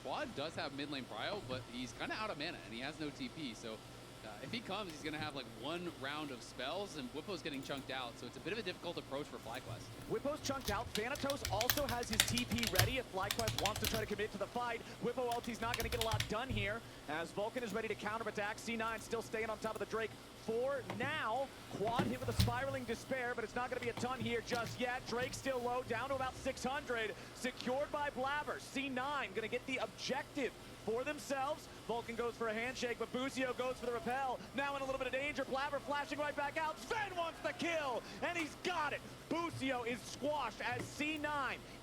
Quad does have mid lane prio, but he's kind of out of mana and he has no TP. So if he comes, he's going to have like one round of spells, and Whippo's getting chunked out. So it's a bit of a difficult approach for FlyQuest. Whippo's chunked out. Thanatos also has his TP ready if FlyQuest wants to try to commit to the fight. Whippo ulti's not going to get a lot done here, as Vulcan is ready to counterattack. C9 still staying on top of the Drake for now. Quad hit with a spiraling despair, but it's not going to be a ton here just yet. Drake still low, down to about 600. Secured by Blabber. C9 going to get the objective for themselves. Vulcan goes for a handshake, but Busio goes for the repel. Now in a little bit of danger. Blabber flashing right back out. Sven wants the kill, and he's got it. Busio is squashed as C9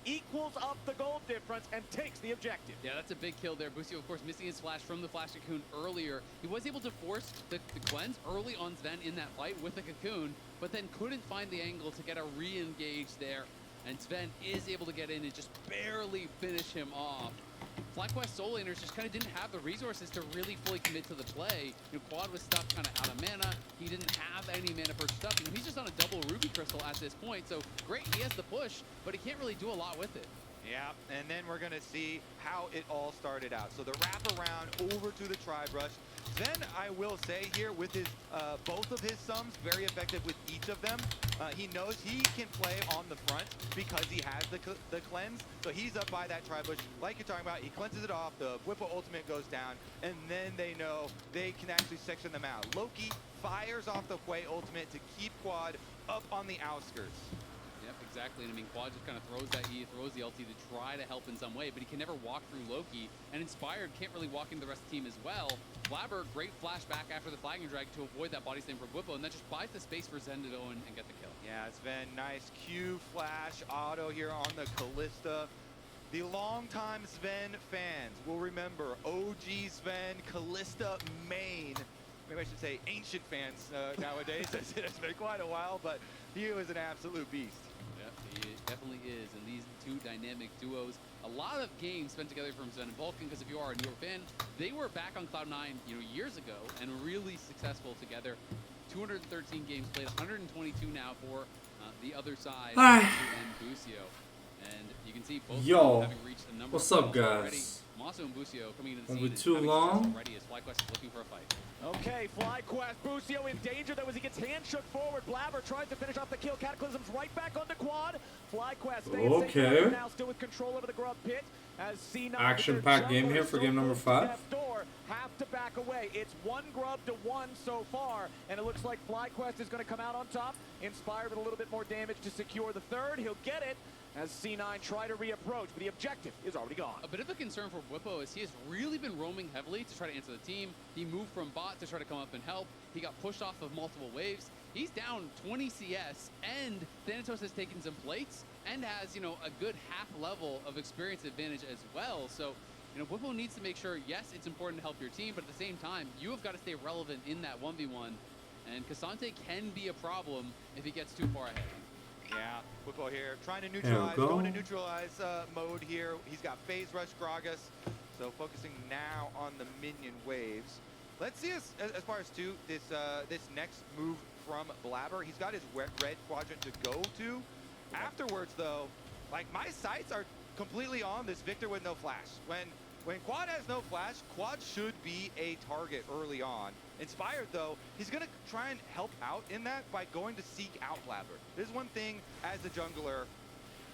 equals up the gold difference and takes the objective. Yeah, that's a big kill there. Busio, of course, missing his flash from the Flash Cocoon earlier. He was able to force the cleanse early on Sven in that fight with the Cocoon, but then couldn't find the angle to get a re-engage there. And Sven is able to get in and just barely finish him off. FlyQuest solo laners just kind of didn't have the resources to really fully commit to the play. You know, Quad was stuck kind of out of mana. He didn't have any mana purchased up. You know, he's just on a double Ruby Crystal at this point. So great, he has the push, but he can't really do a lot with it. Yeah, and then we're going to see how it all started out. So the wraparound over to the Tri-Brush. Then I will say here with his both of his sums, very effective with each of them. He knows he can play on the front because he has the cleanse. So he's up by that Tri-Bush, like you're talking about. He cleanses it off, the Whippo ultimate goes down, and then they know they can actually section them out. Loki fires off the Hwei ultimate to keep Quad up on the outskirts. Yep, exactly. And I mean, Quad just kind of throws that E, throws the LT to try to help in some way, but he can never walk through Loki. And Inspired can't really walk into the rest of the team as well. Blabber, great flash back after the flagging drag to avoid that body slam from Whippo, and that just buys the space for Zen to go in and get the kill. Yeah, it's been nice Q flash auto here on the Kalista. The longtime Sven fans will remember OG Sven, Kalista main. Maybe I should say ancient fans nowadays. It's been quite a while, but he was an absolute beast. Yeah, he definitely is. And these two dynamic duos, a lot of games spent together from Sven and Vulcan, because if you are a newer fan, they were back on Cloud9, years ago and really successful together. 213 games played, 122 now for the other side, and Busio. And you can see both having reached a number what's of up, guys? already. Maso and Busio coming into the scene. Too long. Already as FlyQuest is looking for a fight. Okay, FlyQuest, Busio in danger though as he gets hand shook forward. Blabber tries to finish off the kill. Cataclysm's right back on the Quad. FlyQuest staying safe now, still with control over the Grub Pit. As C9 action-packed game here for game number 5. Door, have to back away. It's 1 Grub to 1 so far, and it looks like FlyQuest is going to come out on top. Inspired with a little bit more damage to secure the third. He'll get it as C9 try to reapproach, but the objective is already gone. A bit of a concern for Whippo is he has really been roaming heavily to try to answer the team. He moved from bot to try to come up and help. He got pushed off of multiple waves. He's down 20 CS, and Thanatos has taken some plates and has, a good half level of experience advantage as well. So, Whippo needs to make sure, yes, it's important to help your team, but at the same time, you have got to stay relevant in that 1v1. And Cassante can be a problem if he gets too far ahead. Yeah, Whippo here, trying to neutralize, going to neutralize mode here. He's got Phase Rush Gragas, so focusing now on the minion waves. Let's see as far as this next move from Blabber. He's got his red quadrant to go to. Afterwards, though, like my sights are completely on this Victor with no flash. When Quad has no flash, Quad should be a target early on. Inspired, though, he's going to try and help out in that by going to seek out Blabber. This is one thing as a jungler.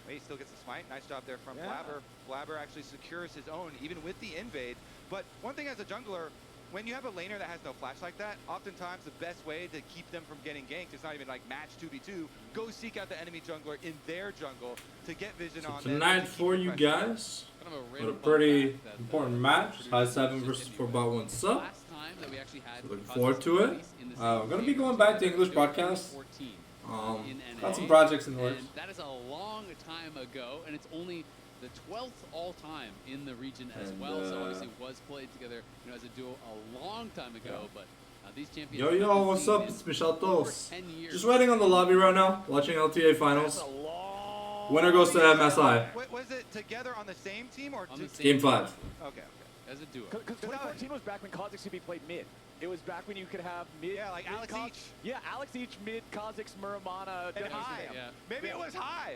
He still gets the smite. Nice job there from Blabber. Blabber actually secures his own, even with the invade. But one thing as a jungler, when you have a laner that has no flash like that, oftentimes the best way to keep them from getting ganked, it's not even like match 2v2, go seek out the enemy jungler in their jungle to get vision on them. Tonight for you guys, a pretty important match. High7 versus 4Bots1Supp. Looking forward to it. We're going to be going back to English broadcast. Got some projects in the works. That is a long time ago, and it's only the 12th all-time in the region as well. So obviously was played together, as a duo a long time ago. But these champions. Yo, what's up? It's Michel Tos. Just waiting on the lobby right now, watching LTA finals. Winner goes to MSI. Was it together on the same team or Game 5? Okay. As a duo. Because 2014 was back when Kha'Zix CB played mid. It was back when you could have mid. Yeah, like Alex Each. Yeah, Alex Each, mid, Kha'Zix, Muramana, and High. Yeah. Maybe it was High.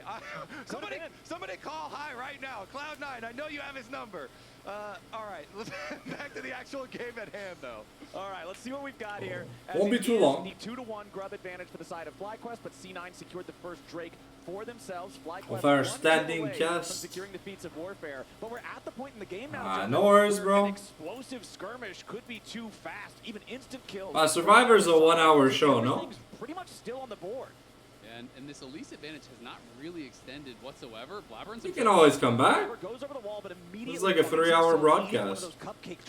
Somebody call High right now. Cloud9, I know you have his number. All right, let's back to the actual game at hand, though. All right, let's see what we've got here. Won't be too long. The 2-1 grub advantage for the side of FlyQuest, but C9 secured the first Drake for themselves. FlyQuest Of our one standing away from cast. securing the feats of warfare, but we're at the point in the game now. No worries, where bro. An explosive skirmish could be too fast, even instant kills. Survivor's a 1-hour show, no? Everything's pretty much still on the board. And this Elise advantage has not really extended whatsoever. Blabbern's You can always come back. Goes over the wall, but It's like a 3-hour broadcast.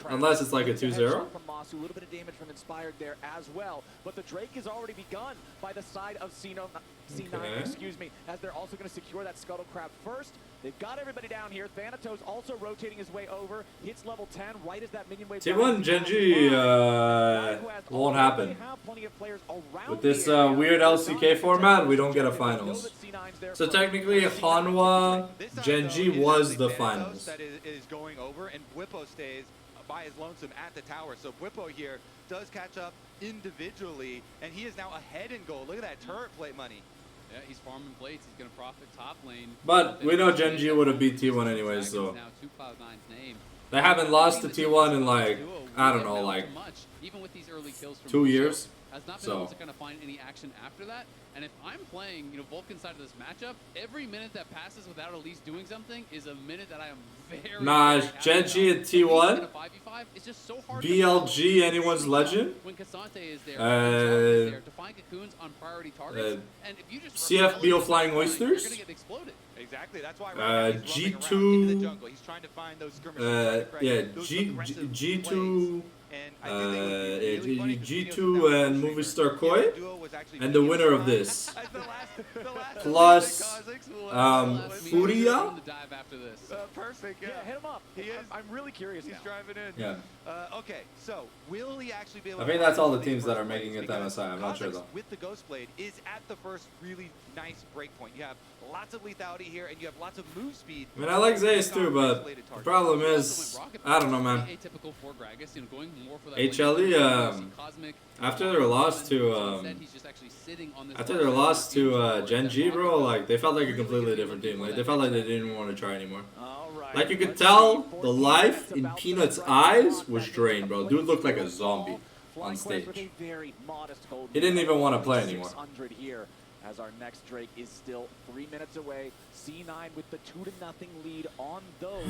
Unless it's like a 2-0. From Masu, a little bit of damage from Inspired there as well. But the Drake has already begun by the side of C9, Okay. excuse me, as they're also going to secure that Scuttle Crab first. They've got everybody down here. Thanatos also rotating his way over. Hits level 10 right as that minion wave. T1 Genji won't happen. With this weird LCK format, we don't get a finals. So technically, Hanwha Genji was the finals. That is going over, and Bwipo stays by his lonesome at the tower. So Bwipo here does catch up individually, and he is now ahead in gold. Look at that turret plate money. Yeah, he's farming plates. He's going to profit top lane. But we know Genji would have beat T1 anyways, so. Now to Cloud9's name. They haven't lost to T1 in like, I don't know, like even with these early kills from 2 years. Has not been able to kind of find any action after that. And if I'm playing, Vulcan side of this matchup, every minute that passes without Elise doing something is a minute that I am very Nah, very Genji at T1. It's just so hard BLG, anyone's legend. when Cassante is there, is there to find cocoons on priority targets. And if you just CFBO Flying you're Oysters. gonna get exploded. Exactly. That's why right now he's G2. roaming around into the jungle. He's trying to find those skirmishes. Yeah, those G2. aggressive plays. And I think they would be really funny to see G2 and Movie Star Koi. And the winner of this. the last Plus, Furia. Furia. Perfect. Yeah. Hit him up. He is. I'm really curious. He's now. driving in. Yeah. Okay, so will he actually be able I to think that's all the find teams that are first making place? it to Because MSI. I'm not sure Kha'Zix though. with the Ghost Blade is at the first really nice break point. You have lots of lethality here, and you have lots of move speed. I mean, I like Zayas too, but the problem is, I don't know, man. Atypical for Gragas, going more for that HLE, after their loss to Genji, bro, like they felt like a completely different team. Like they felt like they didn't want to try anymore. Like you could tell, the life in Peanut's eyes was drained, bro. Dude looked like a zombie on stage. He didn't even want to play anymore. Here, as our next Drake is still 3 minutes away. C9 with the 2-0 lead on those.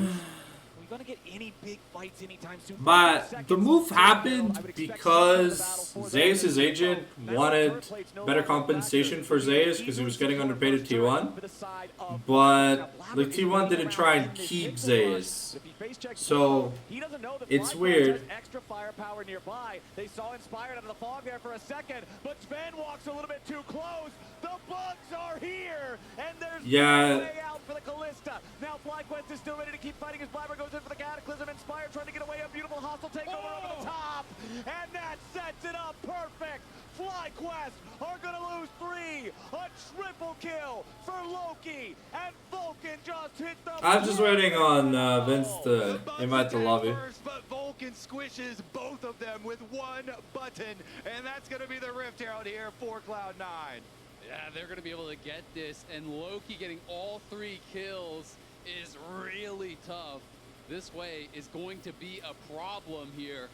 We're gonna get any big fights anytime soon. But the move happened because Zayas' agent wanted better compensation for Zayas because he was getting underpaid at T1. But like T1 didn't try and keep Zayas. So it's weird. Extra firepower nearby. They saw Inspired out of the fog there for a second, but Sven walks a little bit too close. The bugs are here, and there's no way out for the Callista. Now FlyQuest is still ready to keep fighting as Blabber goes in for the Cataclysm. Inspired trying to get away. A beautiful hostile takeover over the top, and that sets it up perfect. FlyQuest are gonna lose 3. A triple kill for Loki, and Vulcan just hit the. I'm just waiting on Vince to invite the lobby. First, but Vulcan squishes both of them with one button, and that's gonna be the rift out here for Cloud9. Yeah, they're going to be able to get this, and Loki getting all 3 kills is really tough. This way is going to be a problem here.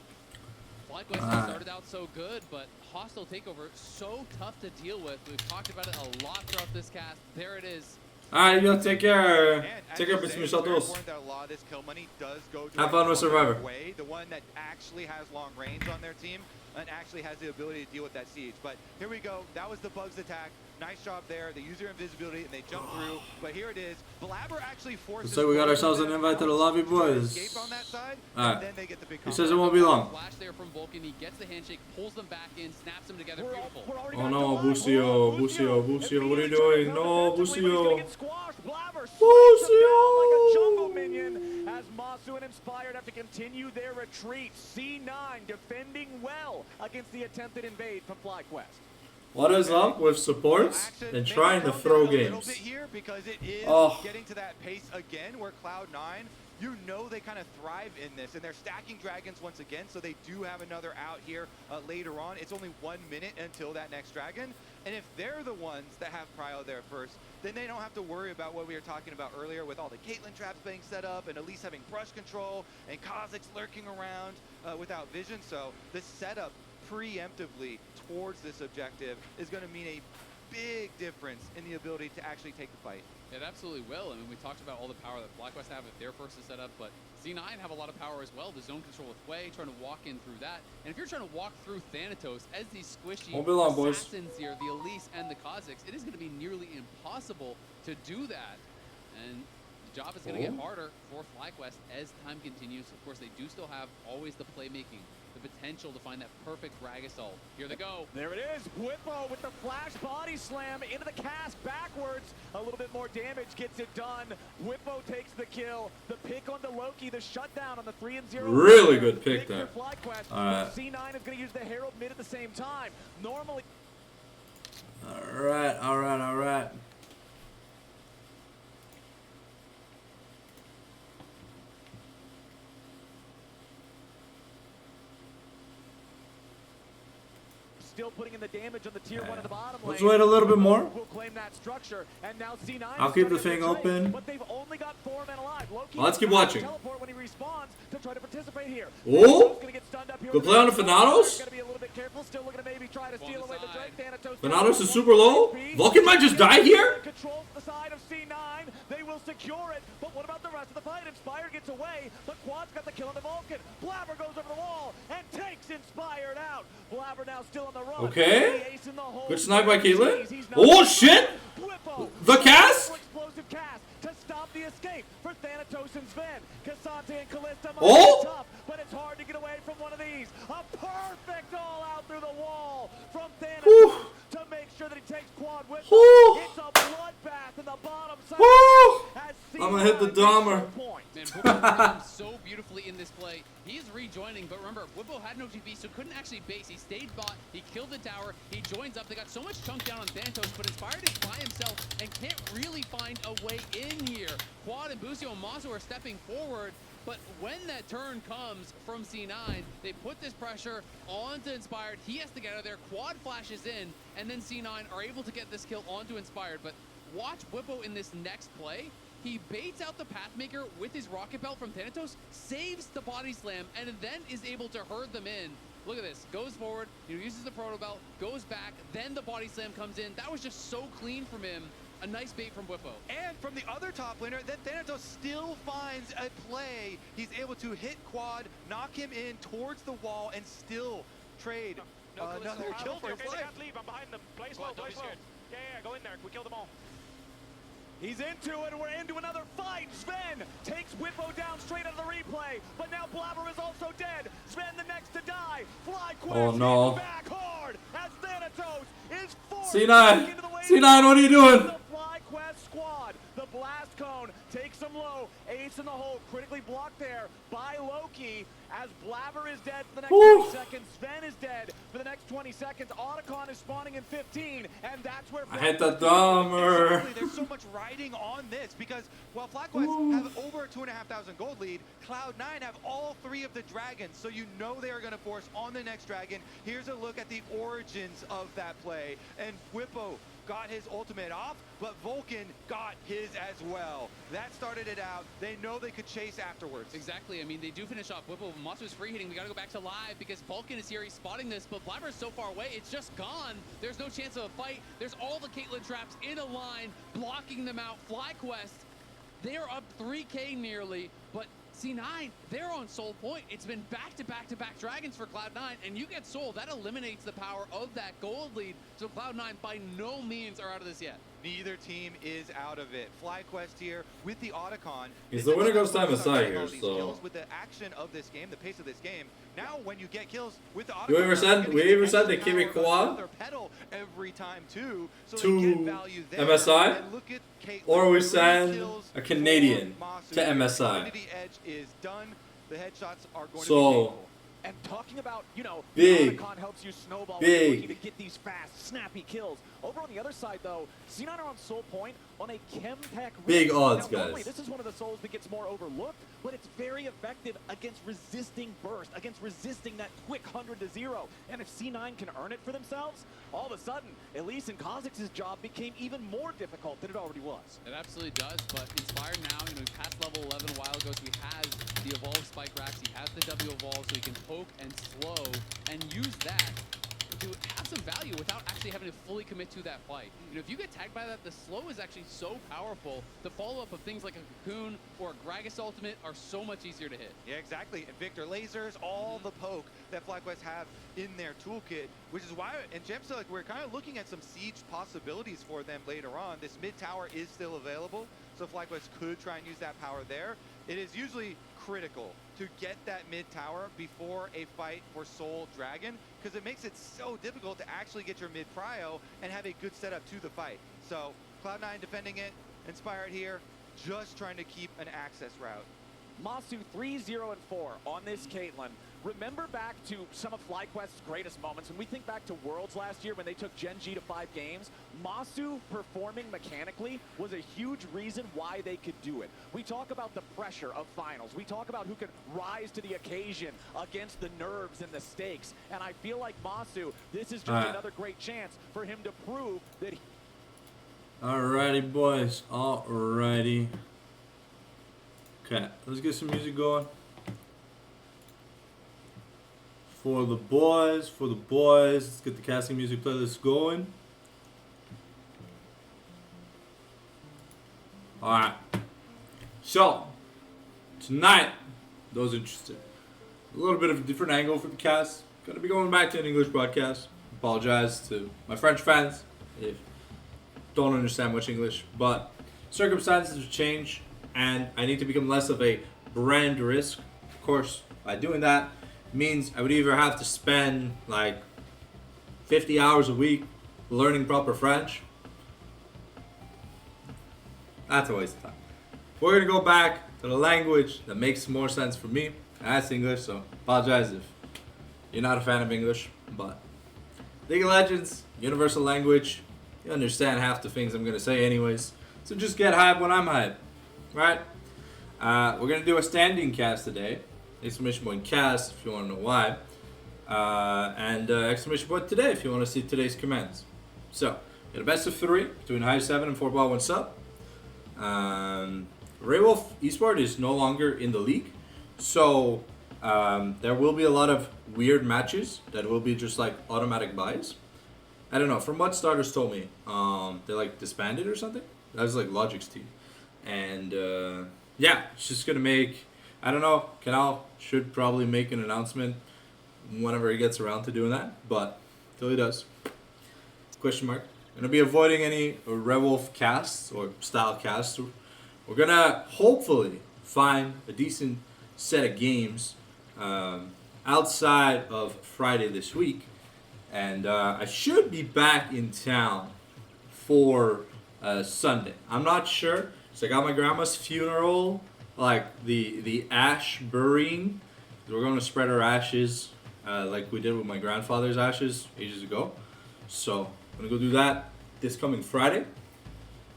FlyQuest started out so good, but hostile takeover so tough to deal with. We've talked about it a lot throughout this cast. There it is. Alright, yo, take care. Take care, Mr. Michados. Have fun with Survivor. The one that actually has long range on their team and actually has the ability to deal with that siege. But here we go. That was the bugs attack. Nice job there. They use their invisibility and they jump through. But here it is. Blabber actually forces. So we got ourselves an invite to the lobby, boys. Alright. He says it won't be long. Flash there from Vulcan. He gets the handshake, pulls them back in, snaps them together. Beautiful. Oh no, Busio, what are you doing? No, Busio. Busio! As Masu and Inspired have to continue their retreat. C9 defending well against the attempted invade from FlyQuest. What is up with supports and trying to throw games? Getting to that pace again where Cloud9 you know they kind of thrive in this, and they're stacking dragons once again, so they do have another out here later on. It's only 1 minute until that next dragon, and if they're the ones that have prio there first, then they don't have to worry about what we were talking about earlier with all the Caitlyn traps being set up and Elise having brush control and Kha'Zix lurking around without vision. So the setup preemptively towards this objective is going to mean a big difference in the ability to actually take the fight. It absolutely will. I mean, we talked about all the power that FlyQuest have if they're first to set up, but C9 have a lot of power as well. The zone control with Hwei, trying to walk in through that. And if you're trying to walk through Thanatos as these squishy assassins here, the Elise and the Kha'Zix, it is going to be nearly impossible to do that. And the job is going to get harder for FlyQuest as time continues. Of course, they do still have always the playmaking, the potential to find that perfect Brag assault. Here they go. There it is. Whippo with the flash body slam into the cast backwards. A little bit more damage gets it done. Whippo takes the kill. The pick on the Loki, the shutdown on the 3-0. Really good pick there. C9 is going to use the Herald mid at the same time. Normally. All right. Still putting in the damage on the tier 1 at the bottom lane. Let's wait a little bit more. We'll claim that structure, and now C9 I'll keep the thing open. But they've only got 4 men alive. Loki Let's keep watching. Teleport when he respawns to try to participate here. Oh! Good Good play on the Thanatos. Gonna be a little bit careful. Still looking to maybe try to steal away the Drake. Thanatos is super low. Vulcan might just die here. Controls the side of C9. They will secure it. But what about the rest of the fight? Inspired gets away. The Quad's got the kill on the Vulcan. Blabber goes over the wall and takes Inspired out. Blabber now still on the run. Okay. Good snipe by Caitlyn. Oh shit! The cast? Explosive cast to stop the escape for Thanatos and Sven. Cassante and Callista might be tough, but it's hard to get away from one of these. A perfect all out through the wall from Thanatos to make sure that he takes Quad with him. It's a bloodbath in the bottom side. I'm gonna hit the Dahmer. Man, Whippo so beautifully in this play. He is rejoining, but remember, Whippo had no TP, so couldn't actually base. He stayed bot, he killed the tower, he joins up. They got so much chunk down on Thanatos, but Inspired is by himself and can't really find a way in here. Quad and Busio and Mazo are stepping forward, but when that turn comes from C9, they put this pressure onto Inspired. He has to get out of there. Quad flashes in, and then C9 are able to get this kill onto Inspired. But watch Whippo in this next play. He baits out the Pathmaker with his rocket belt from Thanatos, saves the body slam, and then is able to herd them in. Look at this. Goes forward, he uses the proto belt, goes back, then the body slam comes in. That was just so clean from him. A nice bait from Whippo. And from the other top laner, then Thanatos still finds a play. He's able to hit Quad, knock him in towards the wall, and still trade another kill for his life. They can't leave. I'm behind them. Play slow, play slow. Yeah, go in there. We killed them all. He's into it, and we're into another fight. Sven takes Whippo down straight out of the replay, but now Blabber is also dead. Sven the next to die. FlyQuest back hard as Thanatos is forced C9. into the wave. C9, what are you doing? The FlyQuest squad. The blast cone takes him low. Ace in the hole, critically blocked there by Loki. As Blabber is dead for the next 20 seconds, Sven is dead for the next 20 seconds. Otacon is spawning in 15, and that's where I hit the Dahmer. Exactly. There's so much riding on this because while FlyQuest have over a 2,500 gold lead, Cloud9 have all 3 of the dragons, so you know they are going to force on the next dragon. Here's a look at the origins of that play, and Whippo got his ultimate off, but Vulcan got his as well. That started it out. They know they could chase afterwards. Exactly. I mean, they do finish off. Whippo, Monster's free hitting. We got to go back to live because Vulcan is here. He's spotting this, but Blabber is so far away. It's just gone. There's no chance of a fight. There's all the Caitlyn traps in a line, blocking them out. FlyQuest, they're up 3K nearly, but C9, they're on Soul Point. It's been back-to-back-to-back dragons for Cloud9, and you get Soul. That eliminates the power of that gold lead. So Cloud9 by no means are out of this yet. Neither team is out of it. FlyQuest here with the Otacon. He's the winner goes time aside here, so. With the action of this game, the pace of this game. Now, when you get kills with the Otacon, we ever said they keep it Quad every time too, so to they get value there. MSI, or we send a Canadian to The MSI. edge is done. The headshots are going to be So painful. And talking about, you know, Big. Icon helps you snowball Big. to get these fast, snappy kills. Over on the other side, though, C9 are on Soul Point on a Chem Tech. Big odds, now, normally, guys. this is one of the souls that gets more overlooked, but it's very effective against resisting burst, against resisting that quick 100-0. And if C9 can earn it for themselves, all of a sudden, Elise and Kha'Zix's job became even more difficult than it already was. It absolutely does, but Inspired now, you know, he passed level 11 a while ago, so he has the evolved spike racks, he has the W evolve, so he can poke and slow and use that to have some value without actually having to fully commit to that fight. You know, if you get tagged by that, the slow is actually so powerful. The follow-up of things like a Cocoon or a Gragas ultimate are so much easier to hit. Yeah, exactly. And Victor lasers, all the poke that FlyQuest have in their toolkit, which is why, and Jem said, like, we're kind of looking at some siege possibilities for them later on. This mid tower is still available, so FlyQuest could try and use that power there. It is usually critical to get that mid tower before a fight for Soul Dragon, because it makes it so difficult to actually get your mid prio and have a good setup to the fight. So Cloud9 defending it, Inspired here, just trying to keep an access route. Masu 3-0-4 on this Caitlyn. Remember back to some of FlyQuest's greatest moments. When we think back to Worlds last year when they took Gen G to 5 games, Masu performing mechanically was a huge reason why they could do it. We talk about the pressure of finals. We talk about who can rise to the occasion against the nerves and the stakes. And I feel like Masu, this is just another great chance for him to prove that Alrighty, boys. Alrighty. Okay, let's get some music going. For the boys, let's get the casting music playlist going. Alright. So, tonight, those interested, a little bit of a different angle for the cast. Gonna be going back to an English broadcast. Apologize to my French fans if don't understand much English, but circumstances have changed and I need to become less of a brand risk. Of course, by doing that means I would either have to spend like 50 hours a week learning proper French. That's a waste of time. We're gonna go back to the language that makes more sense for me. That's English, so apologize if you're not a fan of English, but League of Legends, universal language, you understand half the things I'm gonna say anyways. So just get hype when I'm hype, right? We're gonna do a standing cast today. Exclamation point cast if you wanna know why. And exclamation point today if you wanna see today's commands. So, we got a best of 3 between High7 and 4Bots1Supp. Raywolf Esport is no longer in the league. So, there will be a lot of weird matches that will be just like automatic buys. I don't know, from what starters told me, they like disbanded or something. That was like Logic's team. And yeah, it's just gonna make, I don't know, Canal should probably make an announcement whenever he gets around to doing that, but till he does. Question mark. Gonna be avoiding any Raywolf casts or style casts. We're gonna hopefully find a decent set of games outside of Friday this week. And I should be back in town for Sunday. I'm not sure. So I got my grandma's funeral, like the ash burying. We're going to spread our ashes like we did with my grandfather's ashes ages ago. So I'm going to go do that this coming Friday.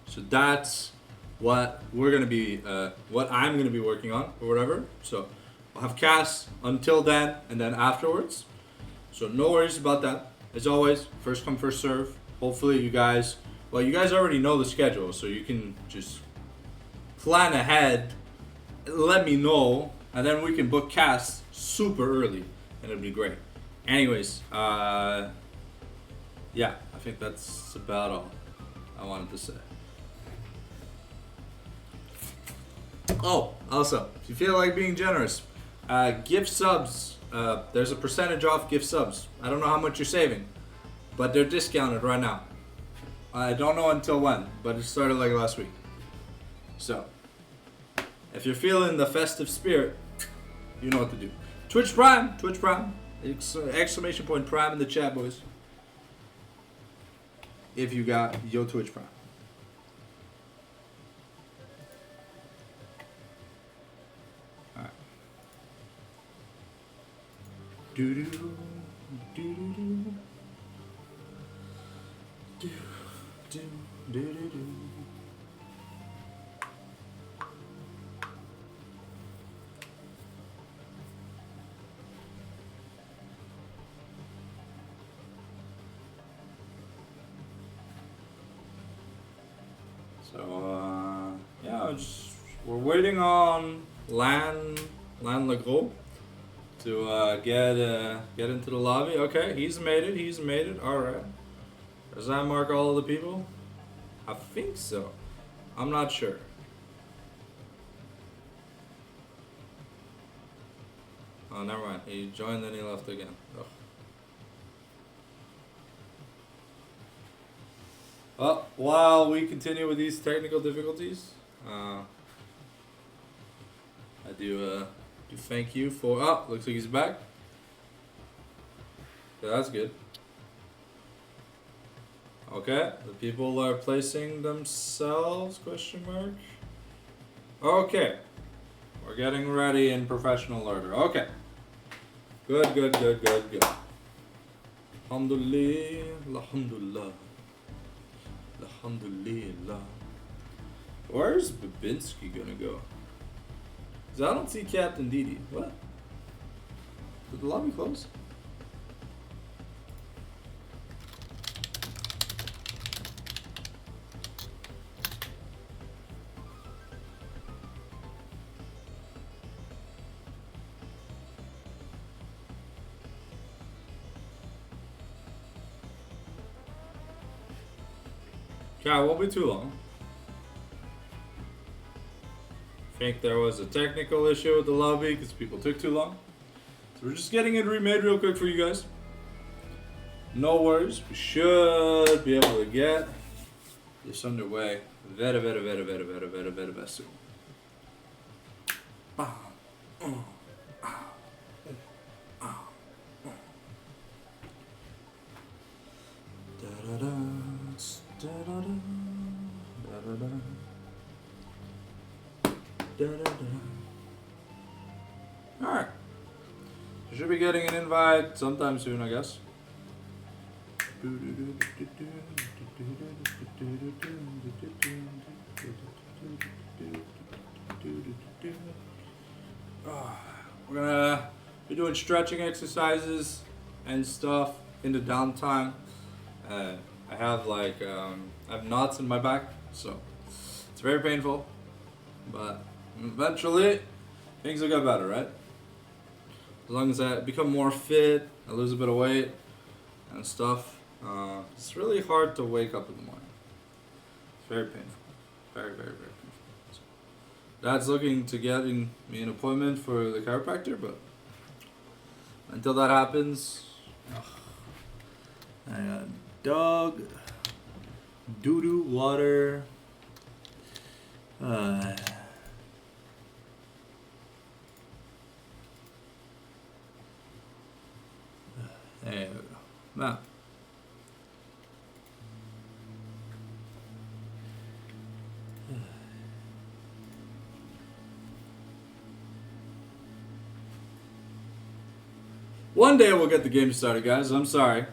So that's what we're going to be, what I'm going to be working on or whatever. So I'll have casts until then and then afterwards. So no worries about that. As always, first come, first serve. Hopefully you guys, well, you guys already know the schedule, so you can just plan ahead, let me know, and then we can book casts super early, and it'll be great. Anyways, yeah, I think that's about all I wanted to say. Oh, also, if you feel like being generous, gift subs. There's a percentage off gift subs. I don't know how much you're saving, but they're discounted right now. I don't know until when, but it started like last week. So, if you're feeling the festive spirit, you know what to do. Twitch Prime, exclamation point Prime in the chat, boys. If you got your Twitch Prime. Do do do do do do do do do. So yeah, we're waiting on Lan Legros to get into the lobby. Okay, he's made it. He's made it. All right. Does that mark all of the people? I think so. I'm not sure. Oh, never mind. He joined, then he left again. Ugh. Well, while we continue with these technical difficulties, I do thank you for. Oh, looks like he's back. Yeah, that's good. Okay, the people are placing themselves, question mark. Okay, we're getting ready in professional order. Okay, good. Alhamdulillah, alhamdulillah, alhamdulillah. Where's Babinski gonna go? 'Cause I don't see Captain Didi. What? Did the lobby close? Yeah, it won't be too long. I think there was a technical issue with the lobby because people took too long. So we're just getting it remade real quick for you guys. No worries. We should be able to get this underway very soon. Alright. You should be getting an invite sometime soon, I guess. We're gonna be doing stretching exercises and stuff in the downtime. I have I have knots in my back, so it's very painful. But eventually, things will get better, right? As long as I become more fit, I lose a bit of weight and stuff. It's really hard to wake up in the morning. It's very painful. Very painful. So, Dad's looking to get me an appointment for the chiropractor, but until that happens, I got dog, doo-doo, water. There we go. Now. One day we'll get the game started, guys. I'm sorry.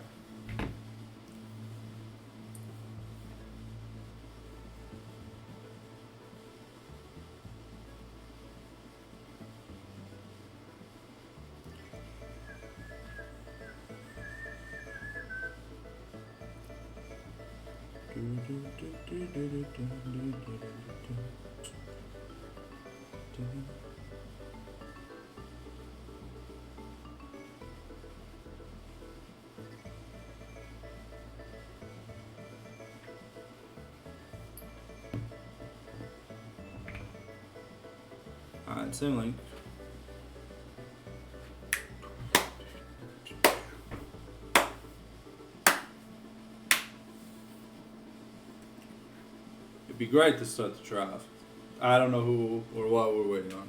Alright, same link. It'd be great to start the draft. I don't know who or what we're waiting on.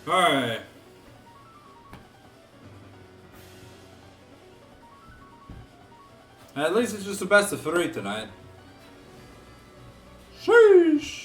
Alright. At least it's just the best of 3 tonight. Sheesh.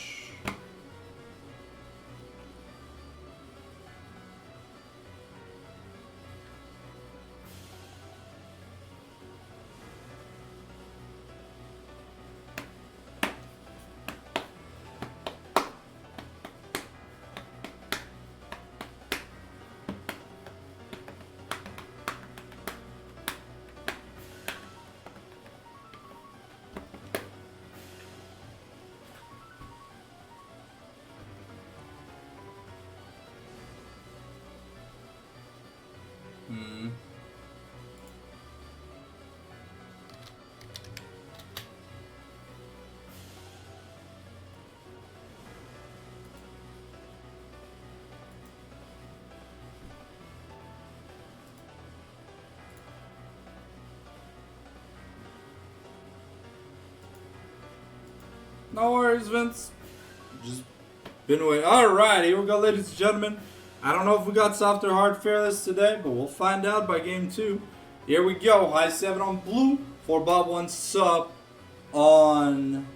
No worries, Vince. Just been away. Alright, here we go, ladies and gentlemen. I don't know if we got soft or hard fearless today, but we'll find out by game 2. Here we go. High7 on blue. 4Bots1Supp on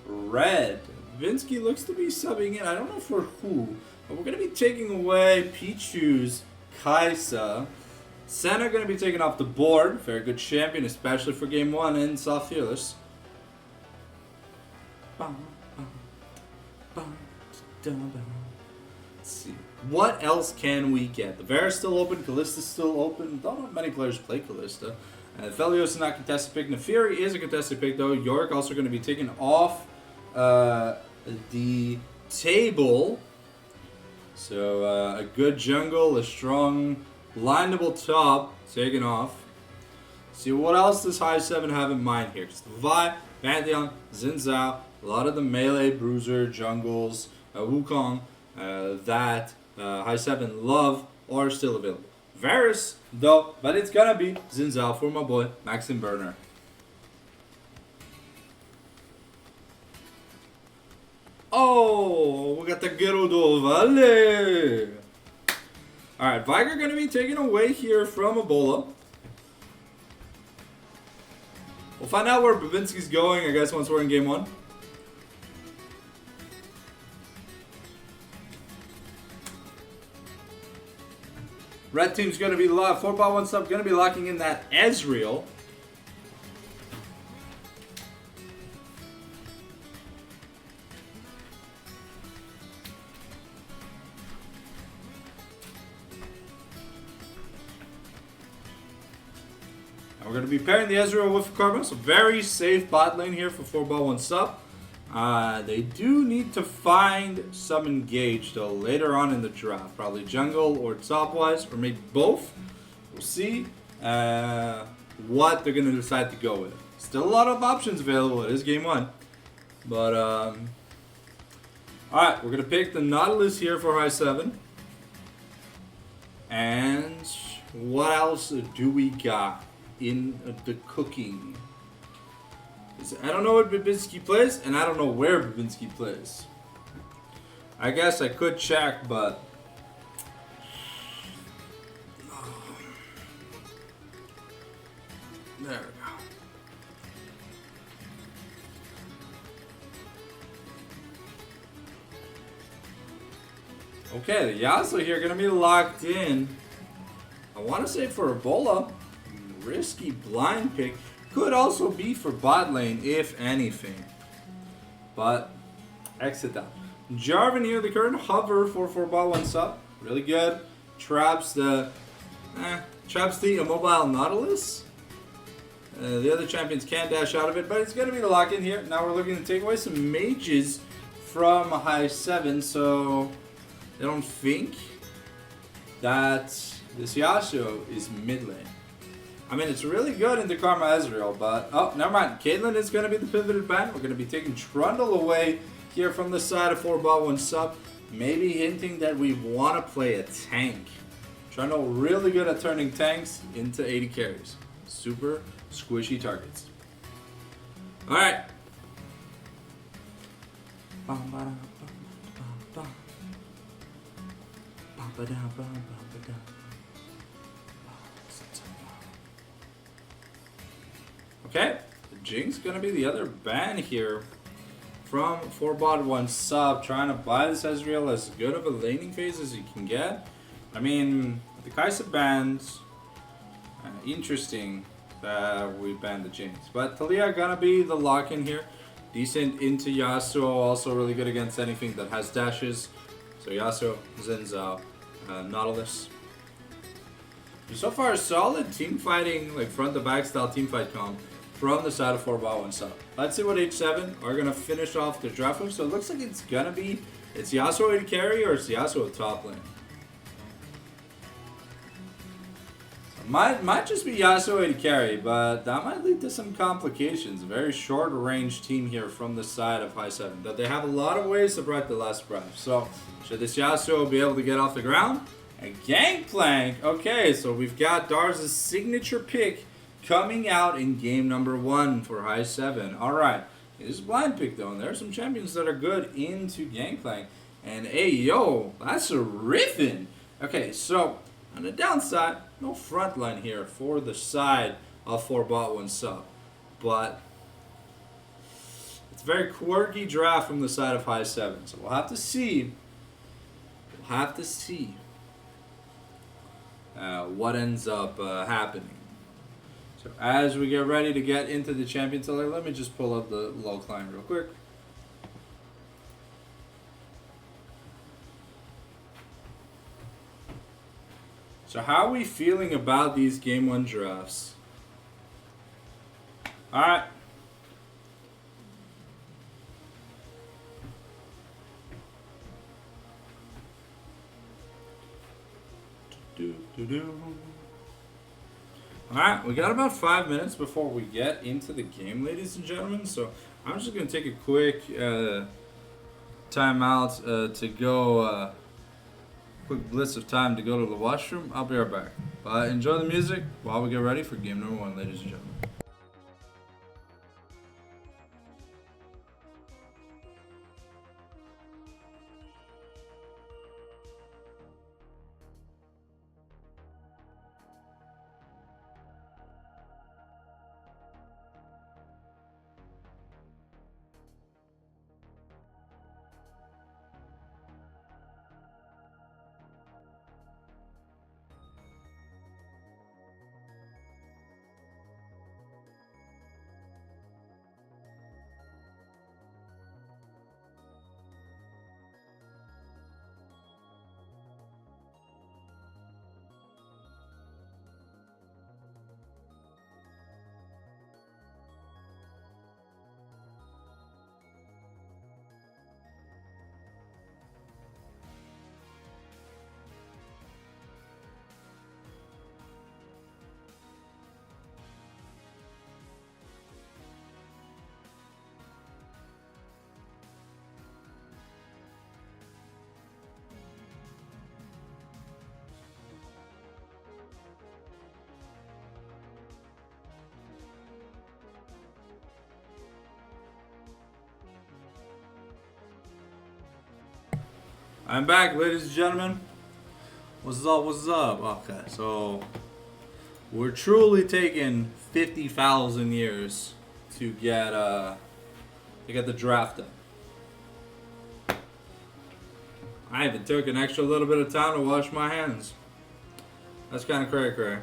red. Vinsky looks to be subbing in. I don't know for who, but we're going to be taking away Pichu's Kaisa. Senna going to be taken off the board. Very good champion, especially for game 1 in soft fearless. Let's see. What else can we get? The Vera's still open. Callista's still open. Don't know if many players play Callista. Felios is not a contested pick. Neferi is a contested pick, though. Yorick also going to be taken off the table. So a good jungle, a strong blindable top taken off. See, what else does High7 have in mind here? Because the Vi, Pantheon, Xin Zhao, a lot of the melee bruiser jungles, Wukong, that High7 love are still available. Varus, though, but it's gonna be Xin Zhao for my boy, Maxim Burner. Oh, we got the Gerudo Valley. Alright, Viger gonna be taken away here from Ebola. We'll find out where Babinski's going, I guess, once we're in game 1. Red team's going to be 4Bots1Supp going to be locking in that Ezreal. And we're going to be pairing the Ezreal with Karma. So very safe bot lane here for 4Bots1Supp. They do need to find some engage though later on in the draft. Probably jungle or top-wise, or maybe both. We'll see what they're going to decide to go with. Still a lot of options available. It is game 1. But, alright, we're going to pick the Nautilus here for High7. And what else do we got in the cooking? I don't know what Babinski plays, and I don't know where Babinski plays. I guess I could check, but... There we go. Okay, the Yasuo here going to be locked in. I want to say for Ebola. Risky blind pick. Could also be for bot lane, if anything. But, exit that. Jarvan here, the current hover for 4Bots1Supp. Really good. Traps the immobile Nautilus. The other champions can't dash out of it, but it's going to be the lock in here. Now we're looking to take away some mages from High7, so I don't think that this Yasuo is mid lane. I mean, it's really good into Karma Ezreal, but... Oh, never mind. Caitlyn is going to be the pivoted ban. We're going to be taking Trundle away here from the side of 4Bot1Supp. Maybe hinting that we want to play a tank. Trundle really good at turning tanks into 80 carries. Super squishy targets. Alright. Okay, the Jinx gonna be the other ban here from 4Bot1Supp, trying to buy this Ezreal as good of a laning phase as you can get. I mean, the Kai'Sa bans, interesting that we banned the Jinx. But Talia gonna be the lock-in here. Decent into Yasuo, also really good against anything that has dashes. So Yasuo, Xin Zhao, Nautilus. So far, solid team fighting, like front to back style team fight comp from the side of 4Bot1Supp. Let's see what H7 are gonna finish off the draft with. So it looks like it's gonna be, it's Yasuo AD carry or it's Yasuo top lane. Might just be Yasuo AD carry, but that might lead to some complications. A very short range team here from the side of High7. But they have a lot of ways to break the last breath. So should this Yasuo be able to get off the ground? A Gangplank. Okay, so we've got Dar's signature pick coming out in game number 1 for High7. Alright. This is a blind pick though, and there are some champions that are good into Gangplank. And hey yo, that's a riffin'. Okay, so on the downside, no front line here for the side of 4Bot1Supp. But it's a very quirky draft from the side of High7. So we'll have to see. What ends up happening. So as we get ready to get into the champion seller, let me just pull up the low climb real quick. So how are we feeling about these game 1 drafts? Alright. Alright, we got about 5 minutes before we get into the game, ladies and gentlemen. So I'm just going to take a quick timeout to go, quick blitz of time to go to the washroom. I'll be right back. But enjoy the music while we get ready for game number 1, ladies and gentlemen. I'm back, ladies and gentlemen. What's up, what's up? Okay, so we're truly taking 50,000 years to get the draft done. I even took an extra little bit of time to wash my hands. That's kind of cray-cray.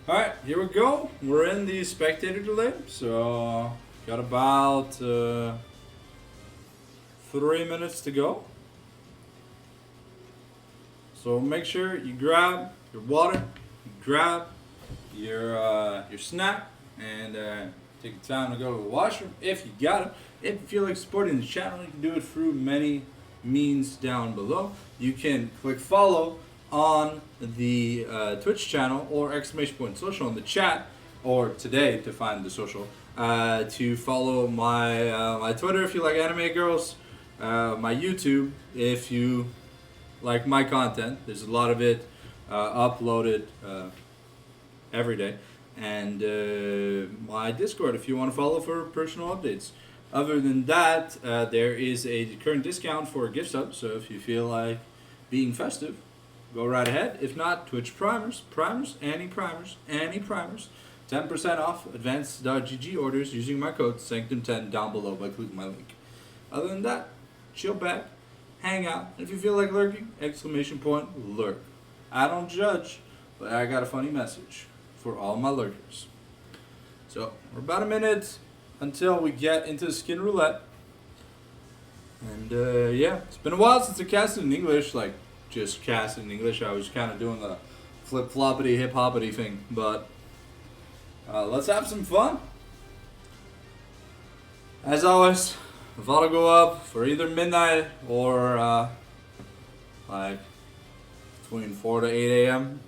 Alright, here we go. We're in the spectator delay, so got about 3 minutes to go. So make sure you grab your water, you grab your snack, and take your time to go to the washroom if you got it. If you feel like supporting the channel, you can do it through many means down below. You can click follow on the Twitch channel or !social in the chat, or today to find the social, to follow my my Twitter if you like anime girls, my YouTube if you like my content. There's a lot of it uploaded every day, and my Discord if you want to follow for personal updates. Other than that, there is a current discount for gift subs, so if you feel like being festive, go right ahead. If not, Twitch primers, any primers, 10% off advanced.gg orders using my code Sanctum10 down below by clicking my link. Other than that, chill back, hang out. If you feel like lurking, ! Lurk. I don't judge, but I got a funny message for all my lurkers. So we're about a minute until we get into the skin roulette. And yeah, it's been a while since I casted in English, like just casted in English. I was kind of doing the flip-floppity, hip-hoppity thing, but let's have some fun. As always, vote will go up for either midnight or like between 4 to 8 a.m.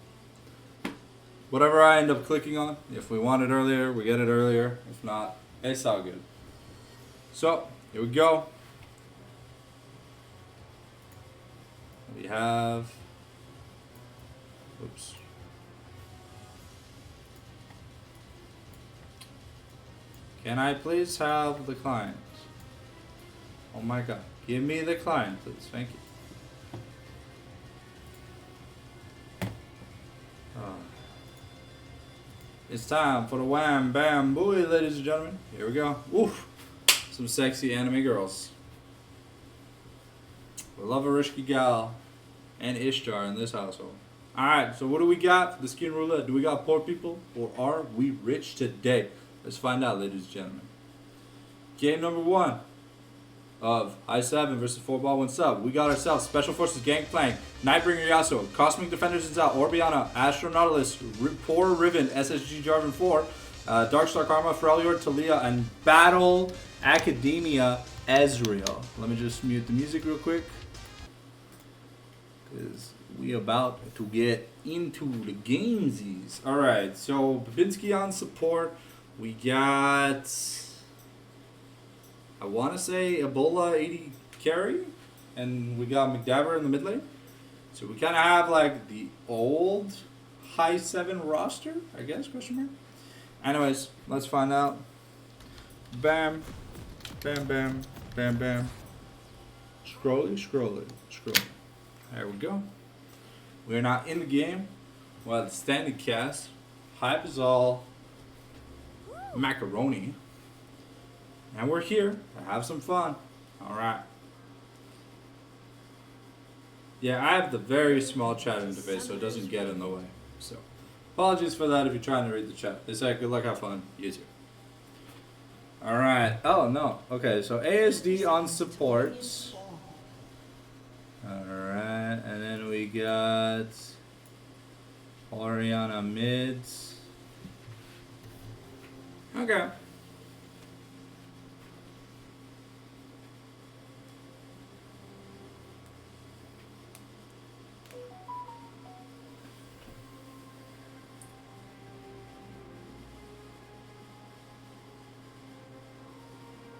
Whatever I end up clicking on. If we want it earlier, we get it earlier. If not, it's all good. So, here we go. We have... Oops. Can I please have the client? Oh my god. Give me the client, please. Thank you. It's time for the wham bam booey, ladies and gentlemen. Here we go. Oof. Some sexy anime girls. We love a Rishki Gal and Ishtar in this household. Alright, so what do we got for the skin roulette? Do we got poor people or are we rich today? Let's find out, ladies and gentlemen. Game number 1 of High7 versus 4Bots1Supp. We got ourselves Special Forces Gangplank, Nightbringer Yasuo, Cosmic Defenders Inzal, Orbiana, Astro Nautilus, Poor Riven, SSG Jarvan 4, Darkstar Karma, Freljord, Talia, and Battle Academia Ezreal. Let me just mute the music real quick, because we about to get into the gamesies. Alright, so Babinski on support. We got... I want to say Ebola 80 carry, and we got McDabber in the mid lane. So we kind of have like the old High7 roster, I guess, question mark. Anyways, let's find out. Bam, bam, bam, bam, bam. Scrolly. There we go. We're not in the game. Well, the standing cast. Hype is all macaroni. And we're here to have some fun. Alright. Yeah, I have the very small chat interface so it doesn't get in the way. So, apologies for that if you're trying to read the chat. It's like, good luck, have fun. You too. Alright. Oh, no. Okay, so ASD on supports. Alright, and then we got Oriana mids. Okay.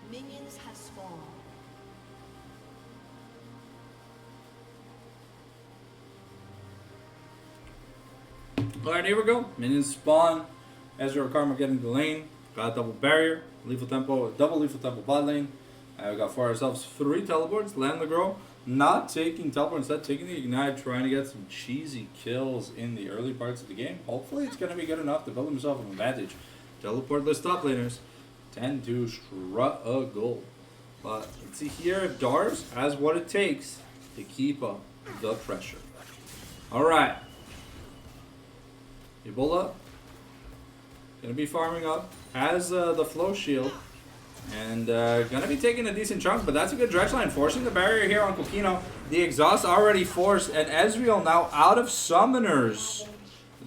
Minions have spawned. Alright, here we go. Minions spawn. Ezreal Karma getting the lane. Got a double barrier. Lethal tempo, double lethal tempo bot lane. We got for ourselves 3 teleports. Land the girl. Not taking teleport, instead taking the ignite, trying to get some cheesy kills in the early parts of the game. Hopefully it's going to be good enough to build himself an advantage. Teleportless top laners tend to struggle. But let's see here if Dars has what it takes to keep up the pressure. Alright. Ebola Gonna be farming up. Has the flow shield. And gonna be taking a decent chunk, but that's a good dredge line. Forcing the barrier here on Kokino. The exhaust already forced, and Ezreal now out of summoners.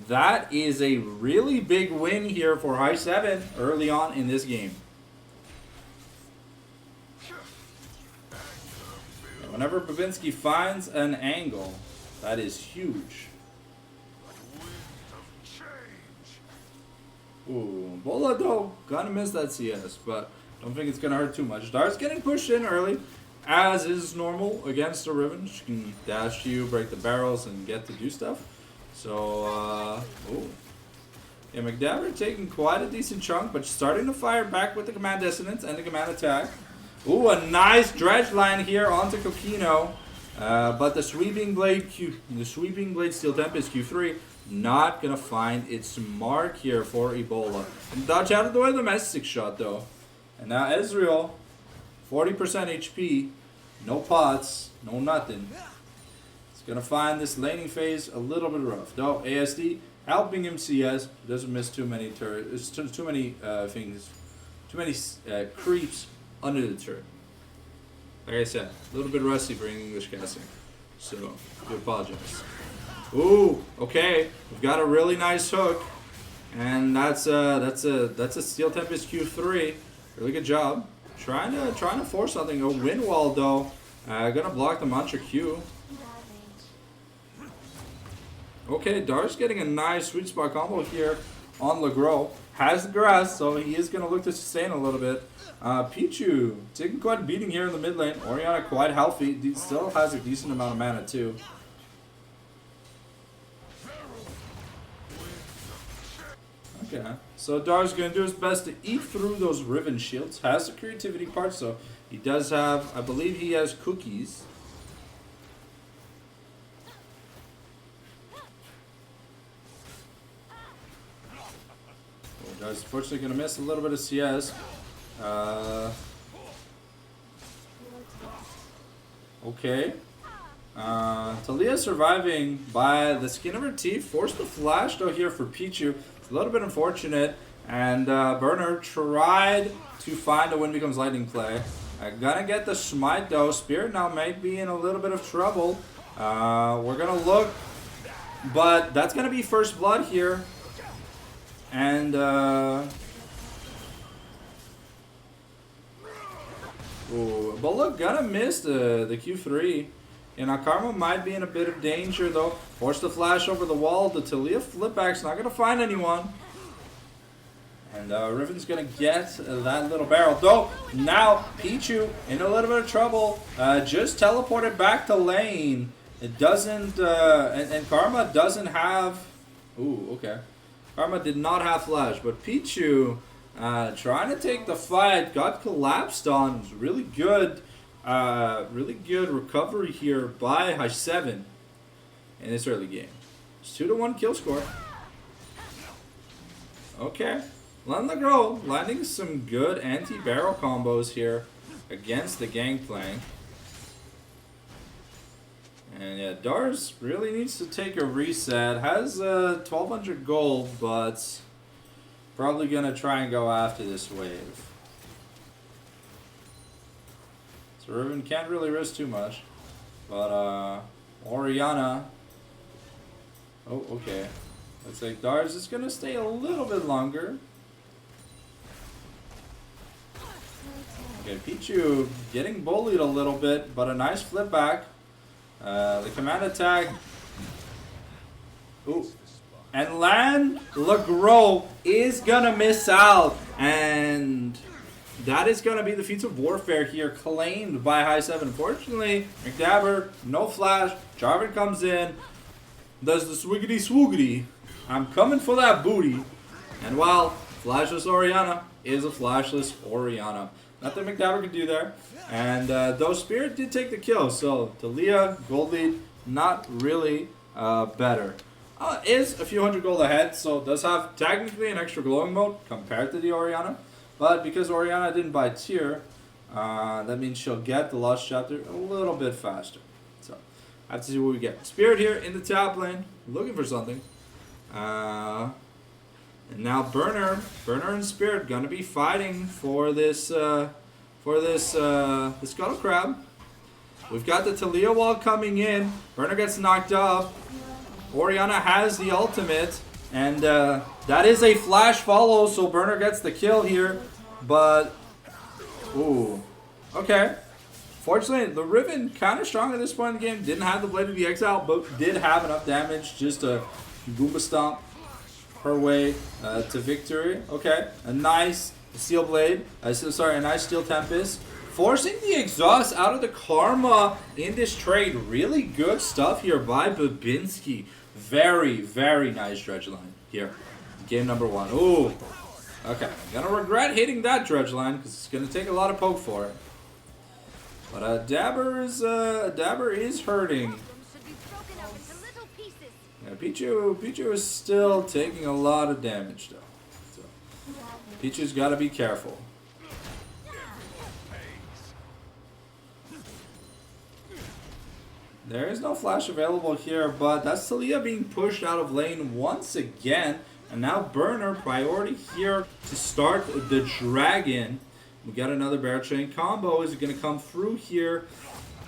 That is a really big win here for High7 early on in this game. And whenever Babinski finds an angle, that is huge. Ooh, Bola though, gonna miss that CS, but don't think it's gonna hurt too much. Dar's getting pushed in early, as is normal against a Riven. She can dash you, break the barrels, and get to do stuff. So, yeah, McDaver taking quite a decent chunk, but starting to fire back with the command dissonance and the command attack. Ooh, a nice dredge line here onto Kokino, but the sweeping blade Steel Tempest Q3 not gonna find its mark here for Ebola. And dodge out of the way of the Mystic shot though. And now Ezreal, 40% HP, no pots, no nothing. He's gonna find this laning phase a little bit rough. Though ASD helping him CS, doesn't miss too many turrets. Too many things, too many creeps under the turret. Like I said, a little bit rusty for English casting, so I do apologize. Ooh, okay, we've got a really nice hook, and that's a Steel Tempest Q3. Really good job. Trying to force something. A wind wall though. Gonna block the Mantra Q. Okay, Dar's getting a nice sweet spot combo here on Legros. Has the grass, so he is gonna look to sustain a little bit. Pichu taking quite a beating here in the mid lane. Orianna quite healthy. Still has a decent amount of mana too. Okay, so Dar's going to do his best to eat through those Riven shields. Has the creativity part, so he does have, I believe he has cookies. Oh, Dar's unfortunately going to miss a little bit of CS. Okay. Talia surviving by the skin of her teeth. Forced the flash though here for Pichu. A little bit unfortunate, and Burner tried to find a Wind Becomes Lightning play. Gonna get the smite though. Spirit now may be in a little bit of trouble. We're gonna look, but that's gonna be first blood here. And ooh, but look, gonna miss the Q3. You know, Karma might be in a bit of danger though. Force the flash over the wall. The Talia flip back's not gonna find anyone. And Riven's gonna get that little barrel. Though now Pichu in a little bit of trouble. Just teleported back to lane. It doesn't and Karma doesn't have. Ooh, okay. Karma did not have flash, but Pichu trying to take the fight, got collapsed on. It was really good. Really good recovery here by High7 in this early game. It's 2-1 kill score. Okay, Legros landing some good anti-barrel combos here against the Gangplank. And yeah, Dar's really needs to take a reset. Has 1200 gold, but probably gonna try and go after this wave. So Riven can't really risk too much. But Orianna. Oh, okay. Looks like Dar's is gonna stay a little bit longer. Okay, Pichu getting bullied a little bit, but a nice flip back. The command attack. Ooh. And Legros is gonna miss out. And that is gonna be the feats of warfare here, claimed by High7. Unfortunately, McDaver, no flash. Jarvan comes in, does the swiggity swoogity. I'm coming for that booty. And while flashless Orianna is a flashless Orianna. Nothing McDaver could do there. And though Spirit did take the kill, so Talia, gold lead, not really better. Is a few hundred gold ahead, so does have technically an extra glowing mode compared to the Orianna. But because Orianna didn't buy tier, that means she'll get the Lost Chapter a little bit faster. So, I have to see what we get. Spirit here in the top lane, looking for something. And now Burner and Spirit gonna be fighting for this the Scuttle Crab. We've got the Talia wall coming in. Burner gets knocked up. Orianna has the ultimate, and that is a flash follow, so Burner gets the kill here. But ooh, okay. Fortunately, the Riven kind of strong at this point in the game. Didn't have the Blade of the Exile, but did have enough damage just to Goomba Stomp her way to victory. Okay, a nice Steel Blade. A nice Steel Tempest. Forcing the exhaust out of the Karma in this trade. Really good stuff here by Babinski. Very, very nice dredge line here. Game number 1. Ooh. Okay, gonna regret hitting that dredge line because it's gonna take a lot of poke for it. But Dabber is hurting. Yeah, Pichu is still taking a lot of damage though. So Pichu's got to be careful. There is no flash available here, but that's Talia being pushed out of lane once again. And now Burner priority here to start the dragon. We got another barrel chain combo. Is it going to come through here?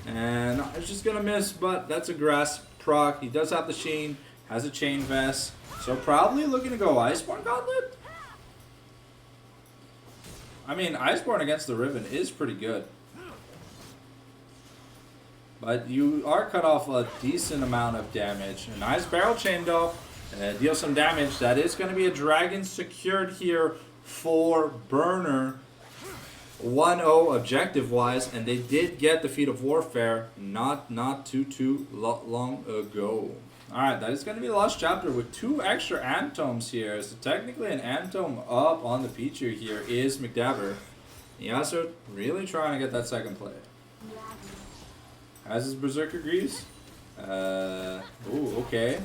And it's just going to miss, but that's a grass proc. He does have the chain, has a chain vest. So probably looking to go Iceborne Gauntlet? I mean, Iceborne against the Riven is pretty good. But you are cut off a decent amount of damage. A nice barrel chain though. Deal some damage. That is going to be a dragon secured here for Burner. 1-0 objective-wise, and they did get the Feat of Warfare not too long ago. Alright, that is going to be the last chapter with 2 extra Antomes here. So technically an Antome up on the Pichu here is McDabber. Yasuo really trying to get that second play. Has his Berserker Grease. Ooh, okay.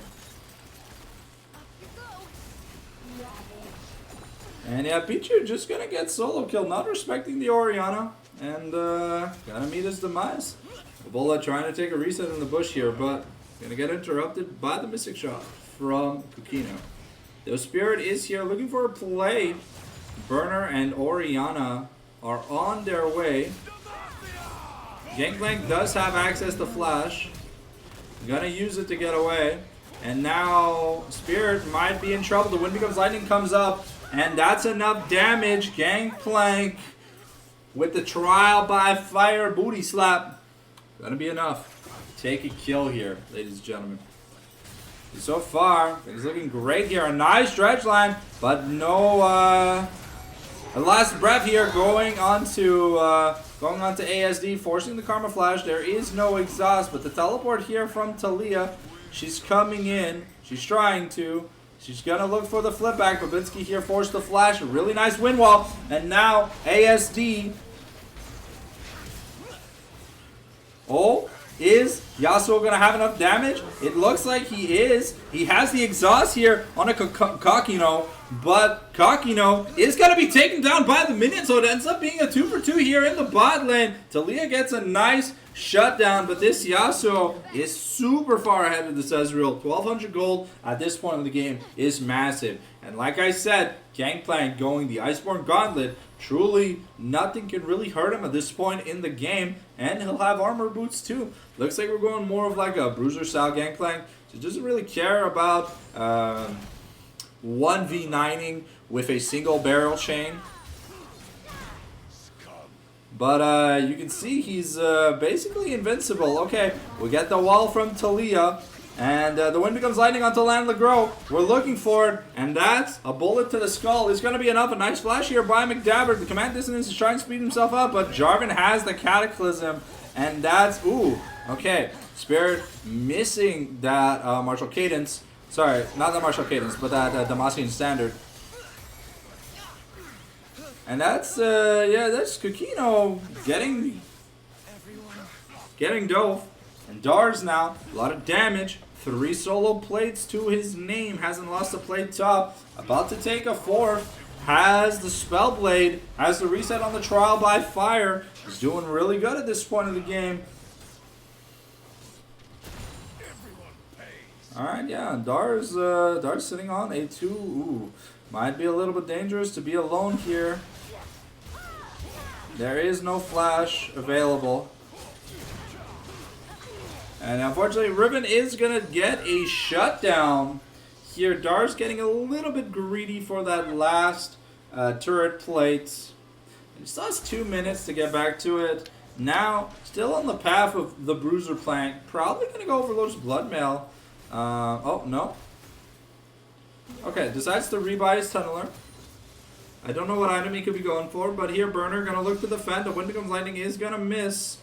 And yeah, Pichu just gonna get solo kill, not respecting the Orianna, and gonna meet his demise. Ebola trying to take a reset in the bush here, but gonna get interrupted by the Mystic Shot from Kukino. Though Spirit is here looking for a play. Burner and Orianna are on their way. Gangplank does have access to Flash. Gonna use it to get away. And now Spirit might be in trouble. The Wind Becomes Lightning comes up. And that's enough damage. Gangplank with the Trial by Fire booty slap. Gonna be enough. Take a kill here, ladies and gentlemen. So far, things looking great here. A nice stretch line, but no a last breath here going on to ASD, forcing the Karma Flash. There is no exhaust, but the teleport here from Talia. She's coming in. She's trying to. She's going to look for the flip back. Babinski here forced the flash. A really nice wind wall. And now ASD. Oh, is Yasuo going to have enough damage? It looks like he is. He has the exhaust here on a Kakino. But Kakino is going to be taken down by the minion. So it ends up being a 2-for-2 here in the bot lane. Talia gets a nice shutdown, but this Yasuo is super far ahead of this Ezreal. 1200 gold at this point in the game is massive. And like I said, Gangplank going the Iceborne Gauntlet. Truly, nothing can really hurt him at this point in the game. And he'll have armor boots too. Looks like we're going more of like a bruiser style Gangplank. So he doesn't really care about 1v9ing with a single barrel chain. But you can see he's basically invincible. Okay, we get the wall from Talia. And the Wind Becomes Lightning onto Land Legros. We're looking for it. And that's a bullet to the skull. Is going to be enough. A nice flash here by McDabber. The command dissonance is trying to speed himself up. But Jarvan has the Cataclysm. And that's... Ooh, okay. Spirit missing that Martial Cadence. Sorry, not the Martial Cadence, but that Damacian Standard. And that's, yeah, that's Kukino getting dove. And Dars now, a lot of damage. 3 solo plates to his name. Hasn't lost a plate top. About to take a 4th. Has the Spellblade. Has the reset on the Trial by Fire. He's doing really good at this point of the game. Alright, yeah, Dar's sitting on a 2. Ooh, might be a little bit dangerous to be alone here. There is no flash available. And unfortunately, Riven is going to get a shutdown here. Dar's getting a little bit greedy for that last turret plate. He still has 2 minutes to get back to it. Now, still on the path of the Bruiser Plank. Probably going to go for Lotus Bloodmail. Oh, no. Okay, decides to rebuy his Tunneler. I don't know what item he could be going for, but here Burner going to look to defend. The Wind Becomes Lightning is going to miss.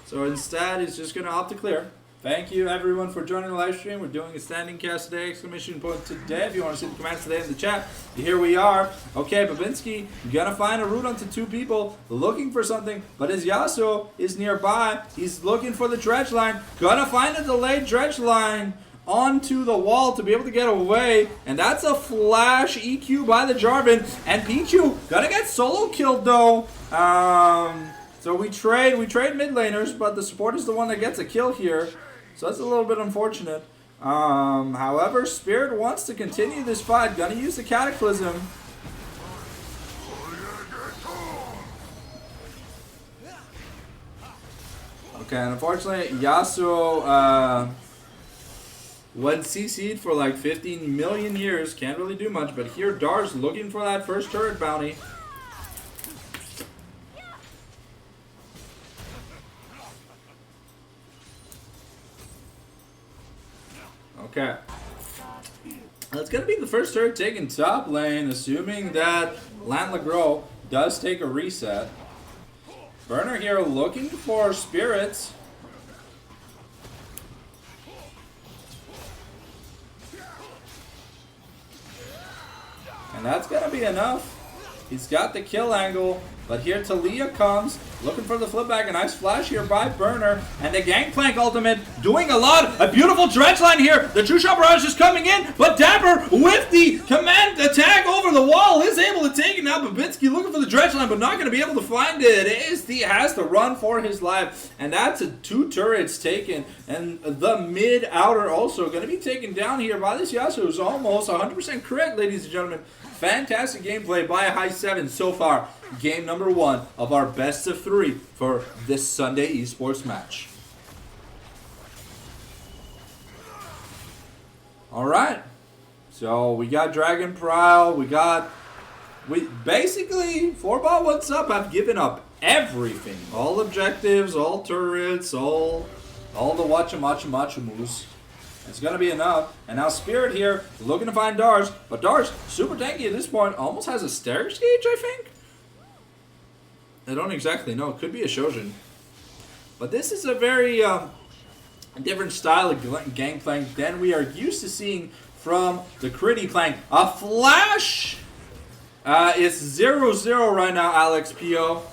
So instead, he's just going to opt to clear. Thank you everyone for joining the live stream. We're doing a standing cast today, exclamation point today. If you want to see the commands today in the chat, here we are. Okay, Babinski, gonna find a route onto 2 people, looking for something, but his Yasuo is nearby. He's looking for the dredge line, gonna find a delayed dredge line onto the wall to be able to get away, and that's a flash EQ by the Jarvan, and Pichu gonna get solo killed though. So we trade mid laners, but the support is the one that gets a kill here. So that's a little bit unfortunate. However, Spirit wants to continue this fight. Gonna use the Cataclysm. Okay, and unfortunately, Yasuo went CC'd for like 15 million years. Can't really do much, but here Dar's looking for that first turret bounty. Okay. That's going to be the first turret taken top lane, assuming that Lantlegro does take a reset. Burner here looking for spirits. And that's going to be enough. He's got the kill angle, but here Talia comes, looking for the flip back. A nice flash here by Burner, and the Gangplank ultimate doing a lot. A beautiful dredge line here. The True Shot Barrage is coming in, but Dapper with the command attack over the wall is able to take it. Now Babinski looking for the dredge line, but not going to be able to find it. He has to run for his life, and that's 2 turrets taken, and the mid outer also going to be taken down here by this Yasuo, who's almost 100% correct, ladies and gentlemen. Fantastic gameplay by High7 so far. Game number 1 of our best of 3 for this Sunday esports match. Alright. So we got Dragon Prowl. We basically 4Bot1Supp have given up everything. All objectives, all turrets, all the watcha moves. It's going to be enough. And now Spirit here looking to find Dars. But Dars, super tanky at this point. Almost has a Stairs Gauge, I think? I don't exactly know. It could be a Shojin. But this is a very different style of Gangplank than we are used to seeing from the Critty Plank. A flash! It's 0-0 right now, Alex P.O.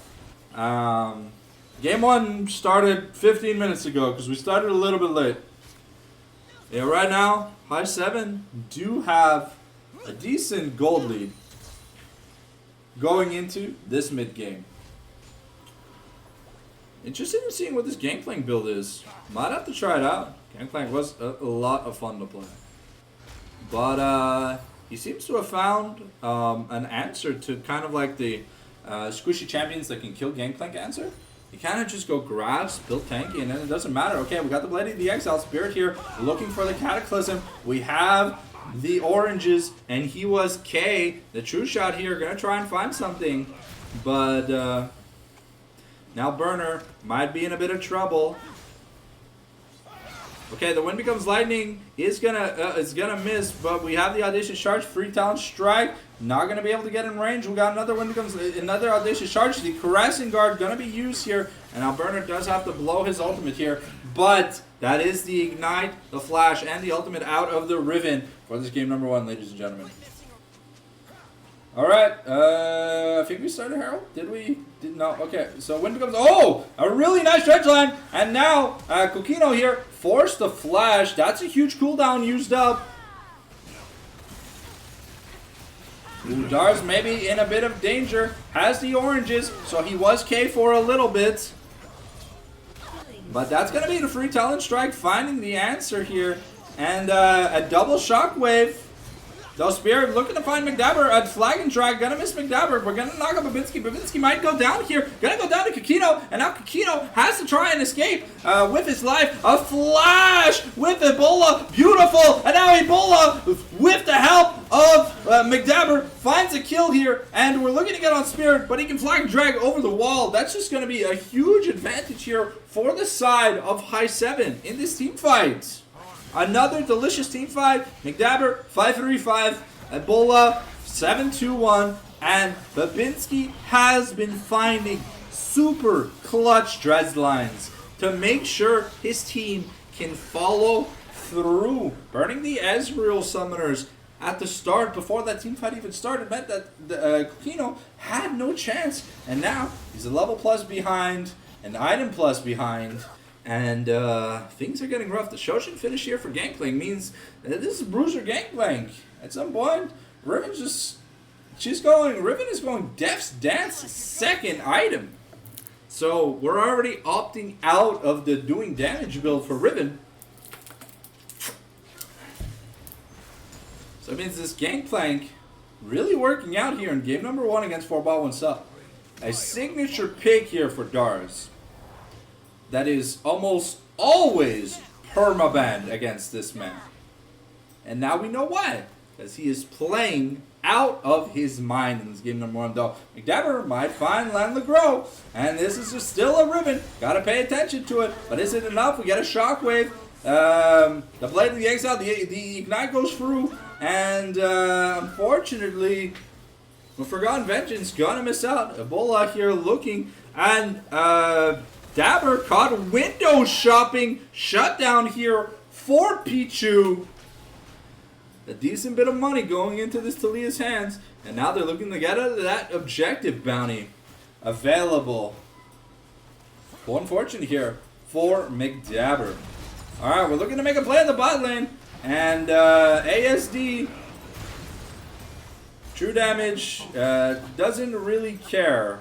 Game 1 started 15 minutes ago because we started a little bit late. Yeah, right now, High7 do have a decent gold lead going into this mid game. Interested in seeing what this Gangplank build is. Might have to try it out. Gangplank was a lot of fun to play. But he seems to have found an answer to kind of like the squishy champions that can kill Gangplank answer. You kind of just go grabs, build tanky, and then it doesn't matter. Okay, we got the Blade of the Exile Spirit here, looking for the Cataclysm. We have the oranges, and he was K. The True Shot here, gonna try and find something. But now Burner might be in a bit of trouble. Okay, the Wind Becomes Lightning is gonna miss, but we have the Audacious Charge, Free Talent Strike. Not gonna be able to get in range. We got another another Audacious Charge. The Caressing Guard gonna be used here, and now Burner does have to blow his ultimate here, but that is the Ignite, the Flash, and the ultimate out of the Riven for this game number 1, ladies and gentlemen. All right, I think we started Herald. Did we? No. Okay, so Wind Becomes. Oh, a really nice dredge line, and now Kokino here forced the flash. That's a huge cooldown used up. Dar's maybe in a bit of danger. Has the oranges, so he was K for a little bit. But that's gonna be the Free Talent Strike finding the answer here. And a double shockwave. Though Spirit looking to find McDabber at flag and drag. Gonna miss McDabber. We're gonna knock up Babinski. Babinski might go down here. Gonna go down to Kikino. And now Kikino has to try and escape with his life. A flash with Ebola. Beautiful. And now Ebola, with the help of McDabber, finds a kill here. And we're looking to get on Spirit, but he can flag and drag over the wall. That's just gonna be a huge advantage here for the side of High7 in this team fight. Another delicious team fight. McDabber 5-3-5, Ebola 7-2-1, and Babinski has been finding super clutch dredge lines to make sure his team can follow through. Burning the Ezreal summoners at the start before that team fight even started meant that Kino had no chance, and now he's a level plus behind, an item plus behind. And things are getting rough. The Shoshin finish here for Gangplank means that this is Bruiser Gangplank. At some point, Riven is going Death's Dance second item. So we're already opting out of the doing damage build for Riven. So it means this Gangplank really working out here in game number 1 against 4Bots1Supp. A signature pick here for Dars. That is almost always permabanned against this man. And now we know why. Because he is playing out of his mind in this game number 1, though. McDabber might find Land LeGros. And this is just still a Riven. Gotta pay attention to it. But is it enough? We get a shockwave. The Blade of the Exile, the Ignite goes through. And unfortunately, Forgotten Vengeance gonna miss out. Ebola here looking. And Dabber caught window shopping. Shutdown here for Pichu. A decent bit of money going into this Talia's hands. And now they're looking to get out of that objective bounty available. One fortune here for McDabber. Alright, we're looking to make a play in the bot lane. And ASD, true damage, doesn't really care.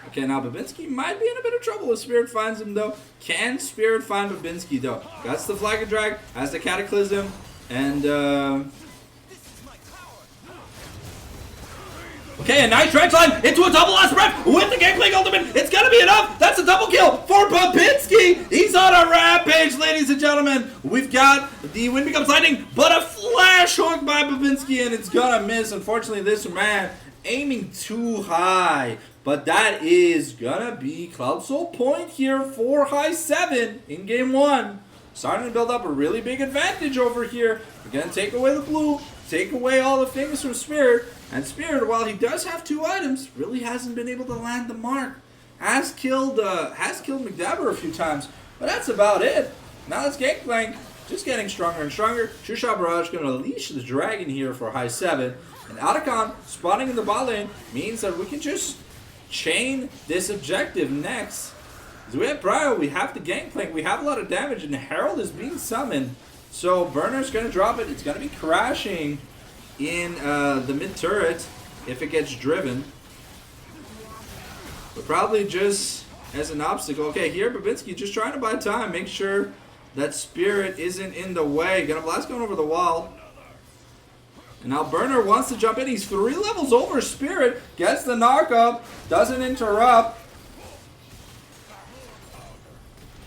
Okay, now Babinski might be in a bit of trouble if Spirit finds him, though. Can Spirit find Babinski, though? That's the Flag and Drag, has the Cataclysm, and okay, a nice dredge line into a double last breath with the Gangplank ultimate. It's gonna be enough. That's a double kill for Babinski. He's on a rampage, ladies and gentlemen. We've got the Wind Becomes Lightning, but a flash hook by Babinski, and it's gonna miss. Unfortunately, this man aiming too high. But that is gonna be Cloud Soul point here for High7 in game 1. Starting to build up a really big advantage over here. We're gonna take away the blue, take away all the things from Spirit. And Spirit, while he does have 2 items, really hasn't been able to land the mark. Has killed McDabber a few times, but that's about it. Now it's Gangplank, just getting stronger and stronger. True Shot Barrage gonna unleash the dragon here for High7. And Otacon spawning in the bot lane means that we can just chain this objective next. As we have Brio, we have the Gangplank, we have a lot of damage, and Herald is being summoned. So Burner's gonna drop it. It's gonna be crashing in the mid turret if it gets driven. But probably just as an obstacle. Okay, here Babinski just trying to buy time, make sure that Spirit isn't in the way. Gonna blast going over the wall. And now Burner wants to jump in. He's 3 levels over Spirit. Gets the knock up. Doesn't interrupt.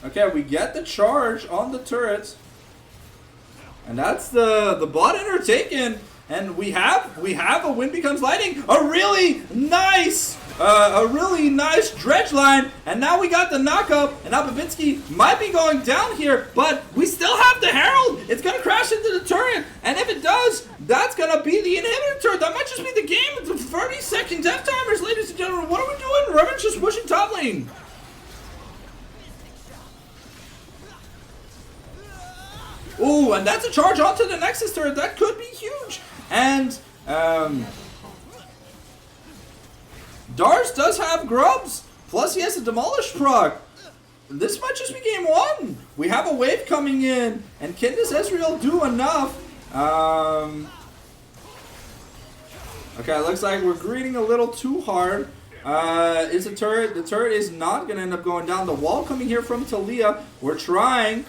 Okay, we get the charge on the turrets. And that's the bot ender taken. And we have a Wind Becomes Lightning. A really nice dredge line. And now we got the knock up. And now Babinski might be going down here. But we still have the Herald. It's going to crash into the turret. And if it does, that's going to be the inhibitor turret. That might just be the game. It's 30-second death timers, ladies and gentlemen. What are we doing? Reven's just pushing top lane. Ooh, and that's a charge onto the Nexus turret. That could be huge. And Dars does have grubs. Plus he has a Demolish proc. This might just be game 1. We have a wave coming in. And can this Ezreal do enough? Okay, looks like we're greeting a little too hard. is a turret. The turret is not going to end up going down. The wall coming here from Talia. We're trying.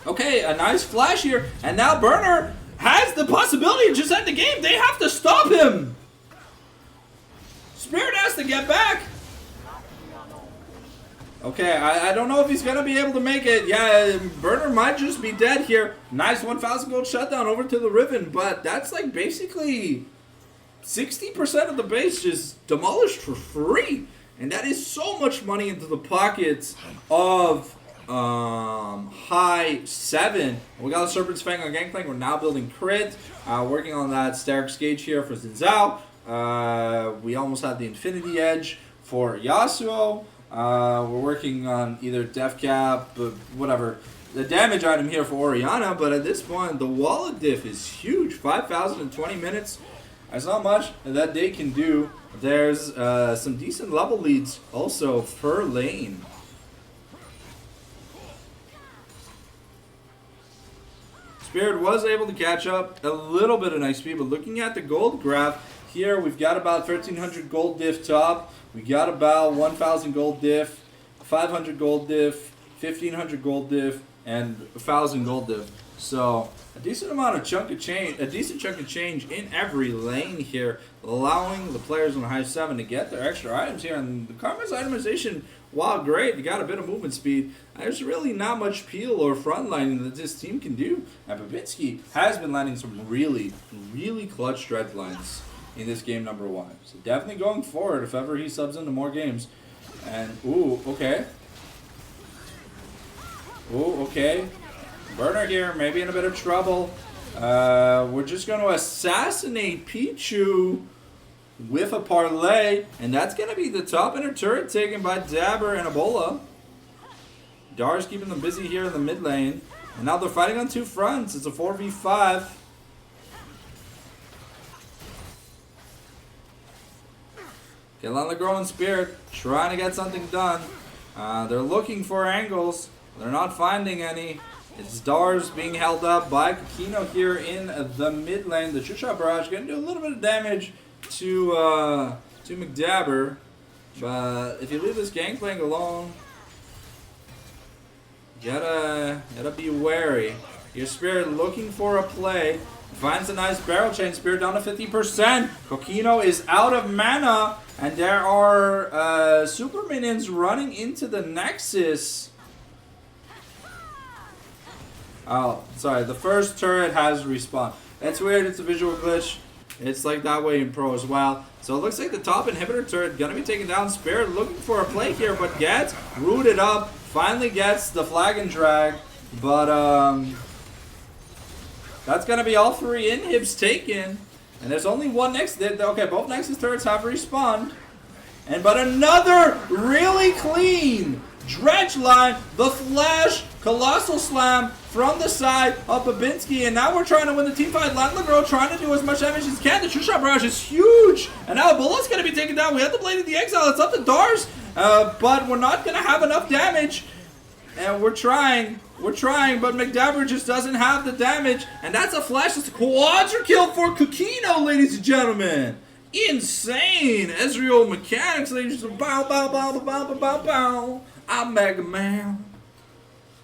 Okay, a nice flash here. And now Burner has the possibility to just end the game. They have to stop him. Spirit has to get back. Okay, I don't know if he's going to be able to make it. Yeah, Burner might just be dead here. Nice 1,000 gold shutdown over to the Riven, but that's like basically 60% of the base just demolished for free. And that is so much money into the pockets of High7. We got the Serpent's Fang on Gangplank. We're now building crit. Working on that Stark's Gauge here for Zinzao. We almost had the Infinity Edge for Yasuo. We're working on either Def Cap, whatever, the damage item here for Orianna, but at this point, the wallet diff is huge. 5,000 in 20 minutes. That's not much that they can do. There's some decent level leads also per lane. Spirit was able to catch up a little bit of XP, but looking at the gold graph, here we've got about 1,300 gold diff top. We got about 1,000 gold diff, 500 gold diff, 1,500 gold diff, and 1,000 gold diff. So a decent amount of chunk of change, a decent chunk of change in every lane here, allowing the players on High7 to get their extra items here. And the Karma's itemization, while great, you got a bit of movement speed. There's really not much peel or frontlining that this team can do. And Babinski has been landing some really, really clutch dredge lines in this game number 1. So definitely going forward if ever he subs into more games. And, ooh, okay. Ooh, okay. Burner here, maybe in a bit of trouble. We're just going to assassinate Pichu with a parlay. And that's going to be the top inner turret taken by Dabber and Ebola. Dar's keeping them busy here in the mid lane. And now they're fighting on two fronts. It's a 4v5. Get on the growing Spirit, trying to get something done. They're looking for angles. They're not finding any. It's Dars being held up by Kokino here in the mid lane. The True-Shot Barrage going to do a little bit of damage to McDabber. But if you leave this Gangplank alone, gotta be wary. Your Spirit looking for a play. Finds a nice barrel chain. Spirit down to 50%. Kokino is out of mana. And there are super minions running into the Nexus. Oh, sorry. The first turret has respawned. That's weird. It's a visual glitch. It's like that way in Pro as well. So it looks like the top inhibitor turret going to be taken down. Spirit looking for a play here, but gets rooted up. Finally gets the flag and drag. But that's going to be all 3 inhibs taken. And there's only one Nexus. Okay, both Nexus turrets have respawned. But another really clean dredge line. The flash, colossal slam from the side of Babinski. And now we're trying to win the team fight. Landlegro trying to do as much damage as he can. The True-Shot Barrage is huge. And now Bulla's going to be taken down. We have the Blade of the Exile. It's up to Dars. But we're not going to have enough damage. And we're trying, but McDabber just doesn't have the damage. And that's a flash. It's a quadra kill for Kokino, ladies and gentlemen. Insane. Ezreal mechanics, ladies and bow, bow, bow, bow, bow, bow, bow. I'm Mega Man.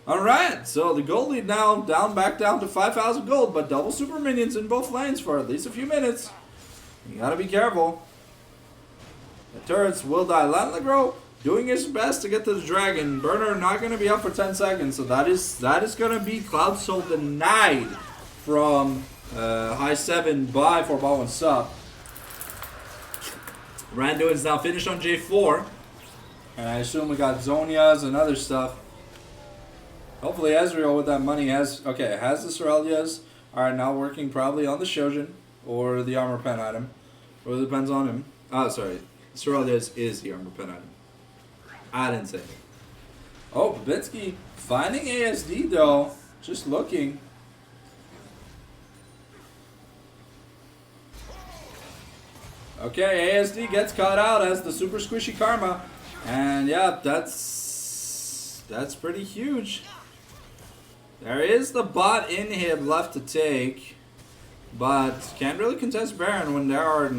Alright, so the gold lead now back down to 5,000 gold, but double super minions in both lanes for at least a few minutes. You gotta be careful. The turrets will die. Landlegro doing his best to get to the dragon. Burner not going to be up for 10 seconds, so that is going to be Cloud Soul denied from High7 by 4Bots1Supp. Randuin's now finished on J4, and I assume we got Zonias and other stuff. Hopefully Ezreal with that money has the Sorelias. Alright, now working probably on the Shojin or the armor pen item. Or it depends on him. Sorry. Sorelias is the armor pen item. I didn't say it. Oh, Babinski finding ASD though. Just looking. Okay, ASD gets caught out as the super squishy Karma. And yeah, that's pretty huge. There is the bot inhib left to take. but can't really contest Baron when there are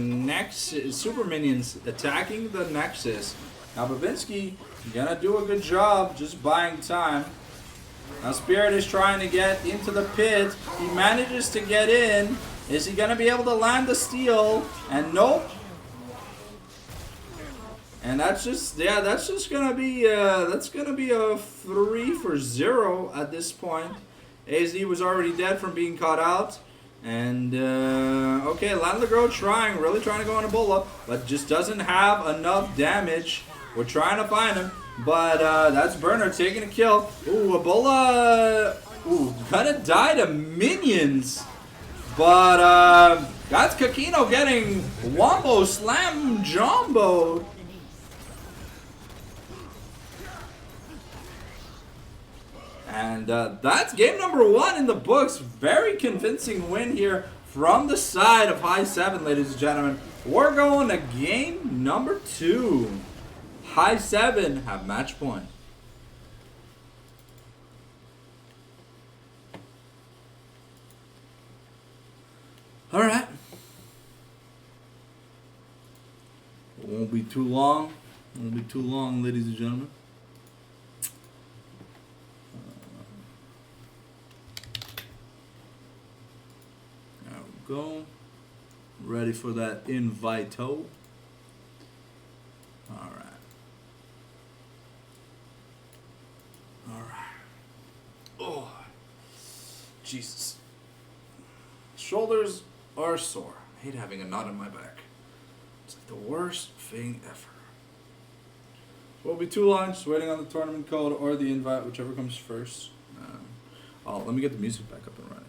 super minions attacking the Nexus. Now Babinski gonna do a good job just buying time. Now Spirit is trying to get into the pit. He manages to get in. Is he gonna be able to land the steal? And nope. And that's just gonna be a 3 for 0 at this point. AZ was already dead from being caught out. And okay, Landlegro really trying to go on a Ebola, but just doesn't have enough damage. We're trying to find him, but that's Burner taking a kill. Ooh, Ebola, gonna die to minions, but that's Kakino getting Wombo Slam Jumbo. And that's game number 1 in the books. Very convincing win here from the side of High7, ladies and gentlemen. We're going to game number 2. High7 have match point. All right. It won't be too long. It won't be too long, ladies and gentlemen. Go. Ready for that invito. Alright. Oh, Jesus. Shoulders are sore. I hate having a knot in my back. It's like the worst thing ever. Won't be too long. Just waiting on the tournament code or the invite, whichever comes first. Let me get the music back up and running.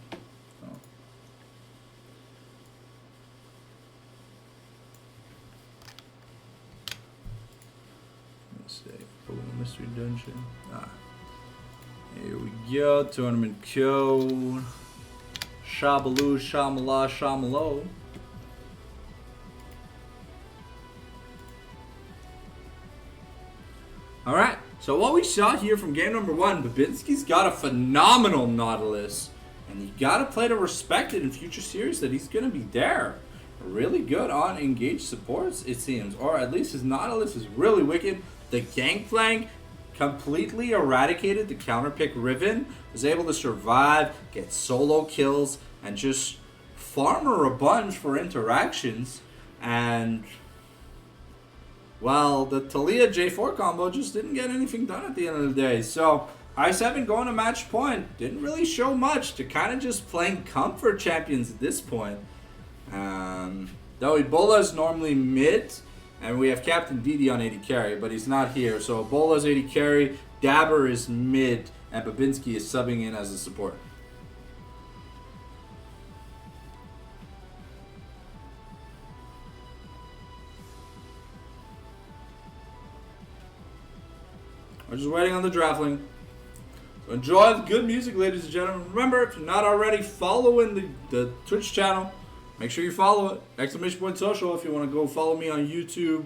Mystery dungeon. Here we go. Tournament code. Shabaloo, Shamala, Shamalo. Alright, so what we saw here from game number 1, Babinski's got a phenomenal Nautilus. And you gotta play to respect it in future series that he's gonna be there. Really good on engaged supports, it seems. Or at least his Nautilus is really wicked. The Gangplank completely eradicated the counterpick Riven, was able to survive, get solo kills, and just farmer a bunch for interactions. And, well, the Talia J4 combo just didn't get anything done at the end of the day. So, High7 going to match point. Didn't really show much. To kind of just playing comfort champions at this point. Though Ebola is normally mid. And we have Captain DD on 80 carry, but he's not here. So Ebola's 80 carry, Dabber is mid, and Babinski is subbing in as a support. We're just waiting on the draftling. So enjoy the good music, ladies and gentlemen. Remember, if you're not already following the Twitch channel, make sure you follow it. !social if you want to go follow me on YouTube,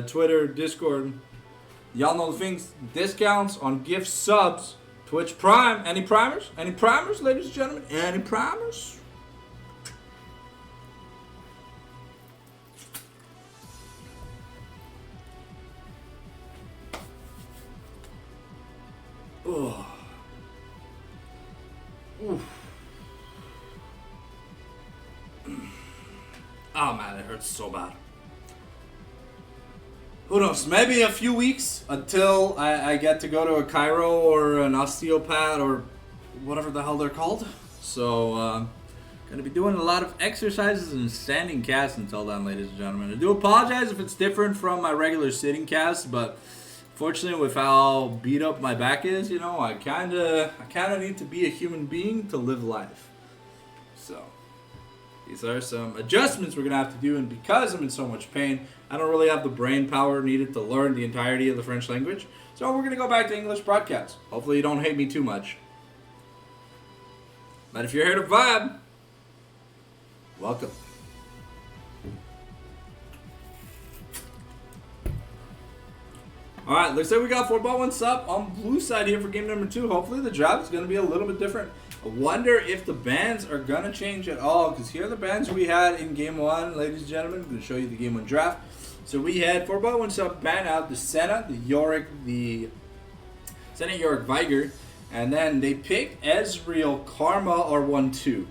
Twitter, Discord. Y'all know the things. Discounts on gift subs. Twitch Prime. Any primers? Any primers, ladies and gentlemen? Any primers? Oh. Oof. Oh man, it hurts so bad. Who knows? Maybe a few weeks until I get to go to a chiro or an osteopath or whatever the hell they're called. So, gonna be doing a lot of exercises and standing casts until then, ladies and gentlemen. I do apologize if it's different from my regular sitting cast, but fortunately, with how beat up my back is, you know, I kinda need to be a human being to live life. So. These are some adjustments we're going to have to do, and because I'm in so much pain, I don't really have the brain power needed to learn the entirety of the French language. So we're going to go back to English broadcast. Hopefully you don't hate me too much. But if you're here to vibe, welcome. Alright, looks like we got 4Bots1Supp on blue side here for game number 2. Hopefully the draft is going to be a little bit different. I wonder if the bans are going to change at all, because here are the bans we had in Game 1, ladies and gentlemen. I'm going to show you the Game 1 draft. So we had 4Bots1Supp ban out the Senna, the Yorick, the Senna, Yorick, Viger, and then they picked Ezreal, Karma, or 1-2.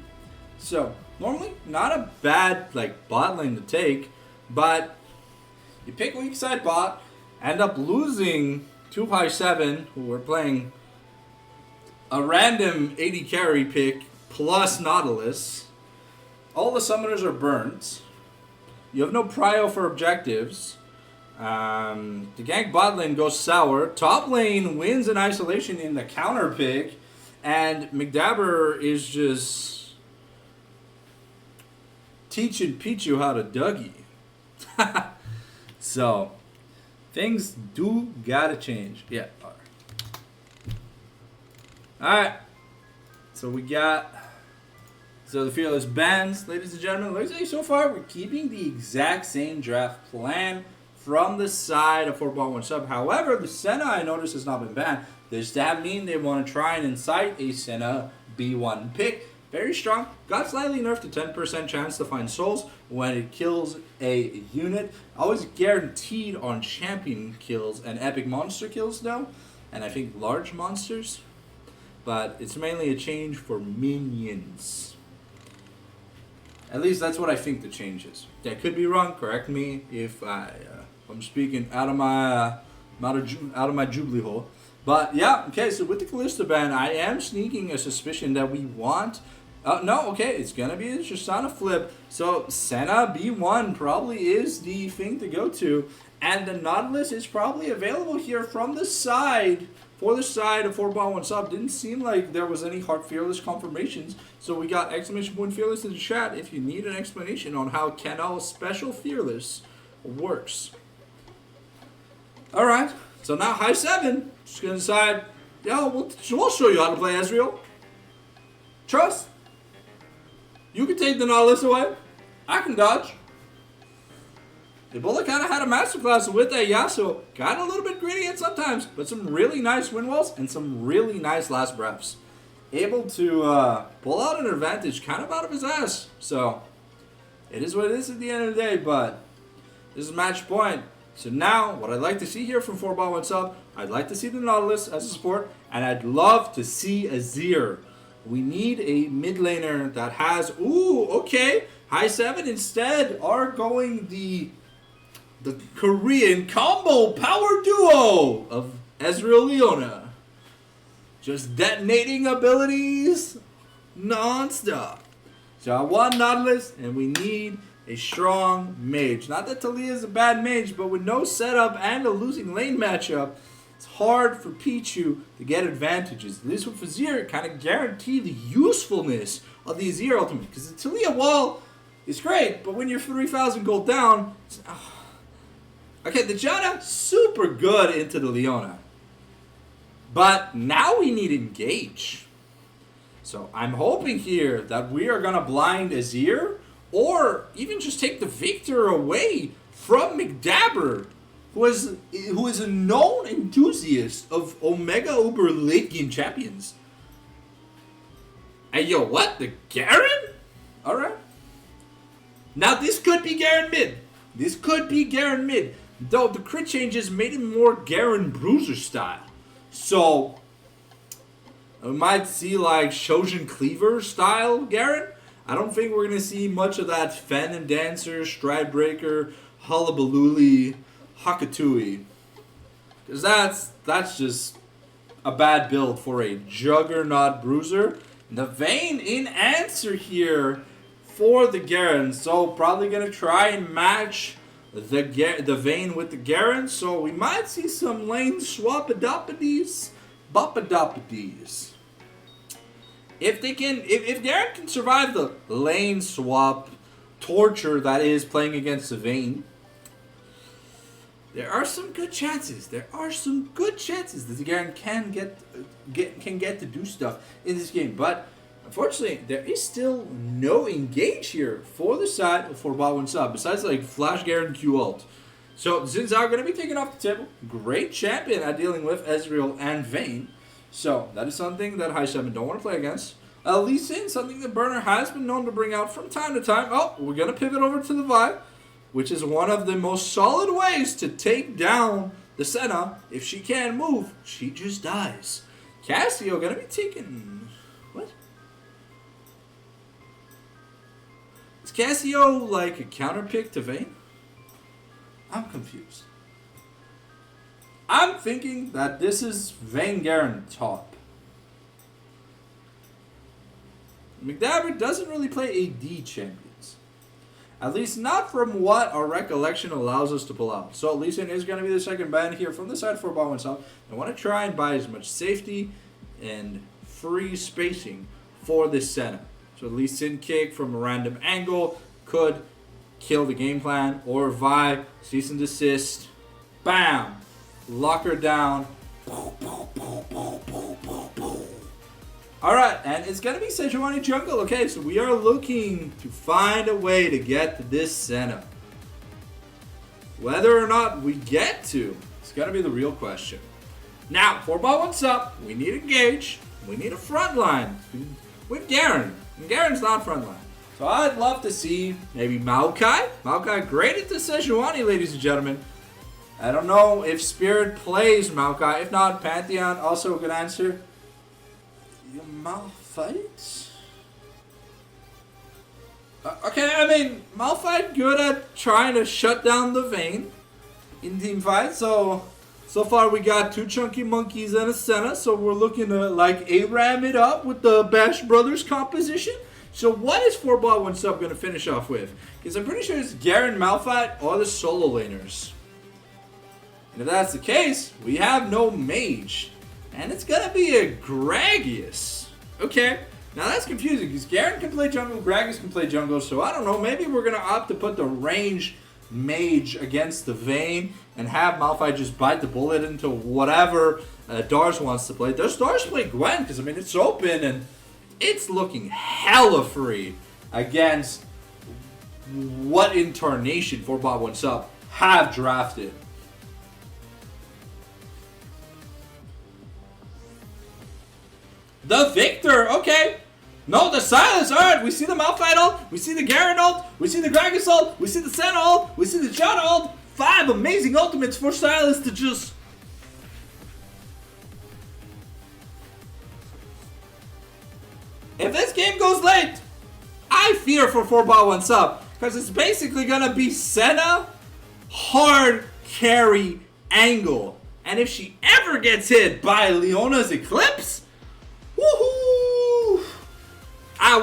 So normally not a bad bot lane to take, but you pick weak side bot, end up losing to High7, who were playing a random 80 carry pick plus Nautilus. All the summoners are burnt. You have no prio for objectives. The gank bot lane goes sour. Top lane wins in isolation in the counter pick. And McDabber is just teaching Pichu how to Dougie. So, things do gotta change. Yeah. Alright. So we got... So the Fearless bans, ladies and gentlemen. Looks like so far we're keeping the exact same draft plan from the side of 4Bots1Supp. However, the Senna I noticed has not been banned. Does that mean they want to try and incite a Senna B1 pick? Very strong. Got slightly nerfed to 10% chance to find souls when it kills a unit. Always guaranteed on champion kills and epic monster kills though. And I think large monsters. But it's mainly a change for minions. At least that's what I think the change is. I could be wrong. Correct me if I'm speaking out of my jubilee hole. But yeah, okay. So with the Kalista ban, I am sneaking a suspicion that we want. No, okay, it's gonna be a Tristana flip. So Senna B1 probably is the thing to go to, and the Nautilus is probably available here from the side. For the side of 4Bots1Supp, didn't seem like there was any hard Fearless confirmations. So we got exclamation point Fearless in the chat if you need an explanation on how Canal's special Fearless works. Alright, so now High7 just gonna decide, yo, we'll show you how to play Ezreal. Trust. You can take the Nautilus away. I can dodge. Ebola kind of had a masterclass with that Yasuo. Got a little bit greedy at sometimes, but some really nice win walls and some really nice last breaths. Able to pull out an advantage kind of out of his ass. So, it is what it is at the end of the day, but this is match point. So now, what I'd like to see here from 4Bots1Supp, I'd like to see the Nautilus as a support, and I'd love to see Azir. We need a mid laner that has, ooh, okay, High7 instead are going the Korean combo power duo of Ezreal Leona. Just detonating abilities non-stop. So I want Nautilus, and we need a strong mage. Not that Talia is a bad mage, but with no setup and a losing lane matchup, it's hard for Pichu to get advantages. At least with Azir, kind of guarantee the usefulness of the Azir ultimate. Because the Talia wall is great, but when you're 3,000 gold down, it's, okay, the Janna, super good into the Leona. But now we need engage. So I'm hoping here that we are going to blind Azir, or even just take the Victor away from McDabber, who is a known enthusiast of Omega Uber late game champions. And yo, what? The Garen? Alright. Now this could be Garen mid. This could be Garen mid. Though the crit changes made him more Garen Bruiser style. So, we might see like Shojin Cleaver style Garen. I don't think we're going to see much of that Fen and Dancer, Stride Breaker, Hullabalooly, Hakatui. Because that's just a bad build for a Juggernaut Bruiser. And the Vayne in answer here for the Garen. So, probably going to try and match the Vayne with the Garen, so we might see some lane swap-a-doppities, bop-a-doppities. If Garen can survive the lane swap torture that is playing against the Vayne, there are some good chances. There are some good chances that the Garen can get to do stuff in this game, but unfortunately, there is still no engage here for the side of 4Bots1Supp, besides like Flash Garen Q ult. So Xin Zhao going to be taken off the table. Great champion at dealing with Ezreal and Vayne. So that is something that High7 don't want to play against. Lee Sin, something that Burner has been known to bring out from time to time. Oh, we're going to pivot over to the Vi, which is one of the most solid ways to take down the Senna. If she can't move, she just dies. Cassio going to be taking... What? Is Cassio like a counter pick to Vayne? I'm confused. I'm thinking that this is Vayne Garen top. McDabber doesn't really play AD champions. At least not from what our recollection allows us to pull out. So Lee Sin is going to be the second ban here from the side for 4Bots1Supp. I want to try and buy as much safety and free spacing for this Senna. So Lee Sin kick from a random angle could kill the game plan. Or Vi, cease and desist. Bam! Lock her down. Alright, and it's going to be Sejuani jungle. Okay, so we are looking to find a way to get to this Senna. Whether or not we get to, it's going to be the real question. Now, 4Bots1Supp, we need engage. We need a front line. With Garen. And Garen's not front line. So I'd love to see maybe Maokai. Maokai graded to Sejuani, ladies and gentlemen. I don't know if Spirit plays Maokai. If not, Pantheon also a good answer. Malphite? Okay, I mean, Malphite good at trying to shut down the Vayne in team fight. So far we got 2 chunky monkeys and a Senna. So we're looking to like A-ram it up with the Bash Brothers composition. So what is 4Bots1Supp going to finish off with? Because I'm pretty sure it's Garen, Malphite, or the solo laners. And if that's the case, we have no mage. And it's going to be a Gragas. Okay. Now that's confusing because Garen can play jungle, Gragas can play jungle. So I don't know. Maybe we're going to opt to put the range mage against the Vayne and have Malphite just bite the bullet into whatever Dars wants to play. Does Dars play Gwen? Because, I mean, it's open and it's looking hella free against what incarnation 4Bots1Supp have drafted. The Victor, okay. No, the Silence, alright. We see the Malphite ult, we see the Garen ult, we see the Gragas ult, we see the Senna ult, we see the Janna ult. 5 amazing ultimates for Silence to just... If this game goes late, I fear for 4Bots1Supp. Because it's basically going to be Senna, hard carry angle. And if she ever gets hit by Leona's Eclipse, woohoo!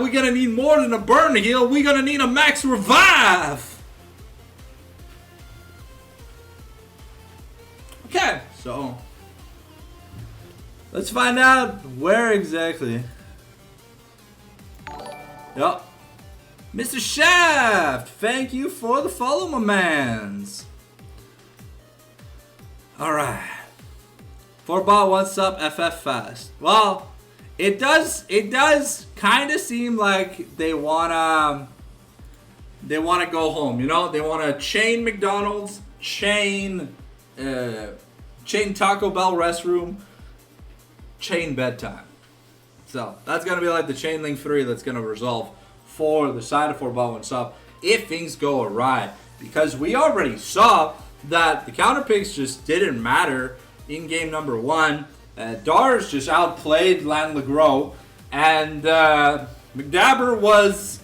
We're going to need more than a burn heal. We're going to need a max revive. Okay, so let's find out where exactly. Yep. Mr. Shaft, thank you for the follow, my mans. Alright. 4Bots1Supp FF fast. Well, it does kind of seem like they wanna go home, you know? They wanna chain McDonald's, chain Taco Bell restroom, chain bedtime. So that's gonna be like the chain link 3 that's gonna resolve for the side of 4Bots1Supp if things go awry. Because we already saw that the counter picks just didn't matter in game number 1. Dars just outplayed Landlegros, and McDabber was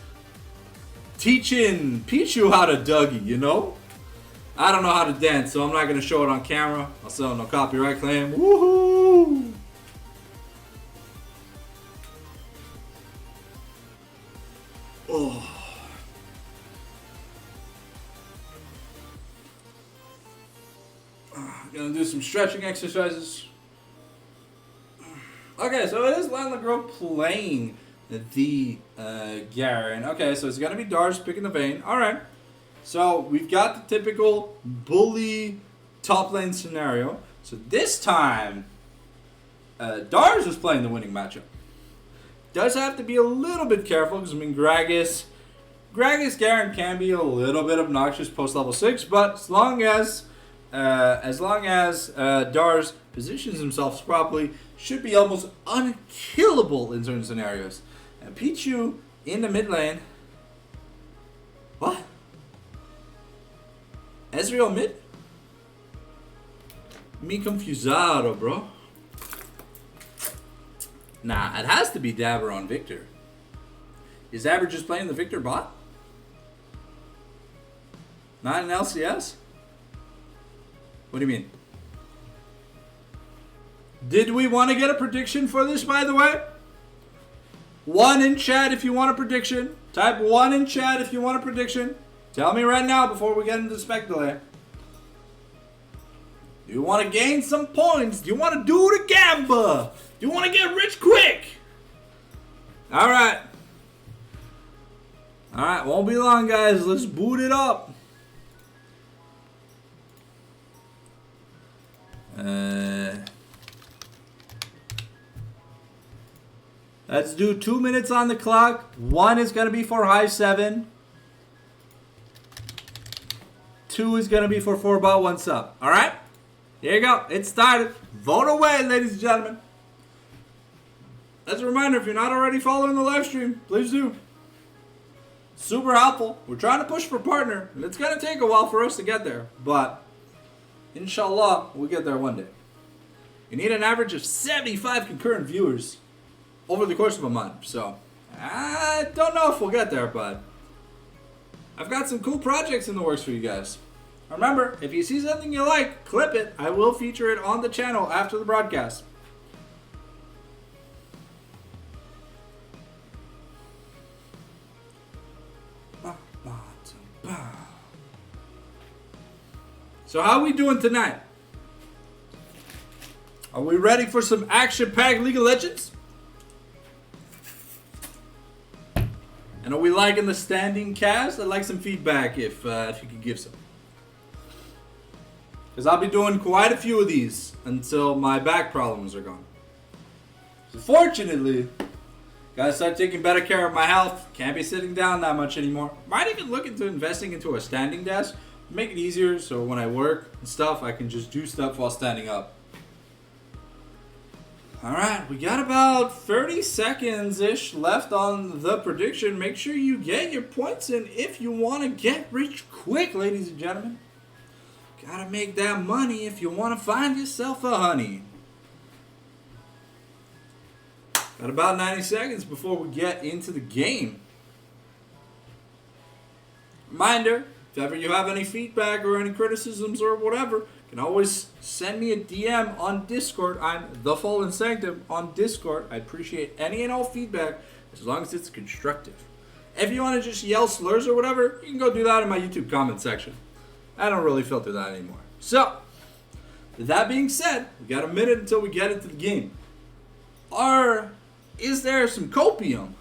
teaching Pichu how to Dougie, you know? I don't know how to dance, so I'm not going to show it on camera. I'll sell no copyright claim. Woohoo! Oh. Gonna do some stretching exercises. Okay, so it is Landlegros playing the Garen. Okay, so it's gonna be Dars picking the Vayne. Alright. So we've got the typical bully top lane scenario. So this time, Dars is playing the winning matchup. Does have to be a little bit careful because, I mean, Gragas Garen can be a little bit obnoxious post level 6, but as long as Dars positions himself properly, should be almost unkillable in certain scenarios. And Pichu in the mid lane. What? Ezreal mid? Me confusado, bro. Nah, it has to be Dabber on Victor. Is Dabber just playing the Victor bot? Not an LCS? What do you mean? Did we want to get a prediction for this, by the way? 1 in chat if you want a prediction. Type 1 in chat if you want a prediction. Tell me right now before we get into the spec delay. Do you want to gain some points? Do you want to do the gamba? Do you want to get rich quick? Alright. Alright, won't be long, guys. Let's boot it up. Let's do 2 minutes on the clock. 1 is going to be for High7. 2 is going to be for 4Bot1Supp. Alright? Here you go. It started. Vote away, ladies and gentlemen. As a reminder, if you're not already following the live stream, please do. Super helpful. We're trying to push for partner, and it's going to take a while for us to get there. But, inshallah, we'll get there one day. You need an average of 75 concurrent viewers over the course of a month. So, I don't know if we'll get there, but I've got some cool projects in the works for you guys. Remember, if you see something you like, clip it. I will feature it on the channel after the broadcast. So how are we doing tonight? Are we ready for some action-packed League of Legends? And are we liking the standing cast? I'd like some feedback if you could give some. Because I'll be doing quite a few of these until my back problems are gone. So fortunately, gotta start taking better care of my health. Can't be sitting down that much anymore. Might even look into investing into a standing desk. Make it easier so when I work and stuff, I can just do stuff while standing up. Alright, we got about 30 seconds-ish left on the prediction. Make sure you get your points in if you want to get rich quick, ladies and gentlemen. Gotta make that money if you want to find yourself a honey. Got about 90 seconds before we get into the game. Reminder, if ever you have any feedback or any criticisms or whatever, you can always send me a DM on Discord. I'm The Fallen Sanctum on Discord. I appreciate any and all feedback as long as it's constructive. If you want to just yell slurs or whatever, you can go do that in my YouTube comment section. I don't really filter that anymore. So, with that being said, we got a minute until we get into the game. Is there some copium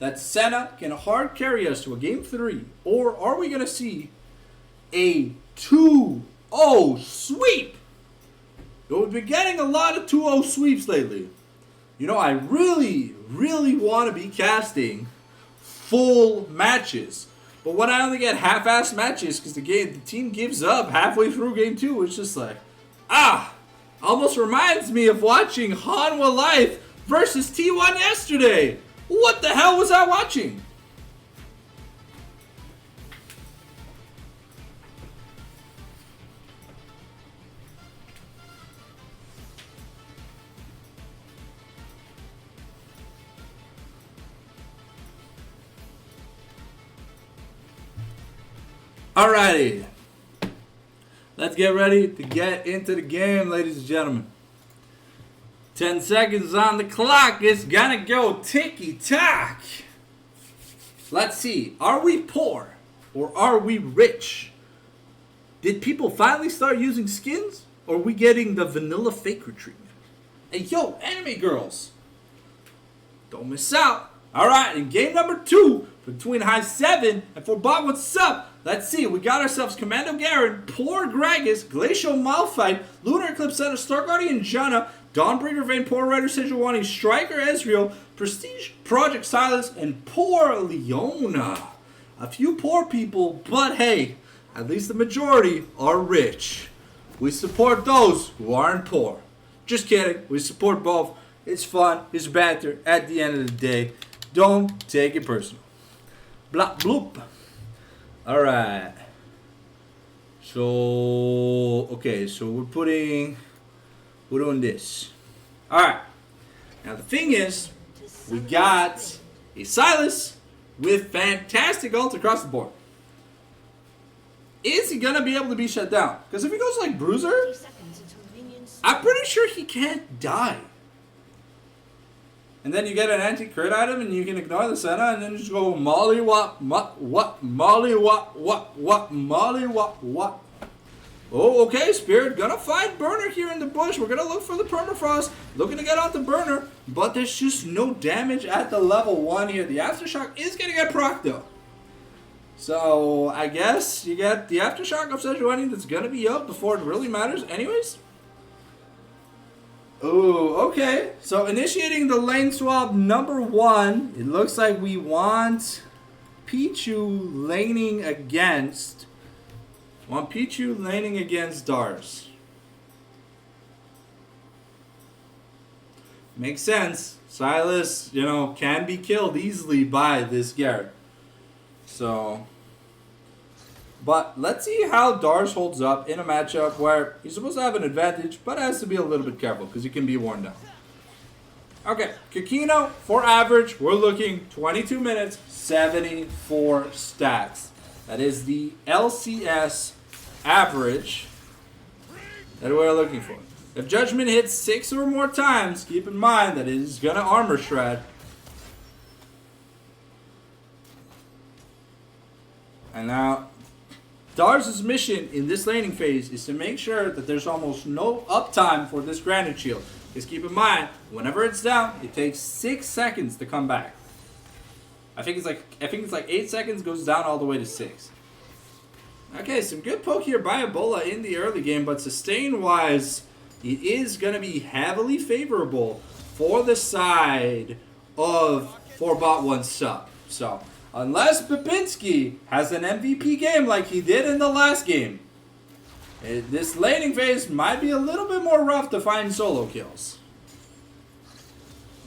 that Senna can hard carry us to a game 3? Or are we going to see a 2-0 sweep? We've been getting a lot of 2-0 sweeps lately. You know, I really, really want to be casting full matches. But when I only get half-assed matches because the team gives up halfway through game 2, it's just like, almost reminds me of watching Hanwha Life versus T1 yesterday. What the hell was I watching? Alrighty. Let's get ready to get into the game, ladies and gentlemen. 10 seconds on the clock. It's gonna go ticky-tock. Let's see. Are we poor or are we rich? Did people finally start using skins? Or are we getting the vanilla faker treatment? Hey, yo, anime girls. Don't miss out. Alright, in game number 2 between High7 and 4Bots1Supp. Let's see. We got ourselves Commando Garen, Poor Gragas, Glacial Malphite, Lunar Eclipse Center, Star Guardian Janna, Dawnbreaker Vayne, Poor Rider Sejuani, Striker Ezreal, Prestige Project Silas, and Poor Leona. A few poor people, but hey, at least the majority are rich. We support those who aren't poor. Just kidding. We support both. It's fun. It's banter. At the end of the day, Don't take it personal. Blop bloop. Alright. So, okay, so we're doing this. Alright. Now the thing is, we got a Silas with fantastic ult across the board. Is he gonna be able to be shut down? Because if he goes like Bruiser, I'm pretty sure he can't die. And then you get an anti-crit item and you can ignore the Senna and then just go molly what, molly what, molly what. Oh, okay, Spirit gonna find Burner here in the bush. We're gonna look for the permafrost, looking to get out the Burner, but there's just no damage at the level 1 here. The Aftershock is gonna get proc though. So I guess you get the Aftershock of Sejuani that's gonna be up before it really matters anyways. Oh, okay. So initiating the lane swap number 1. It looks like we want Pichu laning against. Dars. Makes sense. Silas, you know, can be killed easily by this Garrett. So, but let's see how Dars holds up in a matchup where he's supposed to have an advantage, but has to be a little bit careful because he can be worn down. Okay, Kakino, for average, we're looking 22 minutes, 74 stacks. That is the LCS average that we're looking for. If Judgment hits 6 or more times, keep in mind that it is going to armor shred. And now, Dars' mission in this laning phase is to make sure that there's almost no uptime for this Granite Shield. Because keep in mind, whenever it's down, it takes 6 seconds to come back. I think it's like 8 seconds, goes down all the way to 6. Okay, some good poke here by Ebola in the early game, but sustain-wise, it is going to be heavily favorable for the side of 4Bot1Supp. So, unless Babinski has an MVP game like he did in the last game, this laning phase might be a little bit more rough to find solo kills.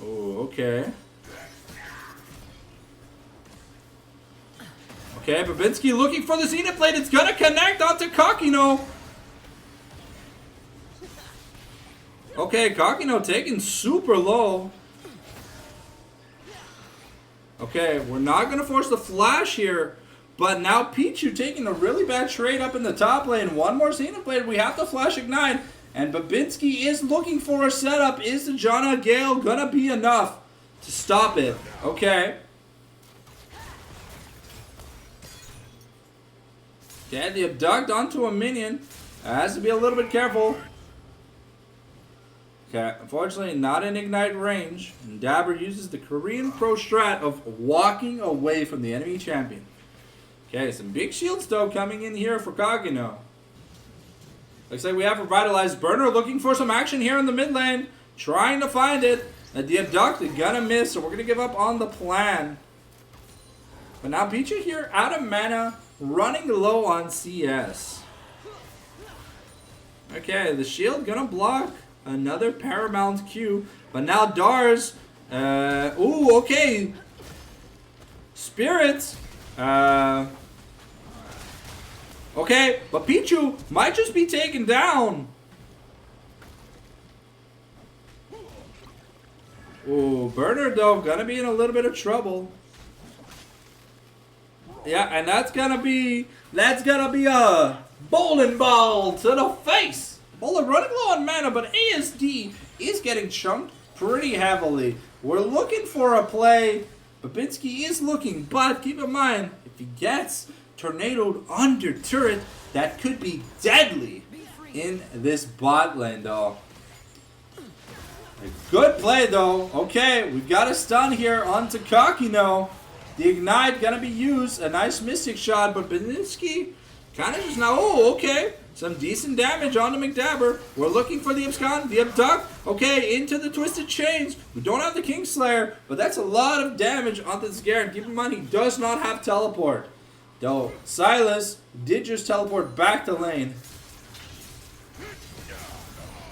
Oh, okay. Okay, Babinski looking for the Zenith Blade. It's going to connect onto Kakino. Okay, Kakino taken super low. Okay, we're not going to force the flash here. But now Pichu taking a really bad trade up in the top lane. One more Zenith Blade. We have to flash Ignite. And Babinski is looking for a setup. Is the Janna Gale going to be enough to stop it? Okay. Okay, the abduct onto a minion. Has to be a little bit careful. Okay, unfortunately not in Ignite range. And Dabber uses the Korean Pro strat of walking away from the enemy champion. Okay, some big shields though coming in here for Kakino. Looks like we have Revitalized Burner looking for some action here in the mid lane. Trying to find it. The abduct is gonna miss, so we're gonna give up on the plan. But now Pichu here out of mana, running low on CS. Okay, the shield gonna block another Paramount Q. But now Dars, ooh, okay. Spirits, okay, but Pichu might just be taken down. Ooh, Burner though, gonna be in a little bit of trouble. Yeah, and that's gonna be a bowling ball to the face. Bowler running low on mana, but ASD is getting chunked pretty heavily. We're looking for a play. Babinski is looking, but keep in mind, if he gets tornadoed under turret, that could be deadly in this bot lane, though. A good play, though. Okay, we've got a stun here onto Kakino. The Ignite gonna be used. A nice Mystic shot, but Babinski kind of just now. Oh, okay. Some decent damage onto McDabber. We're looking for the Abscond, the Abduct. Okay, into the Twisted Chains. We don't have the Kingslayer, but that's a lot of damage onto this Garen. Keep in mind, he does not have teleport. Though Silas did just teleport back to lane.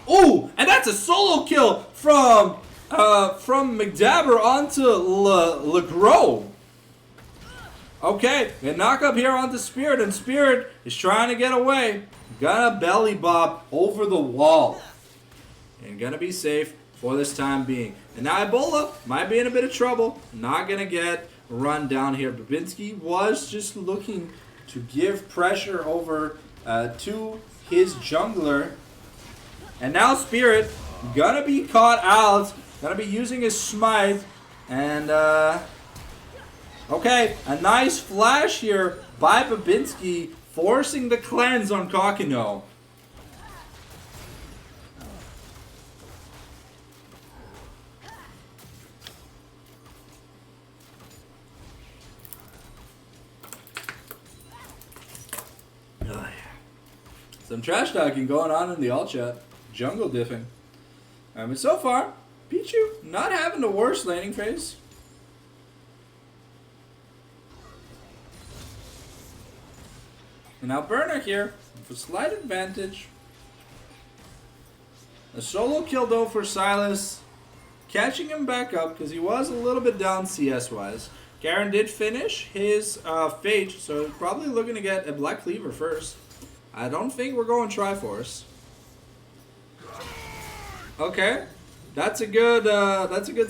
Oh, and that's a solo kill from from McDabber onto LeGros. Okay, a knock up here onto Spirit, and Spirit is trying to get away. Gonna belly bop over the wall. And gonna be safe for this time being. And now Ebola might be in a bit of trouble. Not gonna get run down here. Babinski was just looking to give pressure over to his jungler. And now Spirit gonna be caught out. Gonna be using his smite. And okay, a nice flash here by Babinski, forcing the cleanse on Kakino. Some trash talking going on in the alt chat. Jungle diffing. But so far, Pichu not having the worst laning phase. And now Burner here with a slight advantage. A solo kill though for Silas. Catching him back up because he was a little bit down CS wise. Garen did finish his Phage, so probably looking to get a Black Cleaver first. I don't think we're going Triforce. Okay, that's a good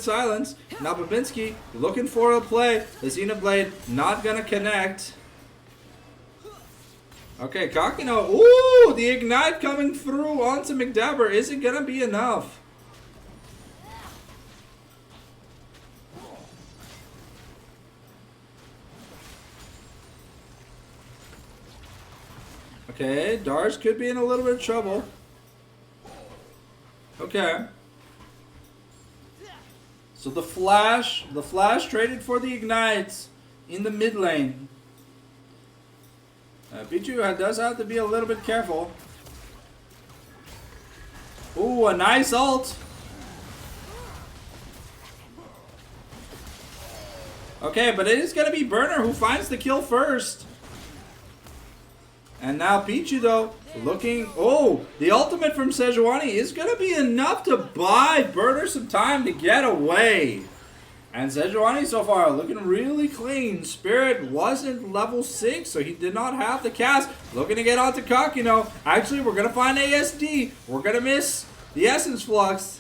silence. Now Babinski looking for a play. The Xenoblade not gonna connect. Okay, Kakino. Ooh, the ignite coming through onto McDabber. Is it gonna be enough? Okay, Dars could be in a little bit of trouble. Okay. So the flash traded for the ignites in the mid lane. Pichu does have to be a little bit careful. Ooh, a nice ult. Okay, but it is going to be Burner who finds the kill first. And now Pichu, though, looking... Oh, the ultimate from Sejuani is going to be enough to buy Burner some time to get away. And Sejuani so far looking really clean. Spirit wasn't level 6, so he did not have the cast. Looking to get onto Kakino. Actually, we're going to find ASD. We're going to miss the Essence Flux.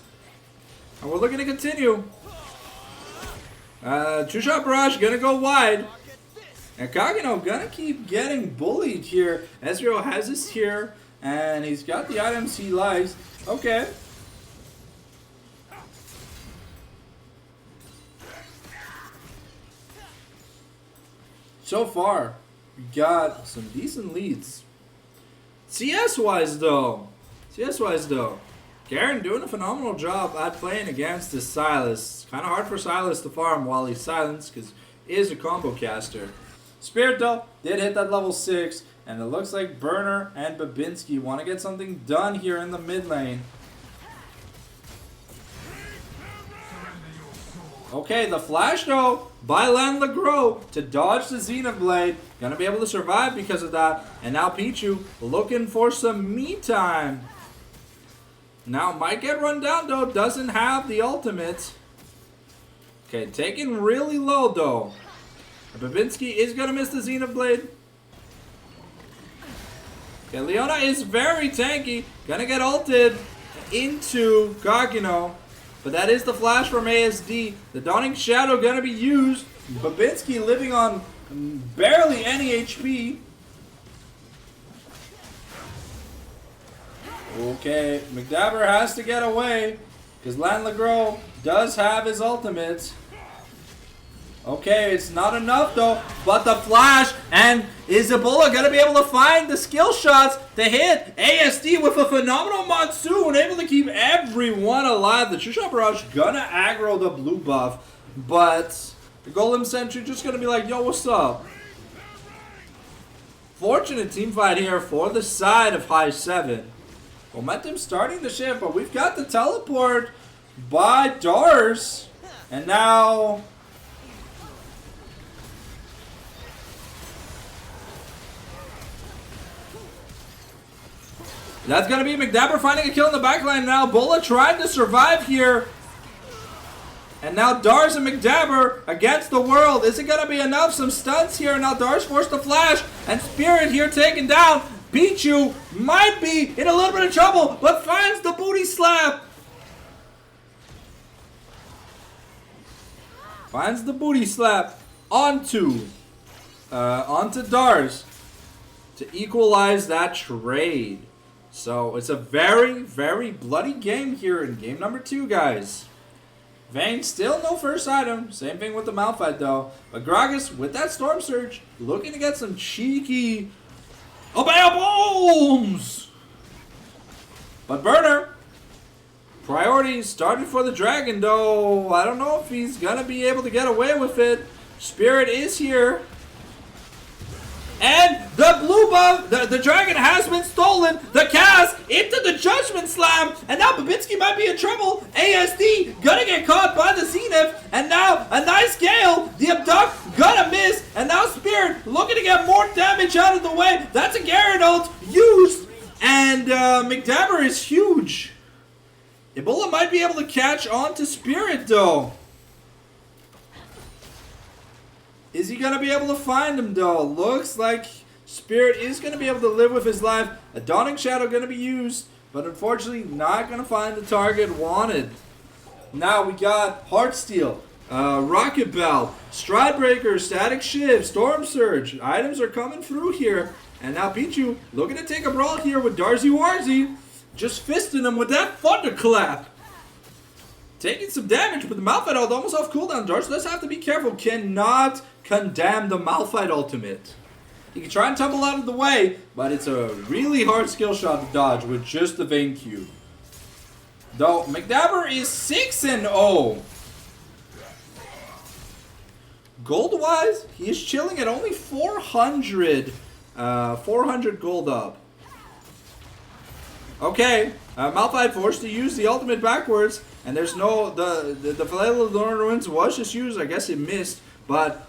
And we're looking to continue. Two-shot barrage going to go wide. And Kakino going to keep getting bullied here. Ezreal has this here. And he's got the items he likes. Okay. So far, we got some decent leads. CS-wise though, Garen doing a phenomenal job at playing against this Silas. Kind of hard for Silas to farm while he's silenced because he is a combo caster. Spirit though did hit that level 6, and it looks like Burner and Babinski want to get something done here in the mid lane. Okay, the flash though by Lan LeGros to dodge the Xenoblade. Gonna be able to survive because of that. And now Pichu looking for some me time. Now might get run down though. Doesn't have the ultimate. Okay, taken really low though. Babinski is gonna miss the Xenoblade. Okay, Leona is very tanky. Gonna get ulted into Kakino. But that is the flash from ASD. The Dawning Shadow gonna be used. Babinski living on barely any HP. Okay, McDabber has to get away because Lan LeGros does have his ultimate. Okay, it's not enough though, but the flash, and is Ebola gonna be able to find the skill shots to hit ASD with a phenomenal monsoon, able to keep everyone alive. The Two-Shot Barrage gonna aggro the blue buff, but the Golem Sentry just gonna be like, yo, what's up? Fortunate team fight here for the side of High7. Momentum starting to shift, but we've got the teleport by Dars, and now... That's going to be McDabber finding a kill in the backline now. Bola tried to survive here. And now Dars and McDabber against the world. Is it going to be enough? Some stunts here. And now Dars forced to flash. And Spirit here taken down. Pichu might be in a little bit of trouble, but finds the booty slap. Finds the booty slap onto Dars to equalize that trade. So it's a very, very bloody game here in game number 2, guys. Vayne still no first item. Same thing with the Malphite though. But Gragas with that Storm Surge looking to get some cheeky bombs. But Burner, priority started for the Dragon though. I don't know if he's gonna be able to get away with it. Spirit is here. And the blue buff, the Dragon has been stolen. The cast into the Judgment Slam. And now Babinski might be in trouble. ASD gonna get caught by the Zenith. And now a nice Gale. The Abduct gonna miss. And now Spirit looking to get more damage out of the way. That's a Gyarados used. And McDabber is huge. Ebola might be able to catch on to Spirit though. Is he going to be able to find him, though? Looks like Spirit is going to be able to live with his life. A Dawning Shadow going to be used, but unfortunately not going to find the target wanted. Now we got Heartsteel, Rocket Bell, Stride Breaker, Static Shift, Storm Surge. Items are coming through here. And now Pichu looking to take a brawl here with Darzy Warzy. Just fisting him with that Thunderclap. Taking some damage, but the Malphite ult almost off cooldown. Dars does have to be careful. Cannot condemn the Malphite ultimate. He can try and tumble out of the way, but it's a really hard skill shot to dodge with just the Vayne Q. Though McDabber is 6-0. Gold-wise, he is chilling at only 400 gold up. Okay, Malphite forced to use the ultimate backwards, and there's no, the Flail of the Ruins was just used, I guess it missed, but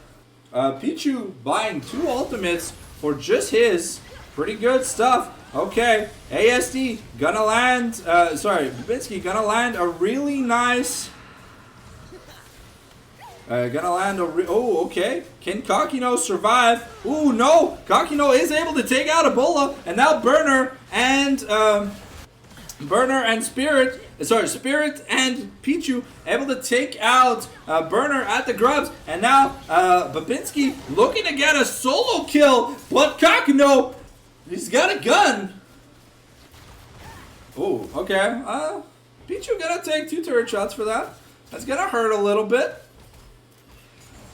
Pichu buying 2 ultimates for just his, pretty good stuff. Okay, ASD gonna land, Babinski gonna land a really nice, oh, okay. Can Kakino survive? Ooh, no! Kakino is able to take out Ebola, and now Burner and Spirit and Pichu able to take out Burner at the grubs, and now Babinski looking to get a solo kill, but Kakino, he's got a gun. Ooh, okay. Pichu gonna take 2 turret shots for that. That's gonna hurt a little bit.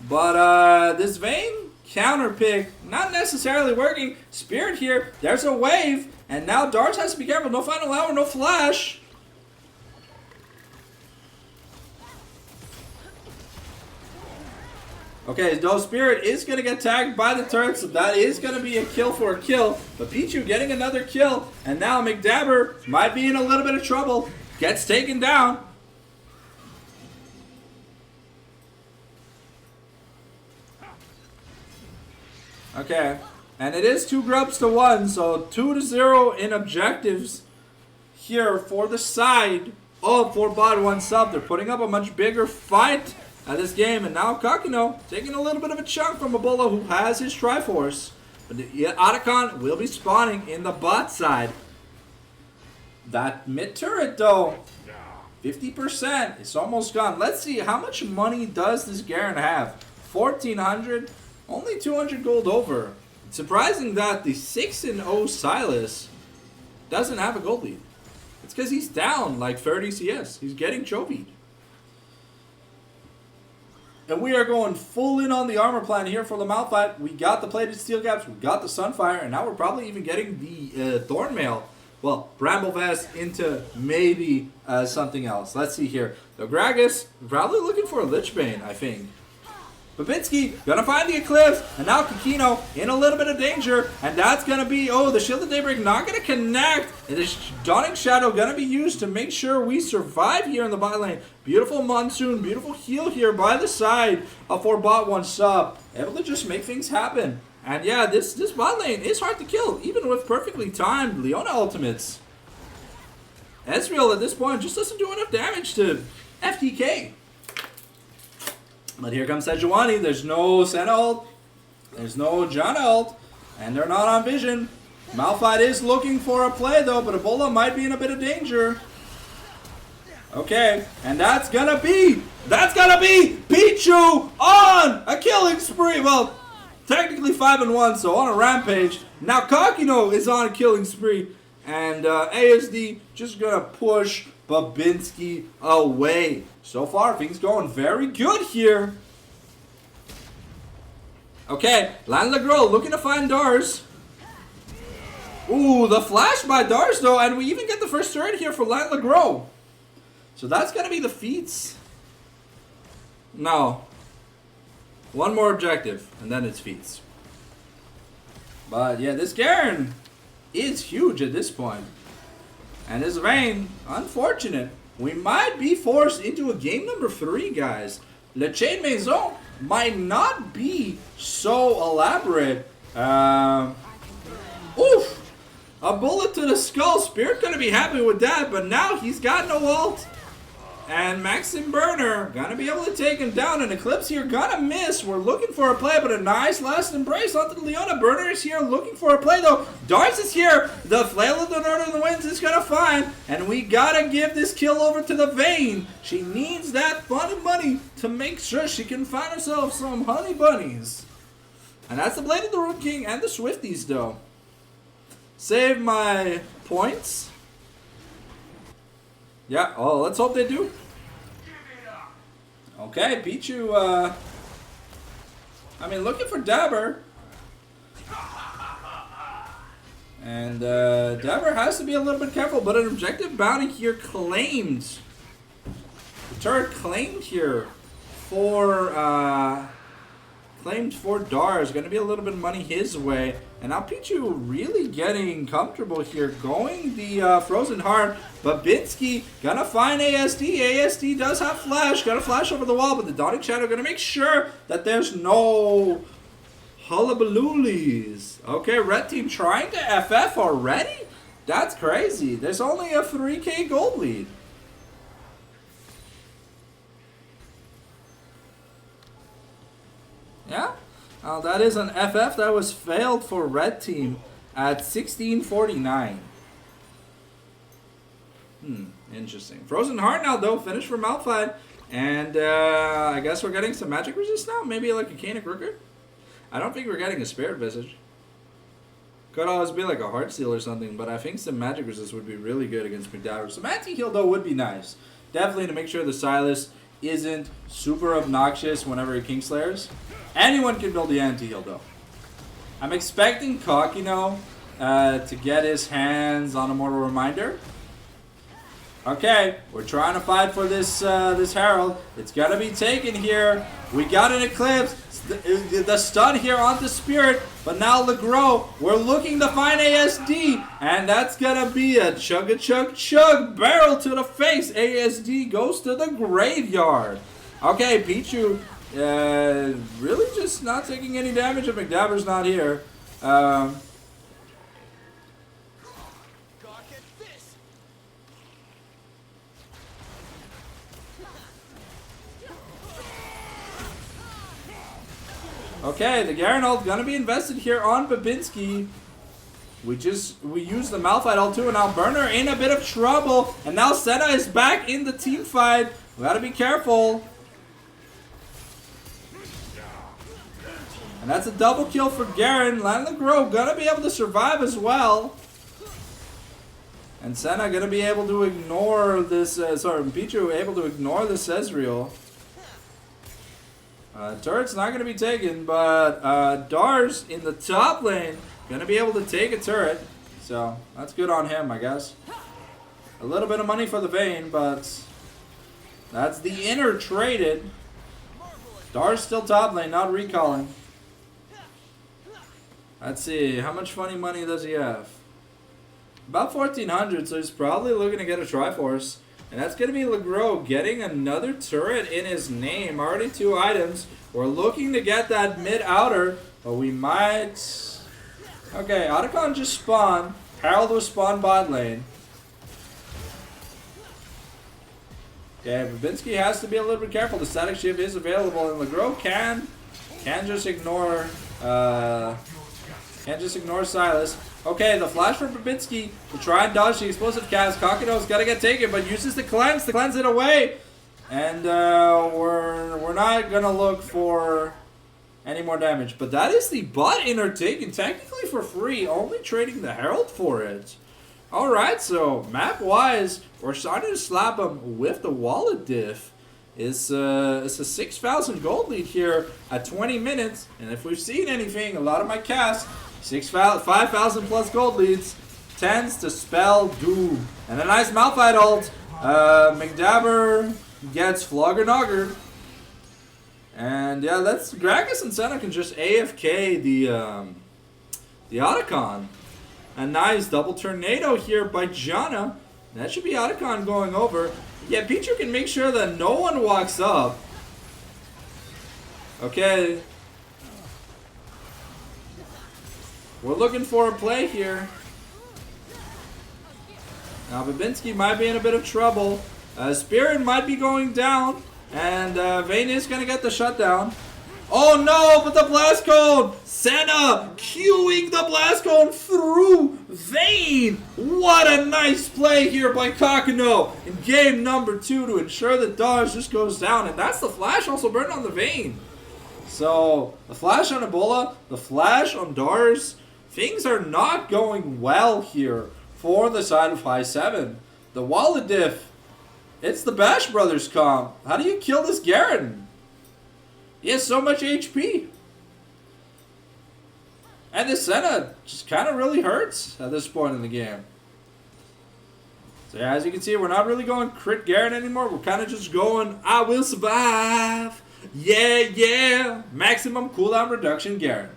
But this Vayne counter pick not necessarily working. Spirit here, there's a wave, and now Dars has to be careful. No final hour, no flash. Okay, though Spirit is going to get tagged by the turret, so that is going to be a kill for a kill. But Pichu getting another kill, and now McDabber might be in a little bit of trouble. Gets taken down. Okay, and it is 2 grubs to 1, so 2-0 in objectives here for the side of 4Bot1Supp. They're putting up a much bigger fight at this game, and now Kakino taking a little bit of a chunk from Ebola, who has his Triforce. But Otacon will be spawning in the bot side. That mid turret though, 50%, it's almost gone. Let's see, how much money does this Garen have? 1,400? Only 200 gold over. It's surprising that the 6-0 Silas doesn't have a gold lead. It's because he's down like 30 CS. He's getting chovied. And we are going full in on the armor plan here for the Malphite. We got the plated steel caps, we got the Sunfire, and now we're probably even getting the Thornmail. Well, Bramble Vest into maybe something else. Let's see here. The Gragas, probably looking for a Lichbane, I think. Babinski gonna find the Eclipse, and now Kakino in a little bit of danger, and that's gonna be, oh, the Shield of Daybreak not gonna connect, and the Dawning Shadow gonna be used to make sure we survive here in the bot lane. Beautiful Monsoon, beautiful heal here by the side of 4Bot1Supp, able to just make things happen. And yeah, this bot lane is hard to kill, even with perfectly timed Leona ultimates. Ezreal at this point just doesn't do enough damage to FTK. But here comes Sejuani. There's no Senna ult. There's no Janna ult. And they're not on vision. Malphite is looking for a play though, but Ebola might be in a bit of danger. Okay, and that's gonna be Pichu on a killing spree. Well, technically 5-1, so on a rampage. Now Kakino is on a killing spree, and ASD just gonna push Babinski away. So far, things going very good here. Okay, Lanlegro looking to find Dars. Ooh, the flash by Dars though, and we even get the first turret here for Lanlegro. So that's gonna be the feats. No. One more objective, and then it's feats. But yeah, this Garen is huge at this point. And his Vayne, unfortunate. We might be forced into a game number 3, guys. Le Chain Maison might not be so elaborate. Oof! A bullet to the skull. Spirit gonna be happy with that, but now he's got no ult. And Maxim Burner gonna be able to take him down. And Eclipse here gonna miss. We're looking for a play, but a nice last embrace onto the Leona. Burner is here looking for a play though. Dars is here. The Flail of the Northern Winds is gonna find. And we gotta give this kill over to the Vayne. She needs that funny money to make sure she can find herself some honey bunnies. And that's the Blade of the Root King and the Swifties though. Save my points. Yeah, oh, let's hope they do. Okay, Pichu, I mean, looking for Dabber. And Dabber has to be a little bit careful, but an objective bounty here claimed. The turret claimed here for, Dars. Going to be a little bit of money his way. And now Pichu really getting comfortable here, going the Frozen Heart. Babinski gonna find ASD. ASD does have flash, gonna flash over the wall, but the Dawning Shadow gonna make sure that there's no hullabaloolies. Okay, red team trying to FF already? That's crazy. There's only a 3k gold lead. Yeah? That is an FF that was failed for red team at 1649. Interesting. Frozen Heart now though, finished for Malphite. And I guess we're getting some magic resist now? Maybe like a Canic Rooker? I don't think we're getting a Spirit Visage. Could always be like a Heart Seal or something, but I think some magic resist would be really good against McDowell. Some anti-heal though would be nice. Definitely to make sure the Silas isn't super obnoxious whenever he Kingslayers. Anyone can build the anti-heal though. I'm expecting Kakino to get his hands on a Mortal Reminder. Okay, we're trying to fight for this this Herald. It's gotta be taken here. We got an Eclipse. The stun here onto Spirit, but now Legros, we're looking to find ASD, and that's gonna be a chug barrel to the face. ASD goes to the graveyard. Okay, Pichu really just not taking any damage if McDabber's not here. Okay, the Garen ult gonna be invested here on Babinski. We use the Malphite ult too, and now Burner in a bit of trouble. And now Senna is back in the team fight. We gotta be careful. And that's a double kill for Garen. Lanlegro gonna be able to survive as well. And Senna gonna be able to ignore this, Pichu able to ignore this Ezreal. Turret's not going to be taken, but Dars in the top lane going to be able to take a turret. So that's good on him, I guess. A little bit of money for the Vayne, but that's the inner traded. Dars still top lane, not recalling. Let's see, how much funny money does he have? About 1,400, so he's probably looking to get a Triforce. And that's going to be Legros getting another turret in his name. Already 2 items. We're looking to get that mid-outer, but we might... Okay, Otacon just spawned. Herald was spawned bot lane. Okay, Babinski has to be a little bit careful. The static shift is available, and Legros can just ignore Silas. Okay, the flash from Babinski to try and dodge the explosive cast. Kakino's got to get taken, but uses the cleanse to cleanse it away. And we're not gonna look for any more damage. But that is the bot inner taken technically for free, only trading the Herald for it. Alright, so map-wise, we're starting to slap him with the wallet diff. It's a 6,000 gold lead here at 20 minutes. And if we've seen anything, a lot of my casts, 5,000 plus gold leads tends to spell doom. And a nice Malphite ult. McDabber gets Flogger. And yeah, let's Gragas and Senna can just AFK the Otacon. A nice double tornado here by Janna. That should be Otacon going over. Yeah, Pichu can make sure that no one walks up. Okay. We're looking for a play here. Now Babinski might be in a bit of trouble. Spirit might be going down. And Vayne is going to get the shutdown. Oh no, but the blast cone! Senna queuing the blast cone through Vayne! What a nice play here by Kakino in game number 2 to ensure that dodge just goes down. And that's the flash also burned on the Vayne. So, the flash on Ebola, the flash on Dars, things are not going well here for the side of High7. The wallet diff, it's the Bash Brothers comp. How do you kill this Garen? He has so much HP. And this Senna just kind of really hurts at this point in the game. So yeah, as you can see, we're not really going crit Garen anymore. We're kind of just going, I will survive. Yeah. Maximum cooldown reduction Garen.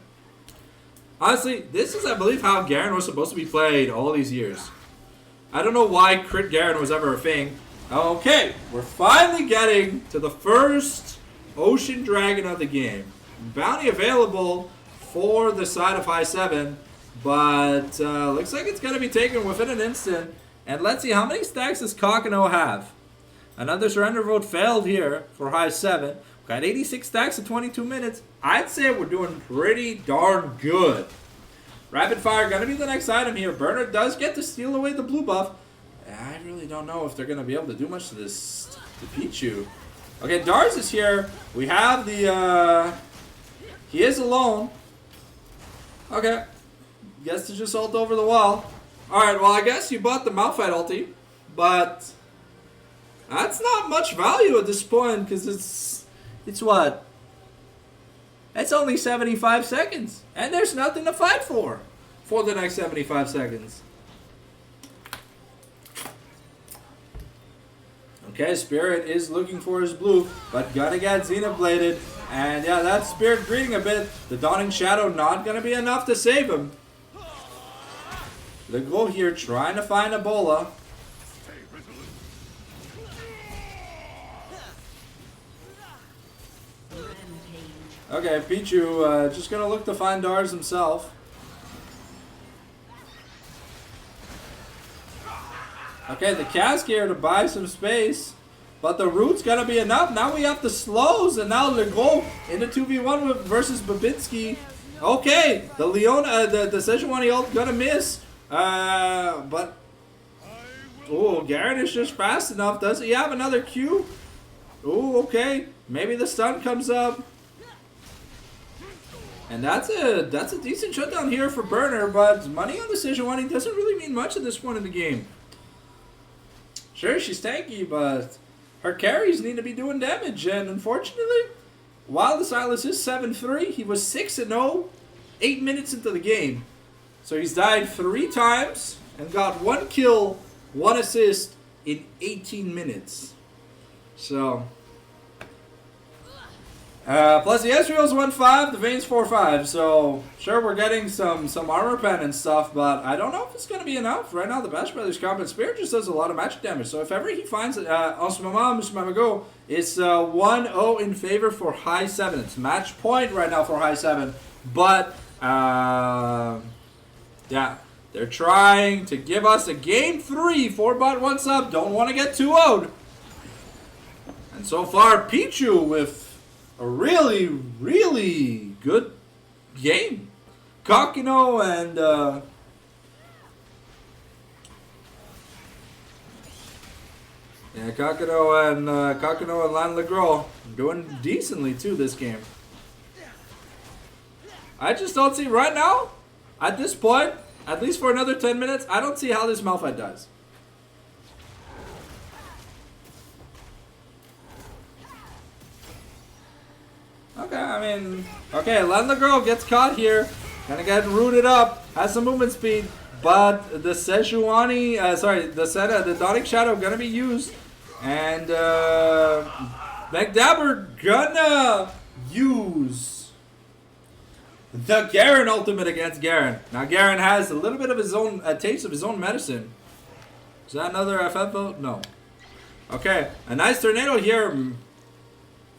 Honestly, this is, I believe, how Garen was supposed to be played all these years. I don't know why crit Garen was ever a thing. Okay, we're finally getting to the first Ocean Dragon of the game. Bounty available for the side of High7, but looks like it's going to be taken within an instant. And let's see, how many stacks does Kakino have? Another surrender vote failed here for High7. Got 86 stacks in 22 minutes. I'd say we're doing pretty darn good. Rapid Fire going to be the next item here. Burner does get to steal away the blue buff. I really don't know if they're going to be able to do much to this, to Pichu. Okay, Dars is here. We have the, he is alone. Okay. Guess to just ult over the wall. Alright, well, I guess you bought the Malphite ulti. But that's not much value at this point, because it's what? It's only 75 seconds. And there's nothing to fight for the next 75 seconds. Okay, Spirit is looking for his blue, but gotta get Xenobladed. And yeah, that's Spirit greeting a bit. The Dawning Shadow not gonna be enough to save him. Legros here trying to find Ebola. Okay, Pichu just gonna look to find Dars himself. Okay, the cask here to buy some space, but the root's gonna be enough. Now we have the slows, and now Legros in the 2v1 versus Babinski. Okay, the Leona, the Sejuani ult gonna miss, but oh, Garen is just fast enough. Does he have another Q? Oh, okay, maybe the stun comes up. And that's a decent shutdown here for Burner, but money on the Sejuani doesn't really mean much at this point in the game. Sure, she's tanky, but her carries need to be doing damage, and unfortunately, while the Silas is 7-3, he was 6-0, 8 minutes into the game. So he's died 3 times and got 1 kill, 1 assist in 18 minutes. So plus the Ezreal's 1-5, the Vayne's 4-5. So sure, we're getting some armor pen and stuff, but I don't know if it's gonna be enough. Right now, the Bash Brothers combat Spirit just does a lot of magic damage. So if ever he finds it, en ce moment, Mr. Go, it's 1-0 in favor for High7. It's match point right now for High7, but yeah, they're trying to give us a game 3. 4Bot1Supp don't want to get 2-0'd. And so far, Pichu with a really, really good game. Kakino and Kakino and Lan Legros doing decently too this game. I just don't see right now, at this point, at least for another 10 minutes, I don't see how this Malphite dies. Okay, I mean, okay, Lan Legros gets caught here. Gonna get rooted up, has some movement speed, but the Sejuani, the Dawning Shadow gonna be used. And McDabber gonna use the Garen ultimate against Garen. Now Garen has a little bit of his own, a taste of his own medicine. Is that another FF vote? No. Okay, a nice tornado here.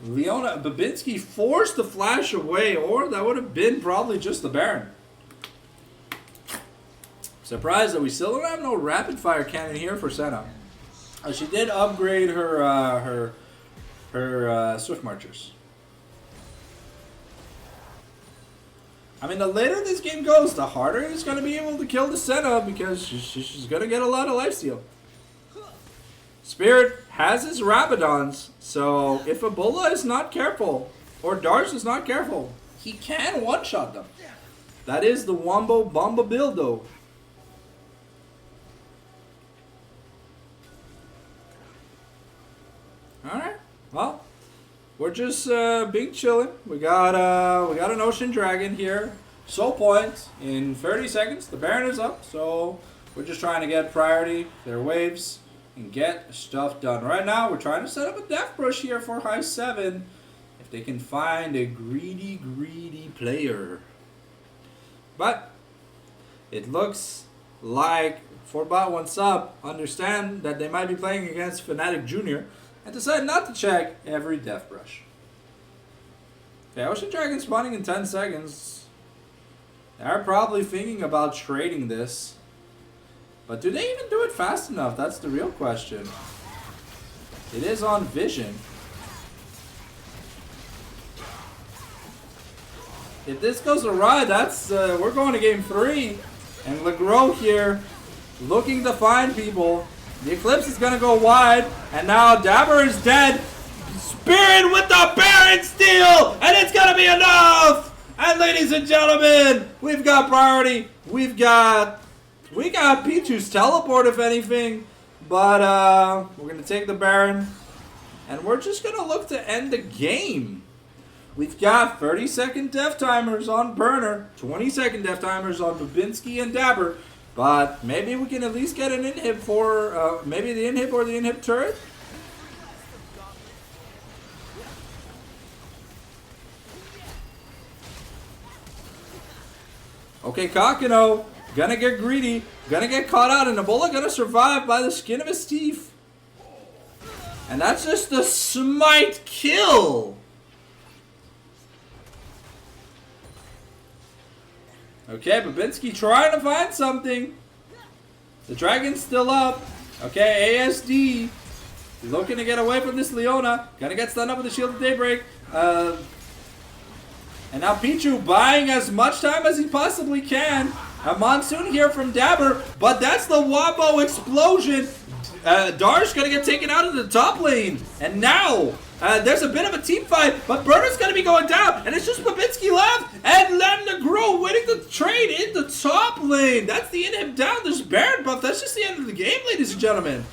Leona Babinski forced the flash away, or that would have been probably just the Baron. Surprised that we still don't have no rapid fire cannon here for Senna. She did upgrade her Swift Marchers. I mean, the later this game goes, the harder it's going to be able to kill the Senna because she's going to get a lot of lifesteal. Spirit has his Rabadons, so if Ebola is not careful, or Darsh is not careful, he can one-shot them. That is the Wombo Bomba build, though. Alright, well, we're just being chilling. We got an Ocean Dragon here. Soul Point in 30 seconds. The Baron is up, so we're just trying to get priority, their waves, and get stuff done. Right now, we're trying to set up a Death Brush here for High7 if they can find a greedy player. But it looks like 4Bots1Supp understand that they might be playing against Fnatic Jr. and decide not to check every Death Brush. Okay, Ocean Dragon spawning in 10 seconds. They're probably thinking about trading this. But do they even do it fast enough? That's the real question. It is on Vision. If this goes awry, that's we're going to game 3. And Legros here looking to find people. The Eclipse is going to go wide. And now Dabber is dead. Spirit with the Baron steal! And it's going to be enough! And ladies and gentlemen, we've got priority. We got Pichu's teleport, if anything. But we're going to take the Baron. And we're just going to look to end the game. We've got 30-second death timers on Burner. 20-second death timers on Babinski and Dabber. But maybe we can at least get an inhib for maybe the inhib or the inhib turret. Okay, Kakino, gonna get greedy, gonna get caught out, and Ebola gonna survive by the skin of his teeth. And that's just a smite kill. Okay, Babinski trying to find something. The dragon's still up. Okay, ASD looking to get away from this Leona. Gonna get stunned up with the Shield of Daybreak. And now Pichu buying as much time as he possibly can. A Monsoon here from Dabber, but that's the Wombo explosion. Darsh gonna get taken out of the top lane. And now, there's a bit of a team fight, but Burner's gonna be going down. And it's just Babinski left, and Lan Legros winning the trade in the top lane. That's the inhib down. There's Baron buff. That's just the end of the game, ladies and gentlemen.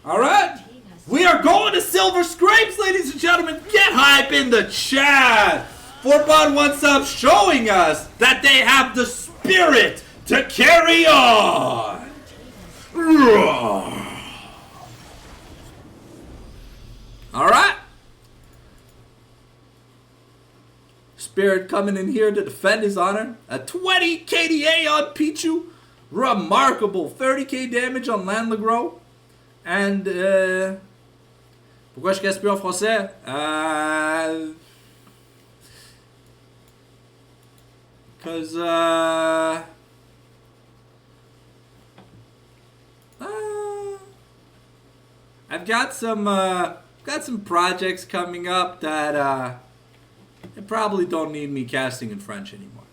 Alright. We are going to Silver Scrapes, ladies and gentlemen. Get hype in the chat. 4Bots1Supp showing us that they have the spirit to carry on. Alright. Spirit coming in here to defend his honor. A 20 KDA on Pichu. Remarkable 30k damage on Lan Legros. And pourquoi je casse plus en français? Because I've got some projects coming up that they probably don't need me casting in French anymore.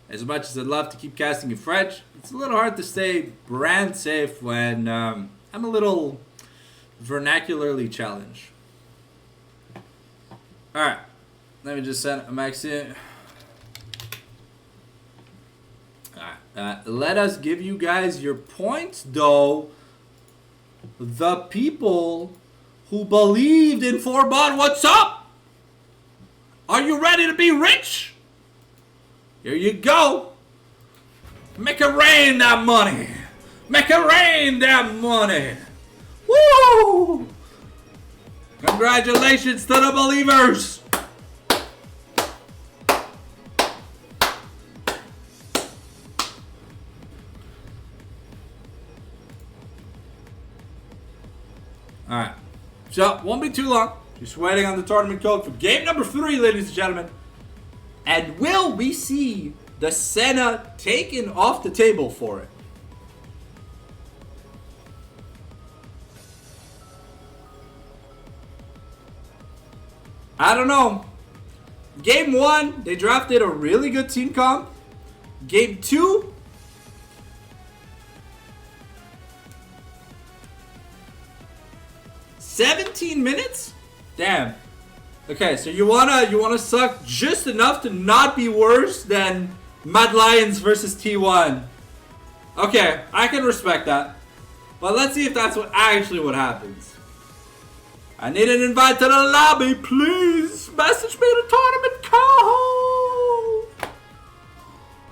As much as I'd love to keep casting in French, it's a little hard to stay brand safe when I'm a little vernacularly challenged. Alright, let me just send a max in. Alright, let us give you guys your points, though. The people who believed in 4Bot1Supp. Are you ready to be rich? Here you go. Make it rain that money. Make it rain that money. Woo! Congratulations to the believers. Alright. So, won't be too long. Just waiting on the tournament code for game number 3, ladies and gentlemen. And will we see the Senna taken off the table for it? I don't know. Game 1, they drafted a really good team comp. Game 2, $17 minutes? Damn. Okay, so you wanna suck just enough to not be worse than Mad Lions versus T1. Okay, I can respect that. But let's see if that's what happens. I need an invite to the lobby, please. Message me the tournament code.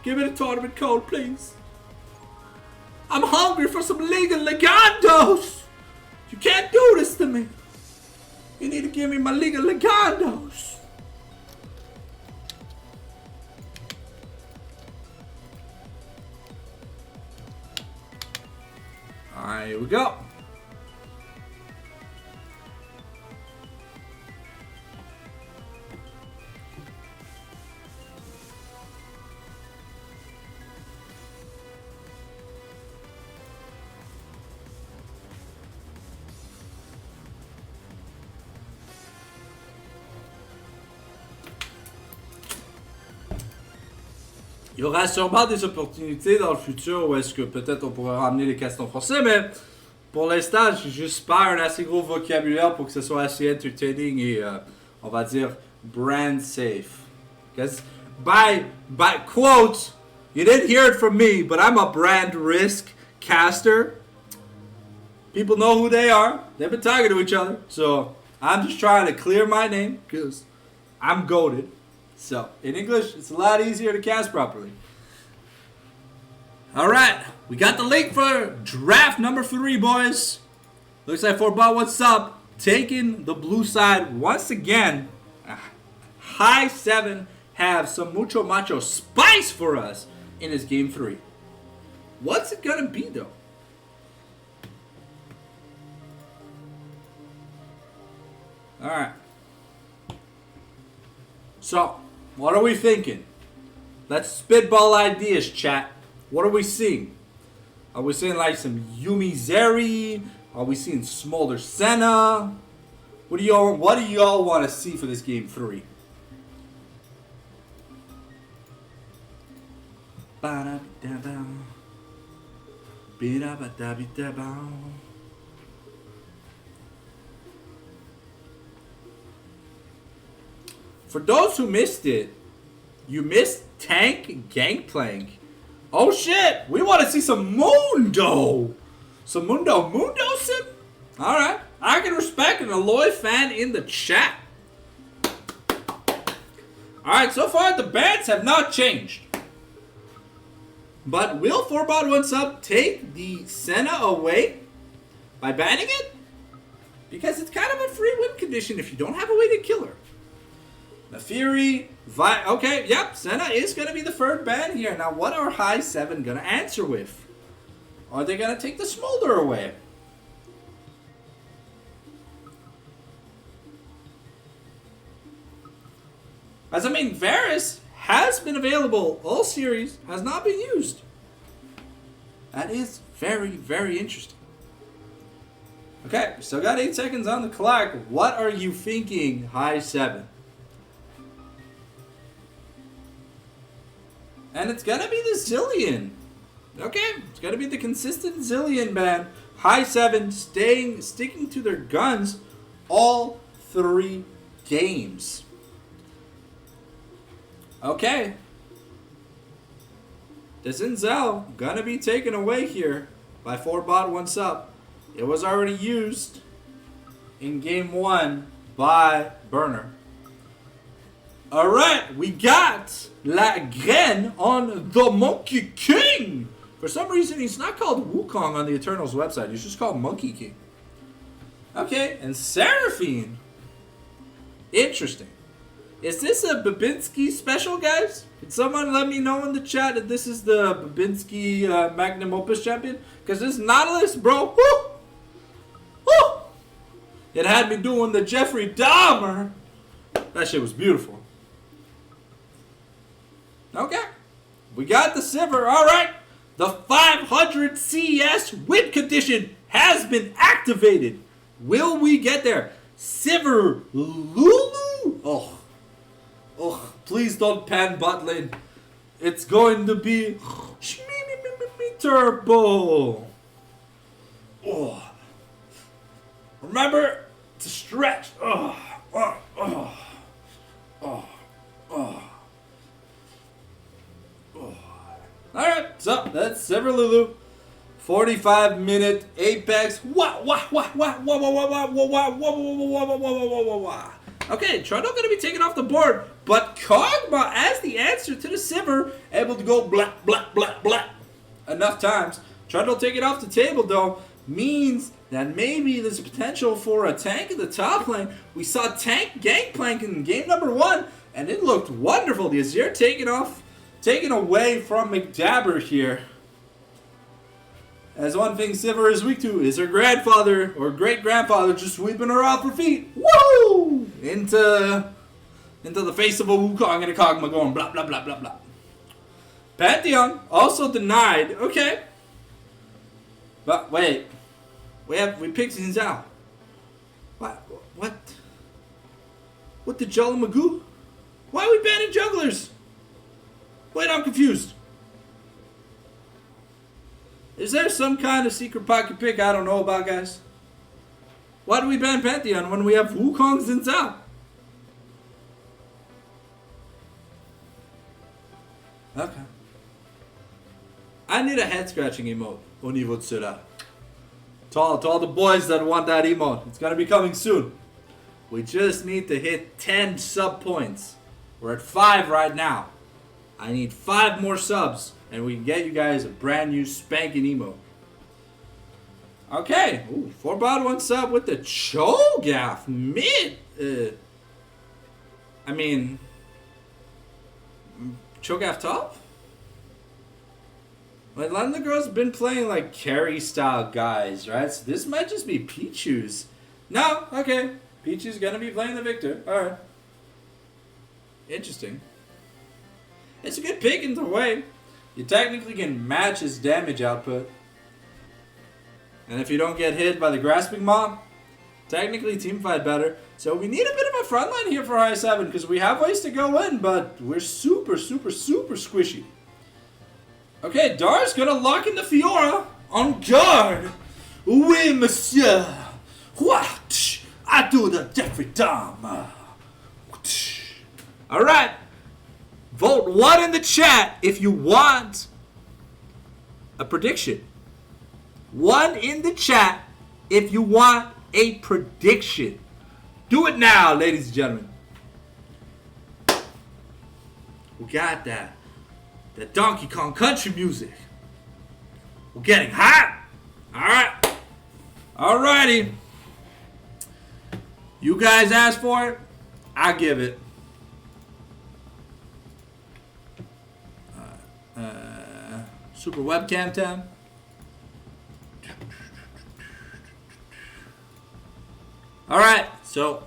Give me the tournament code, please. I'm hungry for some legal legandos. You can't do this to me. You need to give me my legal legandos. Alright, here we go. Il y aura sûrement des opportunités dans le futur où est-ce que peut-être on pourrait ramener les castons français, mais pour l'instant, j'ai juste pas un assez gros vocabulaire pour que ce soit assez entertaining et on va dire brand safe. Because by quote, you didn't hear it from me, but I'm a brand risk caster. People know who they are. They've been talking to each other, so I'm just trying to clear my name because I'm goated. So, in English, it's a lot easier to cast properly. Alright, we got the link for draft number 3, boys. Looks like 4Bot1Supp taking the blue side once again. High7 have some mucho macho spice for us in this game 3. What's it gonna be, though? Alright. So, what are we thinking? Let's spitball ideas, chat. What are we seeing? Are we seeing like some Yumi Zeri? Are we seeing Smolder Senna? What do y'all want to see for this game 3? For those who missed it, you missed Tank Gangplank. Oh shit, we want to see some Mundo. Some Mundo Sim? Alright, I can respect an Aloy fan in the chat. Alright, so far the bans have not changed. But will 4Bot1Supp take the Senna away by banning it? Because it's kind of a free win condition if you don't have a way to kill her. The Fury, okay, yep, Senna is going to be the third ban here. Now, what are High7 going to answer with? Are they going to take the Smolder away? As I mean, Varus has been available all series, has not been used. That is very, very interesting. Okay, still got 8 seconds on the clock. What are you thinking, High7? And it's gonna be the Zillion. Okay, it's gonna be the consistent Zillion band. High7 sticking to their guns all 3 games. Okay. The Zinzel gonna be taken away here by 4Bot1Supp. It was already used in game 1 by Burner. Alright, we got La Graine on the Monkey King. For some reason, he's not called Wukong on the Eternals website. He's just called Monkey King. Okay, and Seraphine. Interesting. Is this a Babinski special, guys? Can someone let me know in the chat if this is the Babinski Magnum Opus champion? Because this Nautilus, bro, whoo! Woo! It had me doing the Jeffrey Dahmer. That shit was beautiful. Okay. We got the Sivir. Alright. The 500 CS win condition has been activated. Will we get there? Sivir Lulu? Oh. Oh, please don't pan bot lane. It's going to be turbo. Oh. Remember to stretch. Oh. Oh. Oh. Oh. Oh. Oh. Alright, so that's Sivir Lulu. 45-minute Apex. Okay, Trundle gonna be taken off the board, but Kog'Maw as the answer to the Sivir, able to go blah blah blah blah enough times. Trundle taking off the table though means that maybe there's potential for a tank in the top lane. We saw tank Gangplank in game number 1, and it looked wonderful. The Azir taken away from McDabber here. As one thing Sivir is weak to is her grandfather or great-grandfather just sweeping her off her feet. Woo! Into the face of a Wukong and a Kog'Maw going blah blah blah blah blah. Pantheon also denied. Okay. But wait. We picked Zinzao. What? What the Jolly Magoo? Why are we banning jugglers? Wait, I'm confused. Is there some kind of secret pocket pick I don't know about, guys? Why do we ban Pantheon when we have Wukong Zinzao? Okay. I need a head scratching emote. Au niveau de cela. To all the boys that want that emote. It's gonna be coming soon. We just need to hit 10 sub points. We're at 5 right now. I need 5 more subs. And we can get you guys a brand new spanking emote. Okay. Ooh, 4Bot1Supp with the Cho'Gath mid. I mean, Cho'Gath top? Like, a lot of the girls have been playing like carry style guys, right? So this might just be Pichu's. No, okay. Pichu's gonna be playing the Victor. Alright. Interesting. It's a good pick in the way. You technically can match his damage output. And if you don't get hit by the Grasping Maw, technically teamfight better. So we need a bit of a front line here for High7 because we have ways to go in, but we're super, super, super squishy. Okay, Dar's gonna lock in the Fiora on guard. Oui, monsieur. What? I do the Jeffrey Dahmer. Alright. Vote 1 in the chat if you want a prediction. 1 in the chat if you want a prediction. Do it now, ladies and gentlemen. We got that. The Donkey Kong country music. We're getting hot. Alright. Alrighty. You guys asked for it. I give it. Super webcam time. Alright, so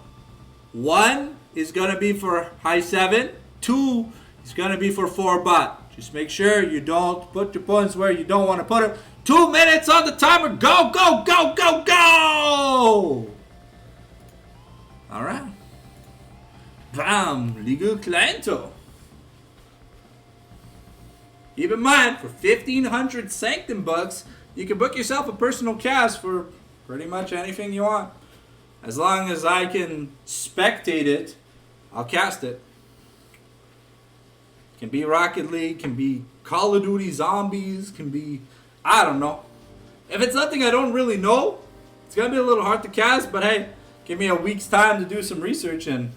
1 is going to be for High7. 2 is going to be for 4Bot. Just make sure you don't put your points where you don't want to put it. 2 minutes on the timer. Go, go, go, go, go! Alright. Bam! Liga Cliento. Keep in mind, for 1,500 Sanctum bucks, you can book yourself a personal cast for pretty much anything you want. As long as I can spectate it, I'll cast it. Can be Rocket League, can be Call of Duty Zombies, can be, I don't know. If it's something I don't really know, it's gonna be a little hard to cast, but hey, give me a week's time to do some research and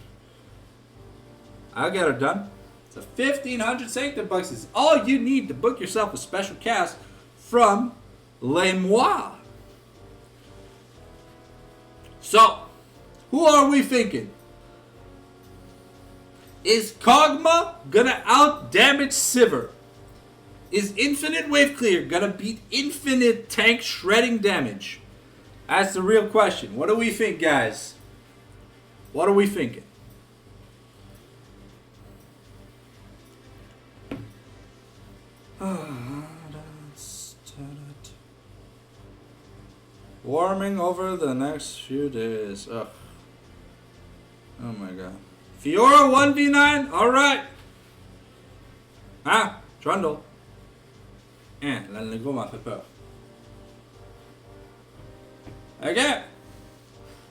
I'll get it done. So 1,500 Sanctum bucks is all you need to book yourself a special cast from Les Mois. So, who are we thinking? Is Kog'Maw gonna out-damage Sivir? Is Infinite Wave Clear gonna beat Infinite Tank Shredding Damage? That's the real question. What do we think, guys? What are we thinking? Warming over the next few days. Ugh. Oh my god. Fiora 1v9? Alright. Ah, Trundle. La Negro m'a fait peur. Okay.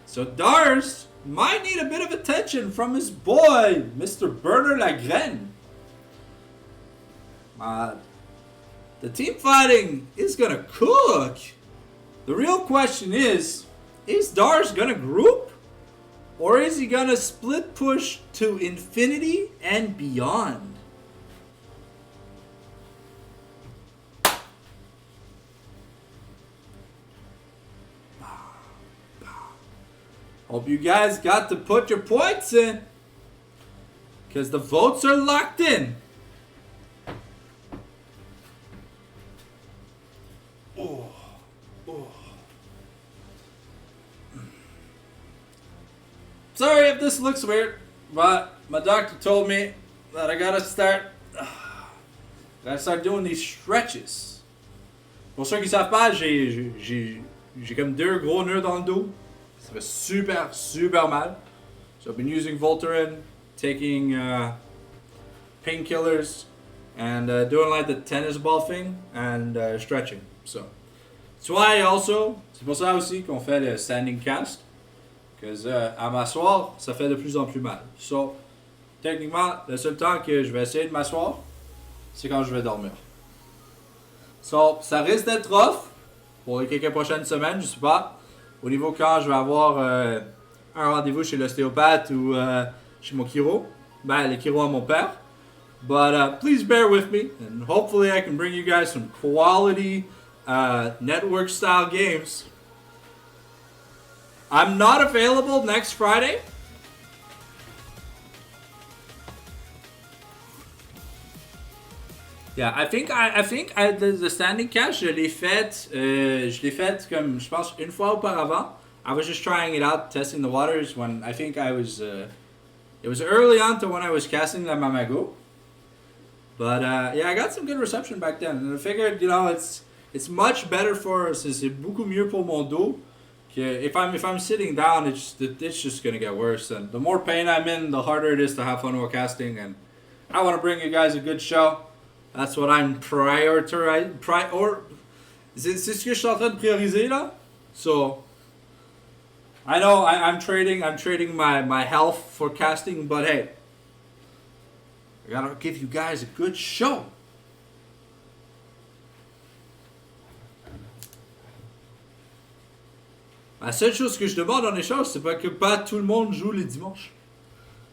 So Dars might need a bit of attention from his boy, Mr. Burner Lagraine. The team fighting is gonna cook. The real question is Dars gonna group? Or is he gonna split push to infinity and beyond? Hope you guys got to put your points in, because the votes are locked in. Sorry if this looks weird, but my doctor told me that I gotta start doing these stretches. Pour ceux qui savent pas, j'ai comme 2 gros nœuds dans le dos. Ça fait super, super mal. So I've been using Voltaren, taking painkillers, and doing like the tennis ball thing, and stretching. So that's why also, c'est pour ça aussi qu'on fait le standing cast. Parce à m'asseoir, ça fait de plus en plus mal. So, techniquement, le seul temps que je vais essayer de m'asseoir, c'est quand je vais dormir. So, ça risque d'être rough pour les quelques prochaines semaines, je sais pas. Au niveau quand je vais avoir un rendez-vous chez l'ostéopathe ou chez mon chiro. Ben, le chiro à mon père. But please bear with me, and hopefully I can bring you guys some quality network-style games. I'm not available next Friday. Yeah, I think the standing cast, je l'ai fait comme je pense une fois auparavant. I was just trying it out, testing the waters when I think I was it was early on to when I was casting the Mamago. But yeah, I got some good reception back then, and I figured, you know, it's much better for, c'est beaucoup mieux pour mon dos. If I'm sitting down, it's just gonna get worse, and the more pain I'm in, the harder it is to have fun while casting. And I want to bring you guys a good show. That's what I'm prioritizing. C'est ce que je suis en train de prioriser là. So I know I'm trading my health for casting, but hey, I gotta give you guys a good show. La seule chose que je demande en échange, c'est pas que pas tout le monde joue les dimanches.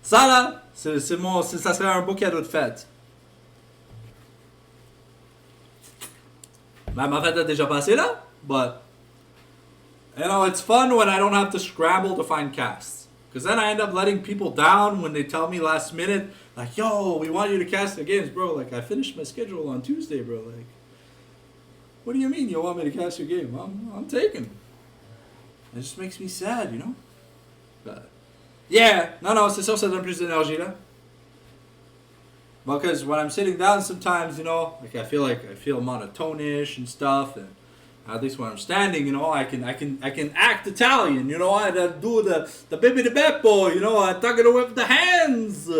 Ça là, ça serait un beau cadeau de fête. Ma fête a déjà passé là, but you know, it's fun when I don't have to scramble to find casts. Because then I end up letting people down when they tell me last minute, like, yo, we want you to cast the games, bro. Like, I finished my schedule on Tuesday, bro. Like, what do you mean you want me to cast your game? I'm taking. It just makes me sad, you know? But, yeah, non, c'est sûr, ça donne plus d'énergie là. Because when I'm sitting down sometimes, you know, like I feel monotonish and stuff, and At least when I'm standing, you know, I can act Italian. You know, I do the baby de beppo. You know, I tug it with the hands.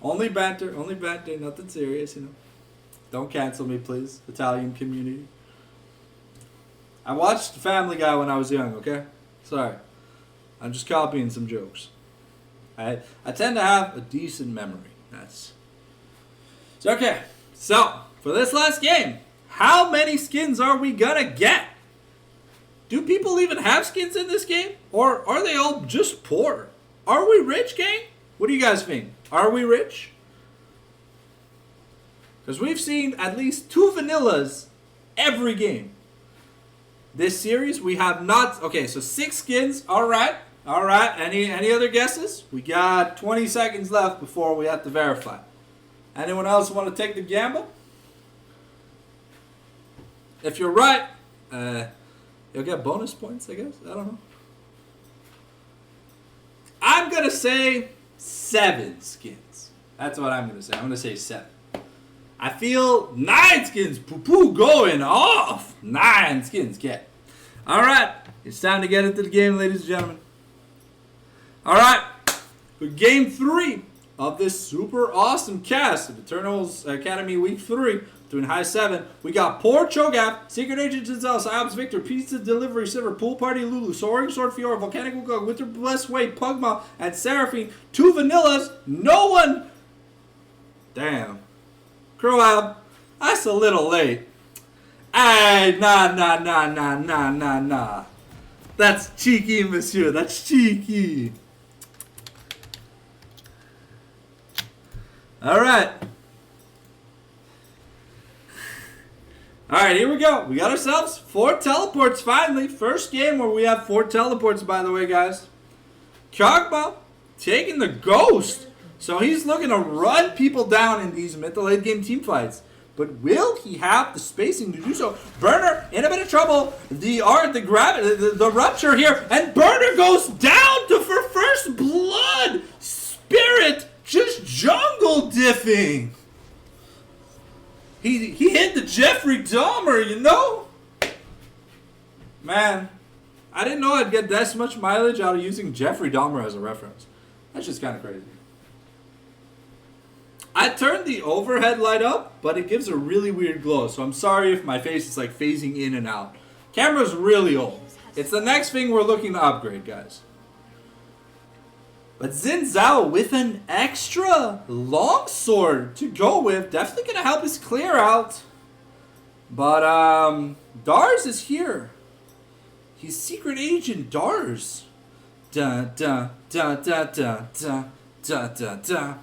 Only banter, nothing serious. You know, don't cancel me, please, Italian community. I watched Family Guy when I was young. Okay, sorry, I'm just copying some jokes. I tend to have a decent memory. That's so okay. So for this last game, how many skins are we gonna get? Do people even have skins in this game? Or are they all just poor? Are we rich, gang? What do you guys think? Are we rich? Because we've seen at least 2 vanillas every game. This series we have not. Okay, so 6 skins. All right. Any other guesses? We got 20 seconds left before we have to verify. Anyone else want to take the gamble? If you're right, you'll get bonus points, I guess. I don't know. I'm going to say 7 skins. That's what I'm going to say. I'm going to say 7. I feel 9 skins. Poo-poo going off. 9 skins. Get. All right. It's time to get into the game, ladies and gentlemen. All right. For game 3 of this super awesome cast of Eternals Academy Week 3 between High7, we got Poor Cho'Gath, Secret Agent Giselle, Psyops Victor, Pizza Delivery Silver, Pool Party Lulu, Soaring Sword Fiora, Volcanic Wukong, Winter Blessed Wade, Pugma, and Seraphine. 2 vanillas. No one. Damn. Croab, that's a little late. Ay, nah. That's cheeky, monsieur. That's cheeky. All right. All right, here we go. We got ourselves 4 teleports finally. First game where we have 4 teleports, by the way, guys. Kog'Maw taking the ghost. So he's looking to run people down in these mid to late game team fights. But will he have the spacing to do so? Burner in a bit of trouble. The rupture here. And Burner goes down for first blood. Spirit just jungle diffing. He hit the Jeffrey Dahmer, you know? Man, I didn't know I'd get this much mileage out of using Jeffrey Dahmer as a reference. That's just kind of crazy. I turned the overhead light up, but it gives a really weird glow, so I'm sorry if my face is like phasing in and out. Camera's really old. It's the next thing we're looking to upgrade, guys. But Xin Zhao with an extra longsword to go with. Definitely going to help us clear out. But Dars is here. He's Secret Agent Dars. Da da da da da da da da da.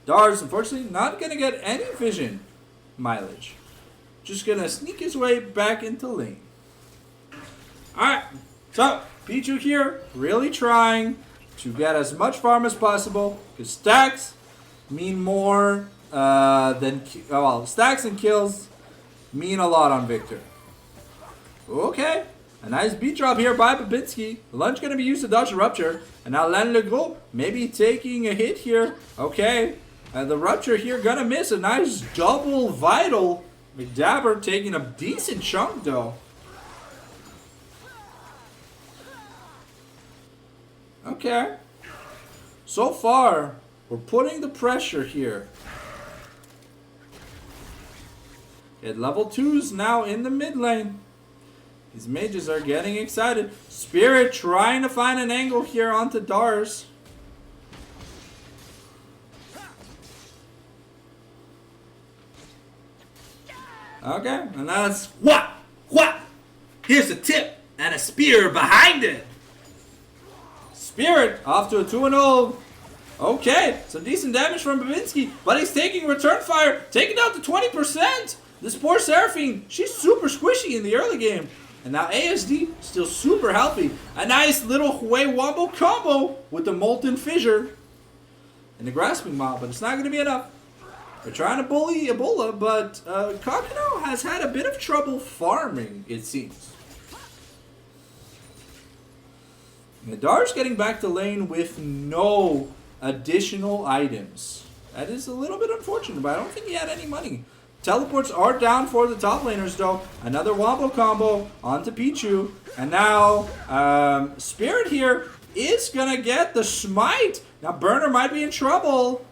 Dars, unfortunately, not going to get any vision mileage. Just going to sneak his way back into lane. Alright, so Pichu here, really trying to get as much farm as possible. Because stacks mean more than... well, stacks and kills mean a lot on Victor. Okay, a nice beat drop here by Babinski. Lunge going to be used to dodge the rupture. And now Len Legros maybe taking a hit here. Okay. The rupture here gonna miss a nice double vital. McDabber taking a decent chunk though. Okay. So far, we're putting the pressure here. At level 2's now in the mid lane. These mages are getting excited. Spirit trying to find an angle here onto Dars. Okay, and that's what? Here's a tip and a spear behind it. Spirit off to a 2-0. Okay, some decent damage from Babinski, but he's taking return fire, taking out to 20%. This poor Seraphine, she's super squishy in the early game. And now ASD still super healthy. A nice little Hue Wombo combo with the Molten Fissure and the Grasping Maw, but it's not going to be enough. They're trying to bully Ebola, but Kakano has had a bit of trouble farming, it seems. Nadar's getting back to lane with no additional items. That is a little bit unfortunate, but I don't think he had any money Teleports are down for the top laners though. Another wombo combo onto Pichu. And now Spirit here is gonna get the smite. Now Burner might be in trouble.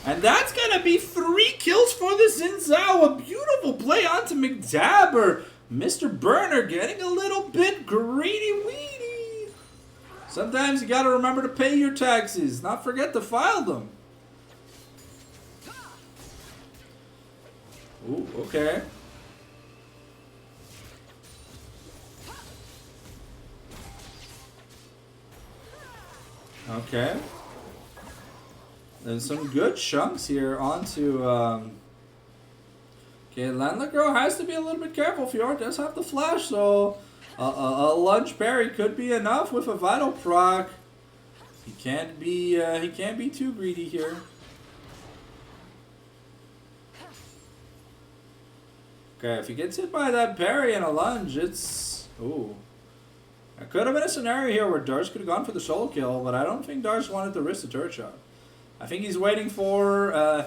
And that's gonna be 3 kills for the Xin Zhao. A beautiful play onto McDabber. Mr. Burner getting a little bit greedy-weedy. Sometimes you gotta remember to pay your taxes, not forget to file them. Ooh, okay. Okay. There's some good chunks here onto, okay, Landligro has to be a little bit careful. Fiora does have the flash, so a lunge parry could be enough with a vital proc. He can't be too greedy here. Okay, if he gets hit by that parry and a lunge, it's... Ooh. That could have been a scenario here where Dars could have gone for the solo kill, but I don't think Dars wanted to risk the turret shot. I think he's waiting for...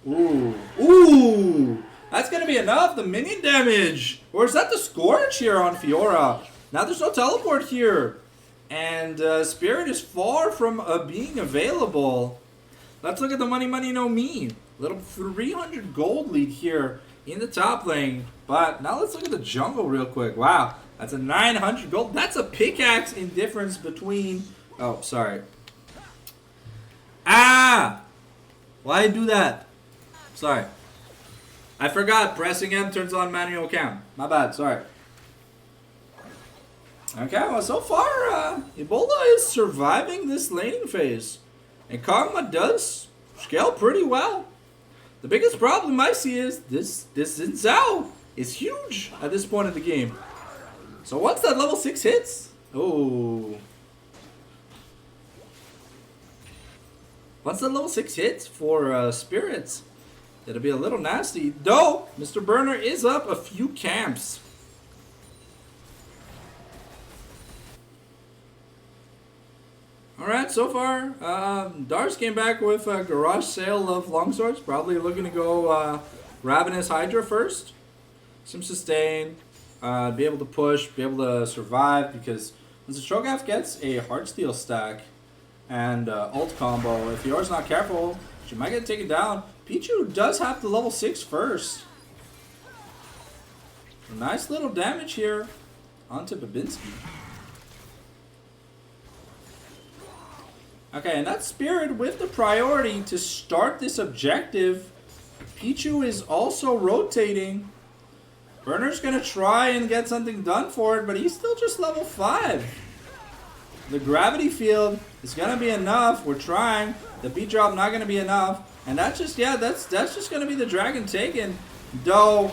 Ooh. Ooh! That's going to be enough. The minion damage. Or is that the Scourge here on Fiora? Now there's no teleport here. And Spirit is far from being available. Let's look at the money, no me. Little 300 gold lead here in the top lane. But now let's look at the jungle real quick. Wow. That's a 900 gold. That's a pickaxe in difference between... Oh, sorry. Ah! Why do that? Sorry. I forgot. Pressing M turns on manual count. My bad. Sorry. Okay, well, so far, Ebola is surviving this laning phase. And Kog'Maw does scale pretty well. The biggest problem I see is this Xin Zhao is huge at this point in the game. So once that level 6 hits... Oh... Once that level 6 hits for Spirits, it'll be a little nasty. Though, Mr. Burner is up a few camps. Alright, so far, Dars came back with a garage sale of longswords. Probably looking to go Ravenous Hydra first. Some sustain, be able to push, be able to survive. Because once the Shogath gets a Heartsteel stack and ult combo, if Fiora's not careful, she might get taken down. Pichu does have the level 6 first. A nice little damage here onto Babinski. Okay, and that Spirit with the priority to start this objective. Pichu is also rotating. Burner's gonna try and get something done for it, but he's still just level 5. The gravity field is gonna be enough. We're trying. The beat drop not gonna be enough. And that's just, yeah, that's just gonna be the dragon taken. Though,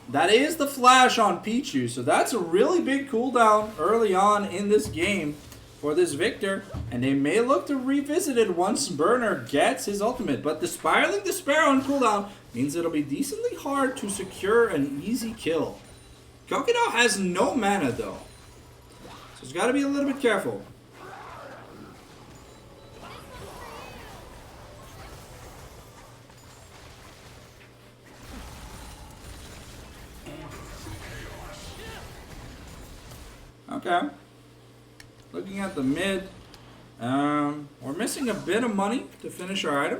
that is the flash on Pichu. So that's a really big cooldown early on in this game for this Victor, and they may look to revisit it once Burner gets his ultimate. But the Spiraling Despair on cooldown means it'll be decently hard to secure an easy kill. Kokino has no mana though, so he's got to be a little bit careful. Okay. Looking at the mid, we're missing a bit of money to finish our item,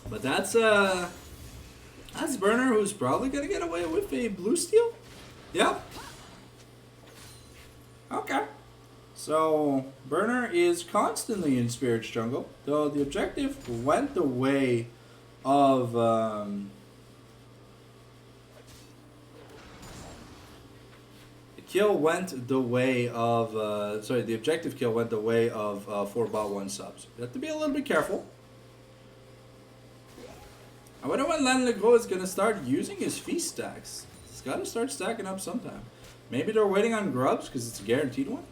but that's Burner, who's probably gonna get away with a blue steel. Yep. Okay. So Burner is constantly in Spirit's jungle, though the objective went the way of kill went the way of, the objective kill went the way of 4Bot1Supp. So you have to be a little bit careful. I wonder when Landligro is going to start using his feast stacks. He's got to start stacking up sometime. Maybe they're waiting on grubs because it's a guaranteed one.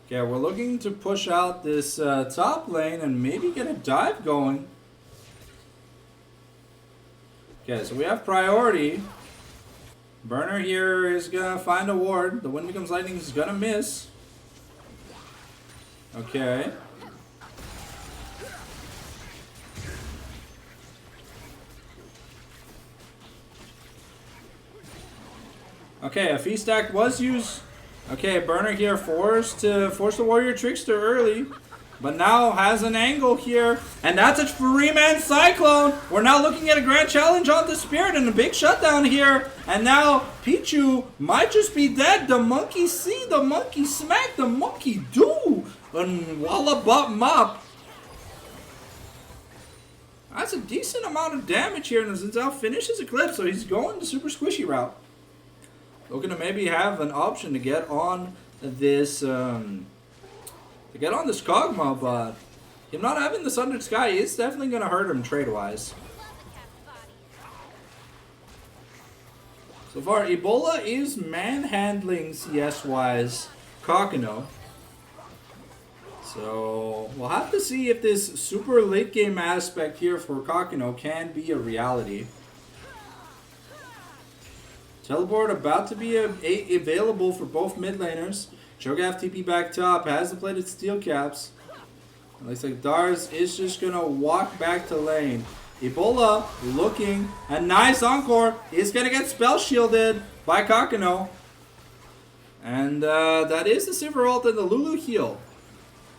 Okay, we're looking to push out this top lane and maybe get a dive going. Okay, so we have priority. Burner here is gonna find a ward. The Wind Becomes Lightning is gonna miss. Okay. Okay, a Feast Act was used. Okay, Burner here forced the Warrior Trickster early. But now has an angle here. And that's a 3-man Cyclone. We're now looking at a grand challenge on the Spirit and a big shutdown here. And now Pichu might just be dead. The monkey see, the monkey smack, the monkey do. And walla bop mop. That's a decent amount of damage here. And Zinzao finishes Eclipse, so he's going the super squishy route. Looking to maybe have an option to get on this Kog'Maw, but him not having the Sundered Sky is definitely going to hurt him trade-wise. So far, Ebola is manhandling CS-wise Kakeno. So we'll have to see if this super late-game aspect here for Kakeno can be a reality. Teleport about to be available for both mid laners. Cho'Gath TP back top, has the plated steel caps. It looks like Dars is just going to walk back to lane. Ebola looking, a nice encore. He's going to get spell shielded by Kakeno. And that is the Silver Ult and the Lulu heal.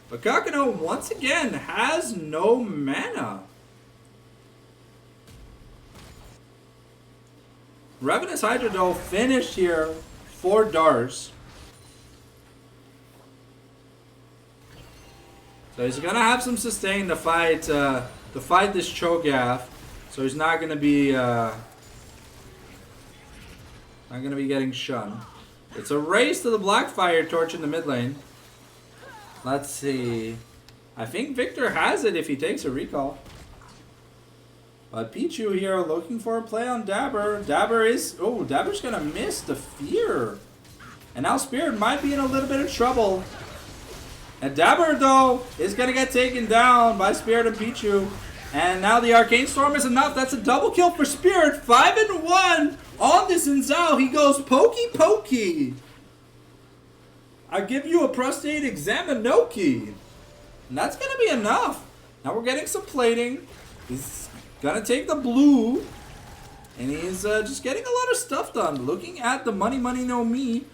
But Kakeno once again has no mana. Ravenous Hydra though finished here for Dars. So he's gonna have some sustain to fight this Cho'Gath. So he's not gonna be getting shunned. It's a race to the Blackfire Torch in the mid lane. Let's see. I think Victor has it if he takes a recall. But Pichu here looking for a play on Dabber. Dabber's gonna miss the fear. And now Spirit might be in a little bit of trouble. And Dabber though is gonna get taken down by Spirit and Pichu. And now the Arcane Storm is enough. That's a double kill for Spirit. 5-1 on this Zinzao. He goes pokey pokey. I give you a prostate examinoki. And that's gonna be enough. Now we're getting some plating. He's gonna take the blue, and he's just getting a lot of stuff done. Looking at the money no me,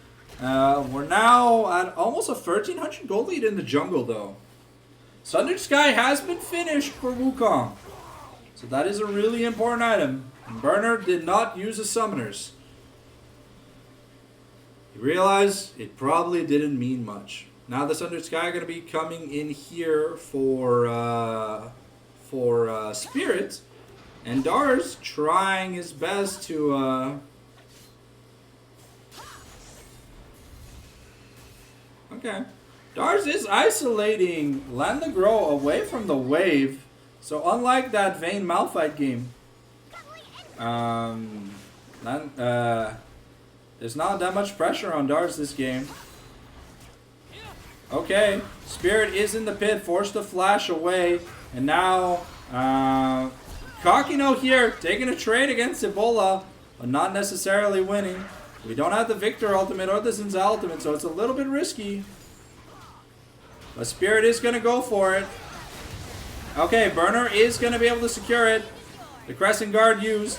we're now at almost a 1,300 gold lead in the jungle though. Sundered Sky has been finished for Wukong, so that is a really important item. Burner did not use the summoners. He realized it probably didn't mean much. Now the Sundered Sky are gonna be coming in here for Spirit. And Dars trying his best to okay. Dars is isolating Landegro away from the wave. So unlike that Vayne Malphite game, there's not that much pressure on Dars this game. Okay, Spirit is in the pit, forced to flash away, and now Kakeno here, taking a trade against Ebola, but not necessarily winning. We don't have the Victor ultimate or the Zinzao ultimate, so it's a little bit risky. But Spirit is going to go for it. Okay, Burner is going to be able to secure it. The Crescent Guard used.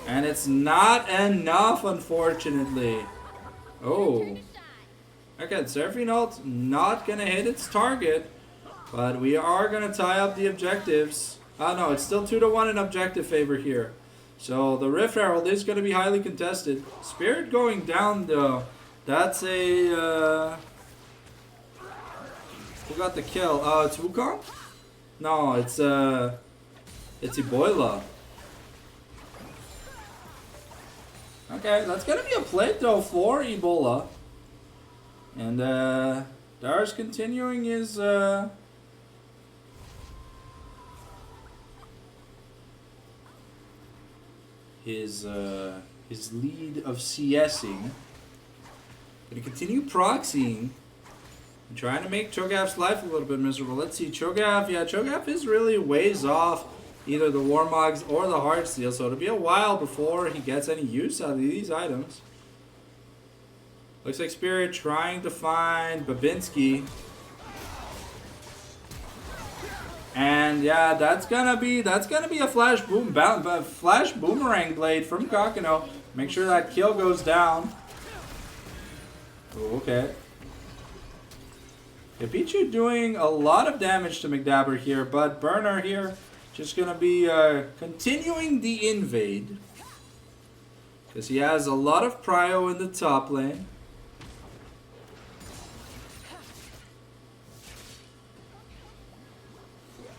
And it's not enough, unfortunately. Oh. Okay, Seraphine ult not going to hit its target. But we are going to tie up the objectives. Oh no, it's still 2-1 in objective favor here. So the Rift Herald is going to be highly contested. Spirit going down though. That's a... who got the kill? It's Wukong? No, it's Ebola. Okay, that's going to be a plate though for Ebola. And Dars continuing his... his lead of CSing. Gonna continue proxying and trying to make Cho'Gath's life a little bit miserable. Let's see, Cho'Gath, yeah, Cho'Gath is really ways off either the Warmogs or the Heartsteel, so it'll be a while before he gets any use out of these items. Looks like Spirit trying to find Babinski. And yeah, that's gonna be a flash boomerang blade from Kakano. Make sure that kill goes down. Oh, okay. Pichu doing a lot of damage to McDabber here, but Burner here just gonna be continuing the invade. Because he has a lot of prio in the top lane.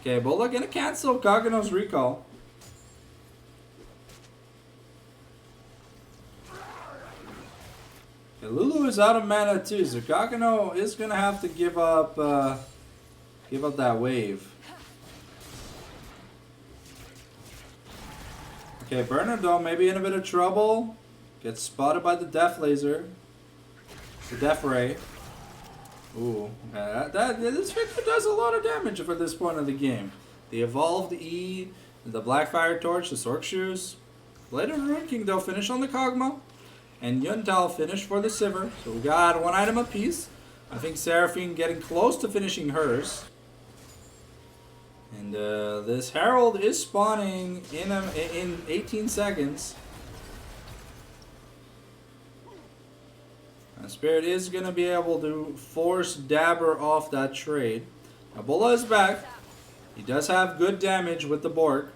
Okay, Bola gonna cancel Kakano's recall. Okay, Lulu is out of mana too, so Kakano is gonna have to give up that wave. Okay, Burner though maybe in a bit of trouble. Gets spotted by the Death Laser, the Death Ray. Ooh, this Victor does a lot of damage for this point of the game. The Evolved E, the Blackfire Torch, the Sork Shoes. Blade of Ruin King though finish on the Kog'Maw. And Yuntal finish for the Sivir. So we got one item apiece. I think Seraphine getting close to finishing hers. And this Herald is spawning in 18 seconds. Spirit is going to be able to force Dabber off that trade. Now Bola is back. He does have good damage with the Bork.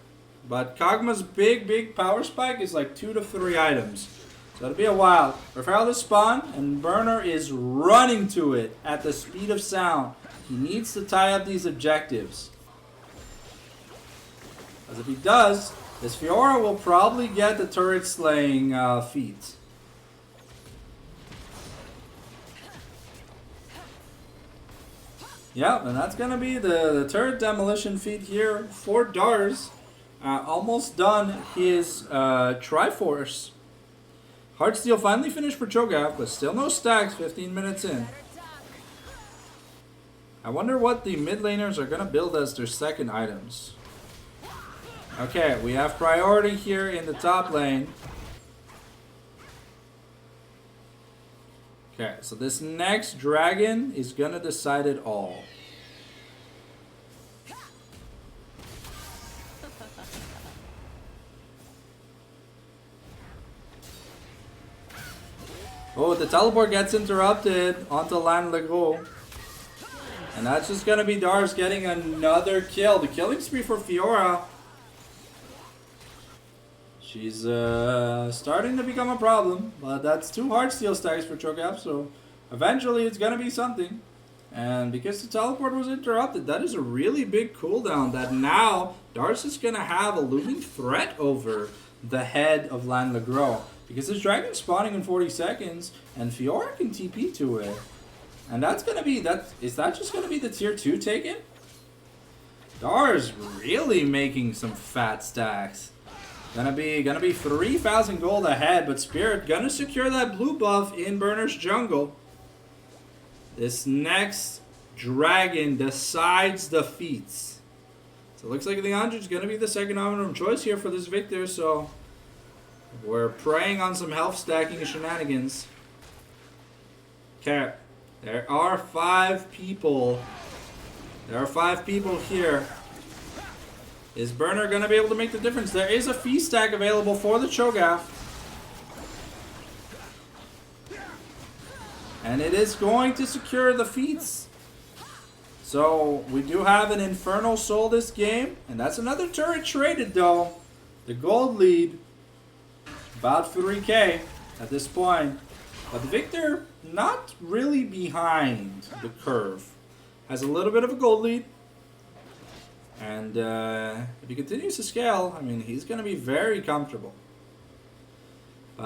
But Kog'Maw's big power spike is like 2 to 3 items. So it'll be a while. Referral to spawn, and Burner is running to it at the speed of sound. He needs to tie up these objectives. As if he does, this Fiora will probably get the turret slaying feat. Yeah, and that's going to be the turret demolition feat here for Dars. Almost done his Triforce. Heartsteel finally finished for Cho'Gath, but still no stacks 15 minutes in. I wonder what the mid laners are going to build as their second items. Okay, we have priority here in the top lane. Okay, so this next dragon is going to decide it all. Oh, the teleport gets interrupted onto Lan Legros. And that's just going to be Dars getting another kill. The killing spree for Fiora. She's starting to become a problem, but that's 2 Heartsteel stacks for Cho'Gath, so eventually it's going to be something. And because the teleport was interrupted, that is a really big cooldown that now Dars is going to have a looming threat over the head of Lan Legros. Because this dragon's spawning in 40 seconds, and Fiora can TP to it. And that's going to be, is that just going to be the tier 2 taken? Dars really making some fat stacks. Gonna be 3,000 gold ahead, but Spirit gonna secure that blue buff in Burner's jungle. This next dragon decides the feats. So it looks like Leandro's gonna be the second optimum choice here for this Victor, so we're preying on some health stacking shenanigans. Okay, there are 5 people. There are 5 people here. Is Burner going to be able to make the difference? There is a fee stack available for the Cho'Gath. And it is going to secure the feats. So we do have an Infernal Soul this game. And that's another turret traded though. The gold lead, about 3k at this point. But the Victor, not really behind the curve. Has a little bit of a gold lead. And if he continues to scale, I mean, he's going to be very comfortable.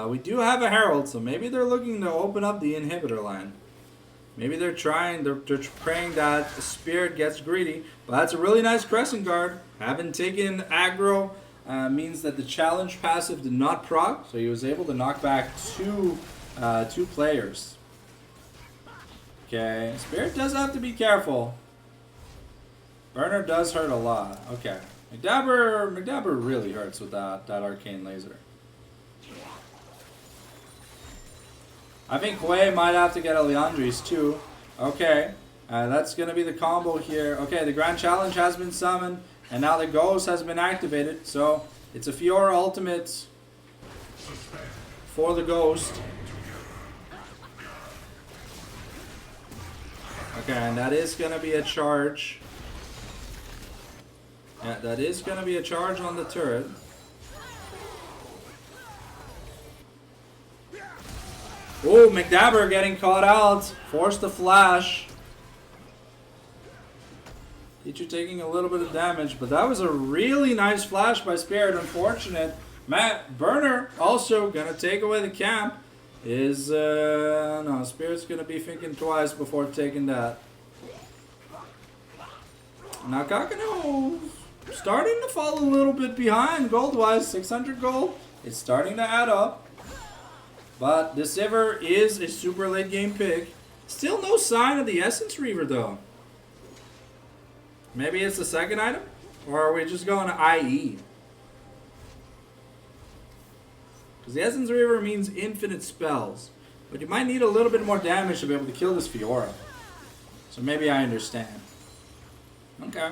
We do have a Herald, so maybe they're looking to open up the inhibitor line. Maybe they're praying that the Spirit gets greedy. But that's a really nice Crescent Guard. Having taken aggro means that the challenge passive did not proc, so he was able to knock back two players. Okay, Spirit does have to be careful. Burner does hurt a lot. Okay. McDabber really hurts with that arcane laser. I think Hwei might have to get a Leandri's too. Okay, that's going to be the combo here. Okay, the Grand Challenge has been summoned, and now the Ghost has been activated. So it's a Fiora ultimate for the Ghost. Okay, and that is going to be a charge. Yeah, that is going to be a charge on the turret. Oh, McDabber getting caught out. Forced the flash. Pichu taking a little bit of damage, but that was a really nice flash by Spirit. Unfortunate. Matt Burner also going to take away the camp. No, Spirit's going to be thinking twice before taking that. Now Kakano starting to fall a little bit behind gold-wise. 600 gold. It's starting to add up. But the Sivir is a super late game pick. Still no sign of the Essence Reaver though. Maybe it's the second item? Or are we just going to IE? Because the Essence Reaver means infinite spells. But you might need a little bit more damage to be able to kill this Fiora. So maybe I understand. Okay.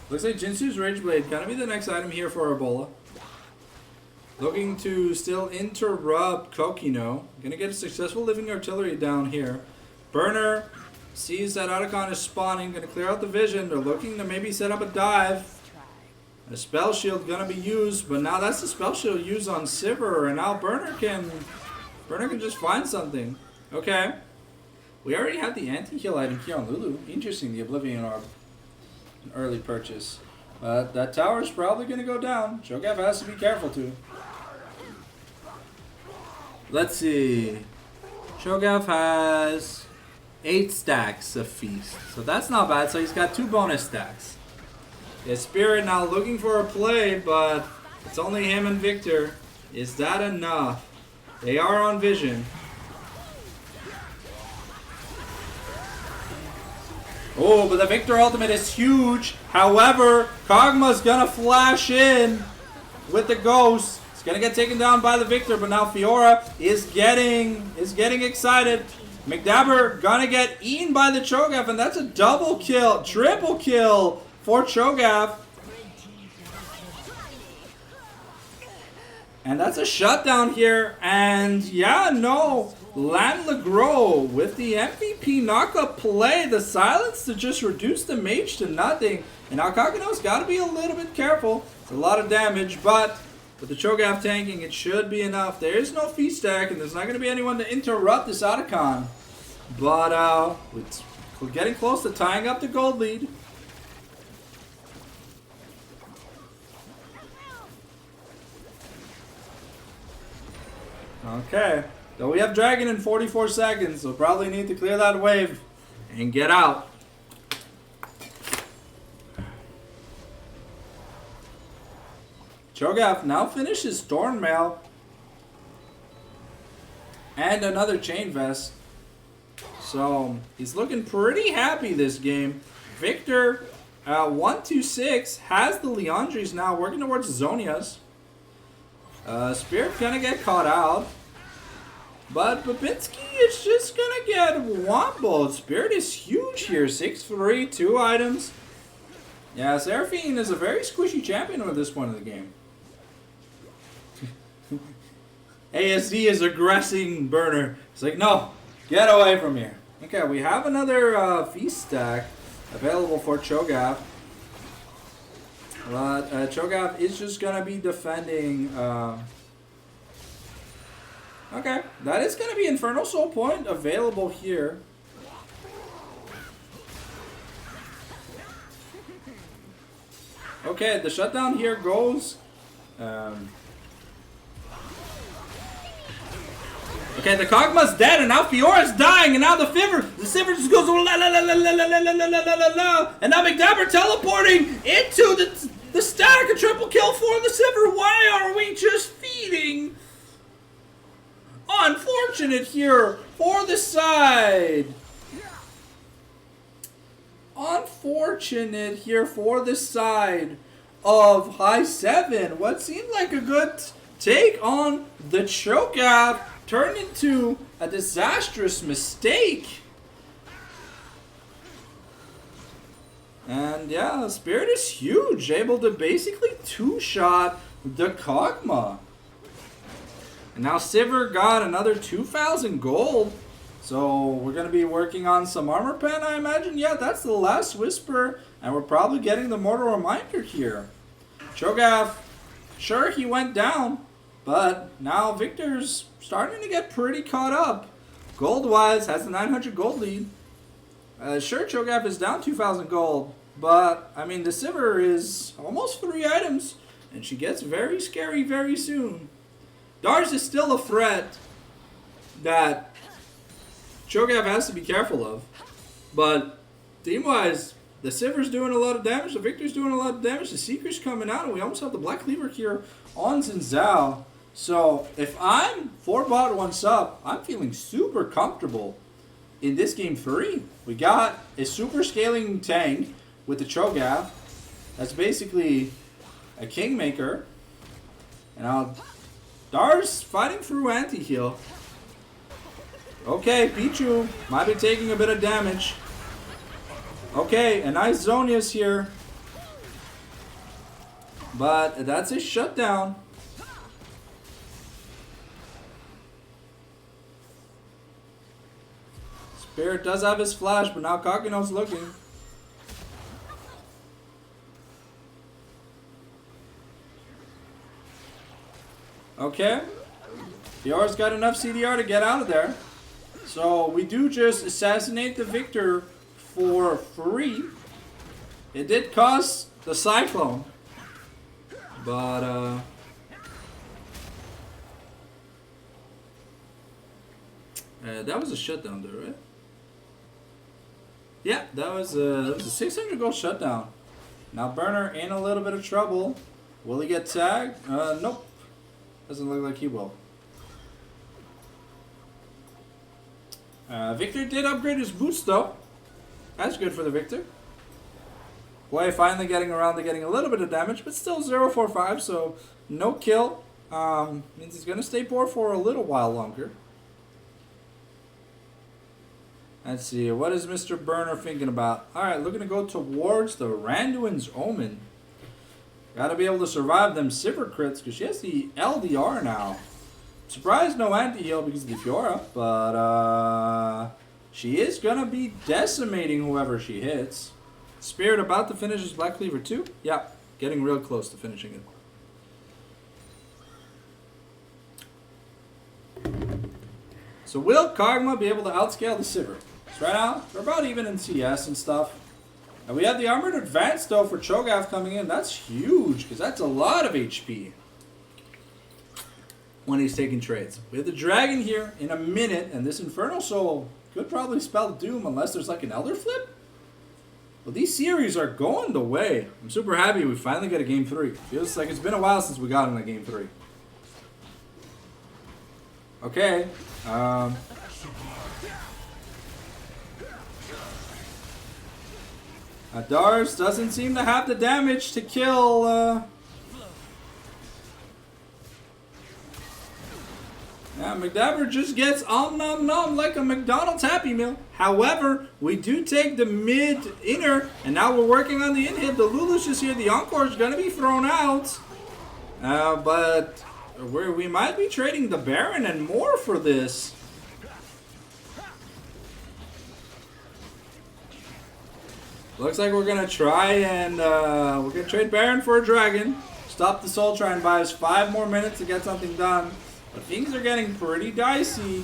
Looks like Jinsu's Rage Blade gonna be the next item here for Ebola. Looking to still interrupt Kokino. Gonna get a successful Living Artillery down here. Burner sees that Otacon is spawning. Gonna clear out the vision. They're looking to maybe set up a dive. A Spell Shield gonna be used, but now that's the Spell Shield used on Sivir, and now Burner can just find something. Okay. We already have the anti-heal item here on Lulu. Interesting, the Oblivion Orb. An early purchase. But that tower is probably going to go down. Cho'Gath has to be careful too. Let's see. Cho'Gath has 8 stacks of Feast. So that's not bad. So he's got 2 bonus stacks. Yeah, Spirit now looking for a play, but it's only him and Victor. Is that enough? They are on vision. Oh, but the Victor ultimate is huge. However, Kog'Maw's gonna flash in with the Ghost. It's gonna get taken down by the Victor, but now Fiora is getting excited. McDabber gonna get eaten by the Cho'Gath, and that's a double kill, triple kill for Cho'Gath. And that's a shutdown here, and yeah, no. Lan LeGros with the MVP knockup play, the silence to just reduce the mage to nothing. And now Kakano's got to be a little bit careful. It's a lot of damage, but with the Cho'Gath tanking, it should be enough. There is no Feast stack, and there's not going to be anyone to interrupt this Otacon. But we're getting close to tying up the gold lead. Okay. So we have Dragon in 44 seconds, so probably need to clear that wave and get out. Cho'Gath now finishes Thornmail and another Chain Vest. So he's looking pretty happy this game. Victor, 126, has the Leandri's now working towards Zonia's. Spirit gonna get caught out. But Babinski is just gonna get womboed. Spirit is huge here. 6-3, 2 items. Yeah, Seraphine is a very squishy champion at this point of the game. ASD is aggressing Burner. It's like, no, get away from here. Okay, we have another Feast stack available for Cho'Gath. But Cho'Gath is just gonna be defending... Okay, that is going to be Infernal Soul Point available here. Okay, the shutdown here goes. Okay, the Kog'Maw's dead, and now Fiora's dying, and now the Sivir just goes la la la la la la la la la la la, and now McDabber teleporting into the stack, a triple kill for the Sivir. Why are we just feeding? Unfortunate here for the side unfortunate here for the side of High7. What seemed like a good take on the chokeout turned into a disastrous mistake. And yeah, Spirit is huge, able to basically two-shot the Kog'Maw. And now Sivir got another 2,000 gold. So we're going to be working on some armor pen, I imagine. Yeah, that's the last Whisper. And we're probably getting the Mortal Reminder here. Cho'Gath, sure, he went down. But now Victor's starting to get pretty caught up. Gold-wise, has the 900 gold lead. Sure, Cho'Gath is down 2,000 gold. But, I mean, the Sivir is almost 3 items. And she gets very scary very soon. Dars is still a threat that Cho'Gath has to be careful of. But team-wise, the Sivir's doing a lot of damage, the Victor's doing a lot of damage, the Seeker's coming out, and we almost have the Black Cleaver here on Xin Zhao. So if I'm 4Bot1Supp, I'm feeling super comfortable in this game 3. We got a super scaling tank with the Cho'Gath. That's basically a Kingmaker. And now Dars fighting through anti-heal. Okay, Pichu might be taking a bit of damage. Okay, a nice Zhonya's here. But that's a shutdown. Spirit does have his flash, but now Kakino's looking. Okay. Fior's got enough CDR to get out of there. So we do just assassinate the Victor for free. It did cost the Cyclone. But, that was a shutdown there, right? Yeah, that was a 600 gold shutdown. Now Burner in a little bit of trouble. Will he get tagged? Nope. Doesn't look like he will. Victor did upgrade his boots though. That's good for the Victor. Boy, finally getting around to getting a little bit of damage, but still 045, so no kill. Means he's going to stay poor for a little while longer. Let's see, what is Mr. Burner thinking about? Alright, looking to go towards the Randuin's Omen. Gotta be able to survive them Sivir crits, because she has the LDR now. Surprised no anti-heal because of the Fiora, but she is gonna be decimating whoever she hits. Spirit about to finish his Black Cleaver too? Yeah, getting real close to finishing it. So will Kog'Maw be able to outscale the Sivir? So right now, we're about even in CS and stuff. And we have the Armored Advance though for Cho'Gath coming in. That's huge, because that's a lot of HP when he's taking trades. We have the Dragon here in a minute, and this Infernal Soul could probably spell Doom unless there's like an Elder Flip. Well, these series are going the way. I'm super happy we finally get a Game 3. Feels like it's been a while since we got in a Game 3. Okay. Dars doesn't seem to have the damage to kill yeah, McDabber just gets nom nom like a McDonald's Happy Meal. However, we do take the mid inner, and now we're working on the inhib. The Lulu's is here. The Encore is going to be thrown out. But we might be trading the Baron and more for this. Looks like we're going to try and we're going to trade Baron for a Dragon. Stop the Soul, try and buy us 5 more minutes to get something done. But things are getting pretty dicey.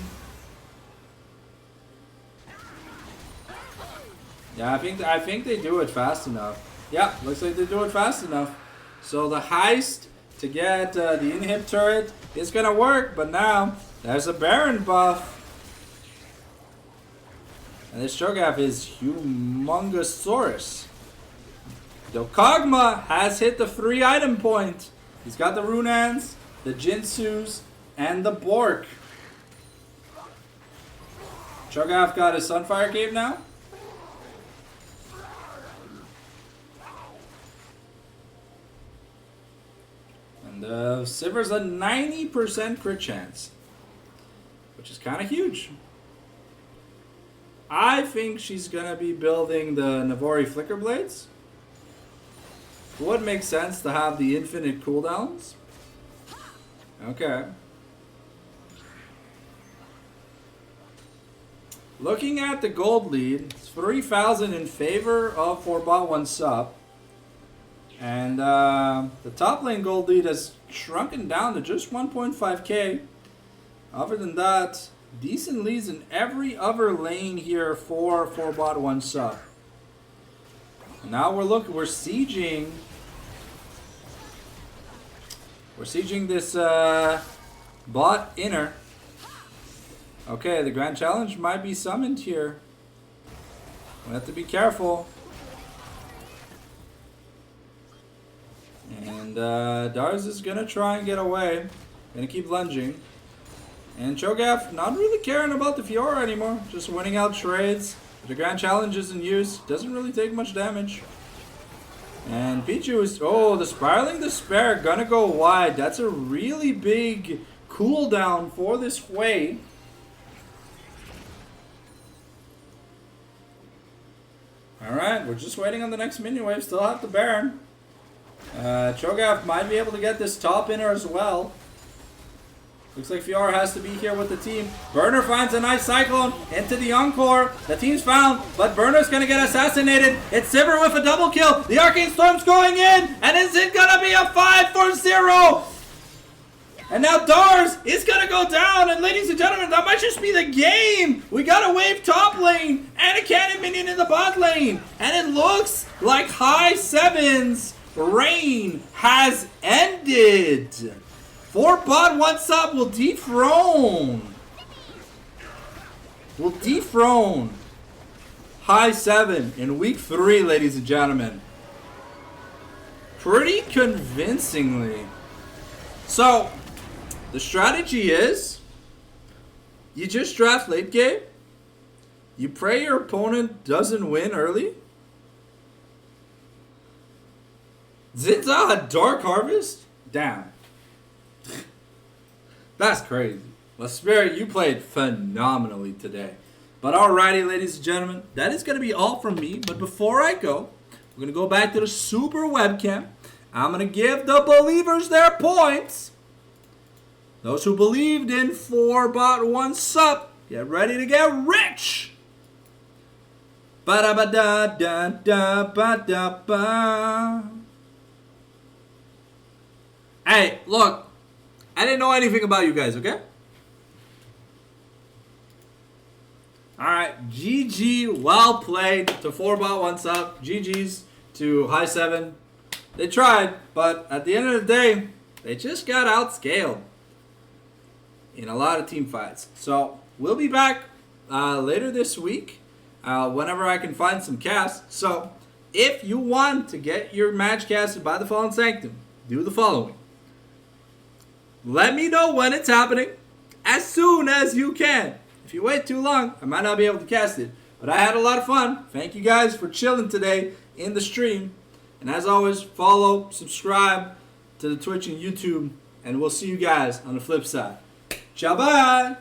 Yeah, I think they do it fast enough. Yeah, looks like they do it fast enough. So the heist to get the inhib turret is going to work, but now there's a Baron buff. And this Cho'Gath is humongosaurus. Though Kog'Maw has hit the 3 item point. He's got the Runans, the Jinsus, and the Bork. Cho'Gath got his Sunfire Cape now. And Sivir's a 90% crit chance, which is kind of huge. I think she's going to be building the Navori Flicker Blades. It would make sense to have the infinite cooldowns. Okay. Looking at the gold lead, it's 3,000 in favor of 4Bot1Supp. And the top lane gold lead has shrunken down to just 1.5k. Other than that, decent leads in every other lane here for 4Bot1Supp. Now we're sieging. We're sieging this bot inner. Okay, the Grand Challenge might be summoned here. We have to be careful. And Darz is gonna try and get away. Gonna keep lunging. And Cho'Gath not really caring about the Fiora anymore. Just winning out trades. The Grand Challenge is in use. Doesn't really take much damage. And Pichu is... Oh, the Spiraling Despair gonna go wide. That's a really big cooldown for this Hui. Alright, we're just waiting on the next minion wave. Still have the Baron. Cho'Gath might be able to get this top inner as well. Looks like Fiora has to be here with the team. Burner finds a nice Cyclone into the Encore. The team's found, but Burner's going to get assassinated. It's Sivir with a double kill. The Arcane Storm's going in, and is it going to be a 5-4-0? And now Darz is going to go down, and ladies and gentlemen, that might just be the game. We got a wave top lane and a cannon minion in the bot lane. And it looks like High7's reign has ended. 4Bot1Supp will dethrone High7 in week 3, ladies and gentlemen. Pretty convincingly. So, the strategy is, you just draft late game, you pray your opponent doesn't win early. Zinza had Dark Harvest? Damn. That's crazy. Well, Spirit, you played phenomenally today. But alrighty, ladies and gentlemen, that is going to be all from me. But before I go, we're going to go back to the super webcam. I'm going to give the believers their points. Those who believed in 4Bot1Supp, get ready to get rich. Ba-da-ba-da-da-da-ba-da-ba. Hey, look. I didn't know anything about you guys, okay? Alright, GG, well played to 4Bot1Supp. GG's to High7. They tried, but at the end of the day, they just got outscaled in a lot of team fights. So, we'll be back later this week, whenever I can find some casts. So, if you want to get your match casted by the Fallen Sanctum, do the following. Let me know when it's happening as soon as you can. If you wait too long, I might not be able to cast it. But I had a lot of fun. Thank you guys for chilling today in the stream. And as always, follow, subscribe to the Twitch and YouTube. And we'll see you guys on the flip side. Ciao, bye!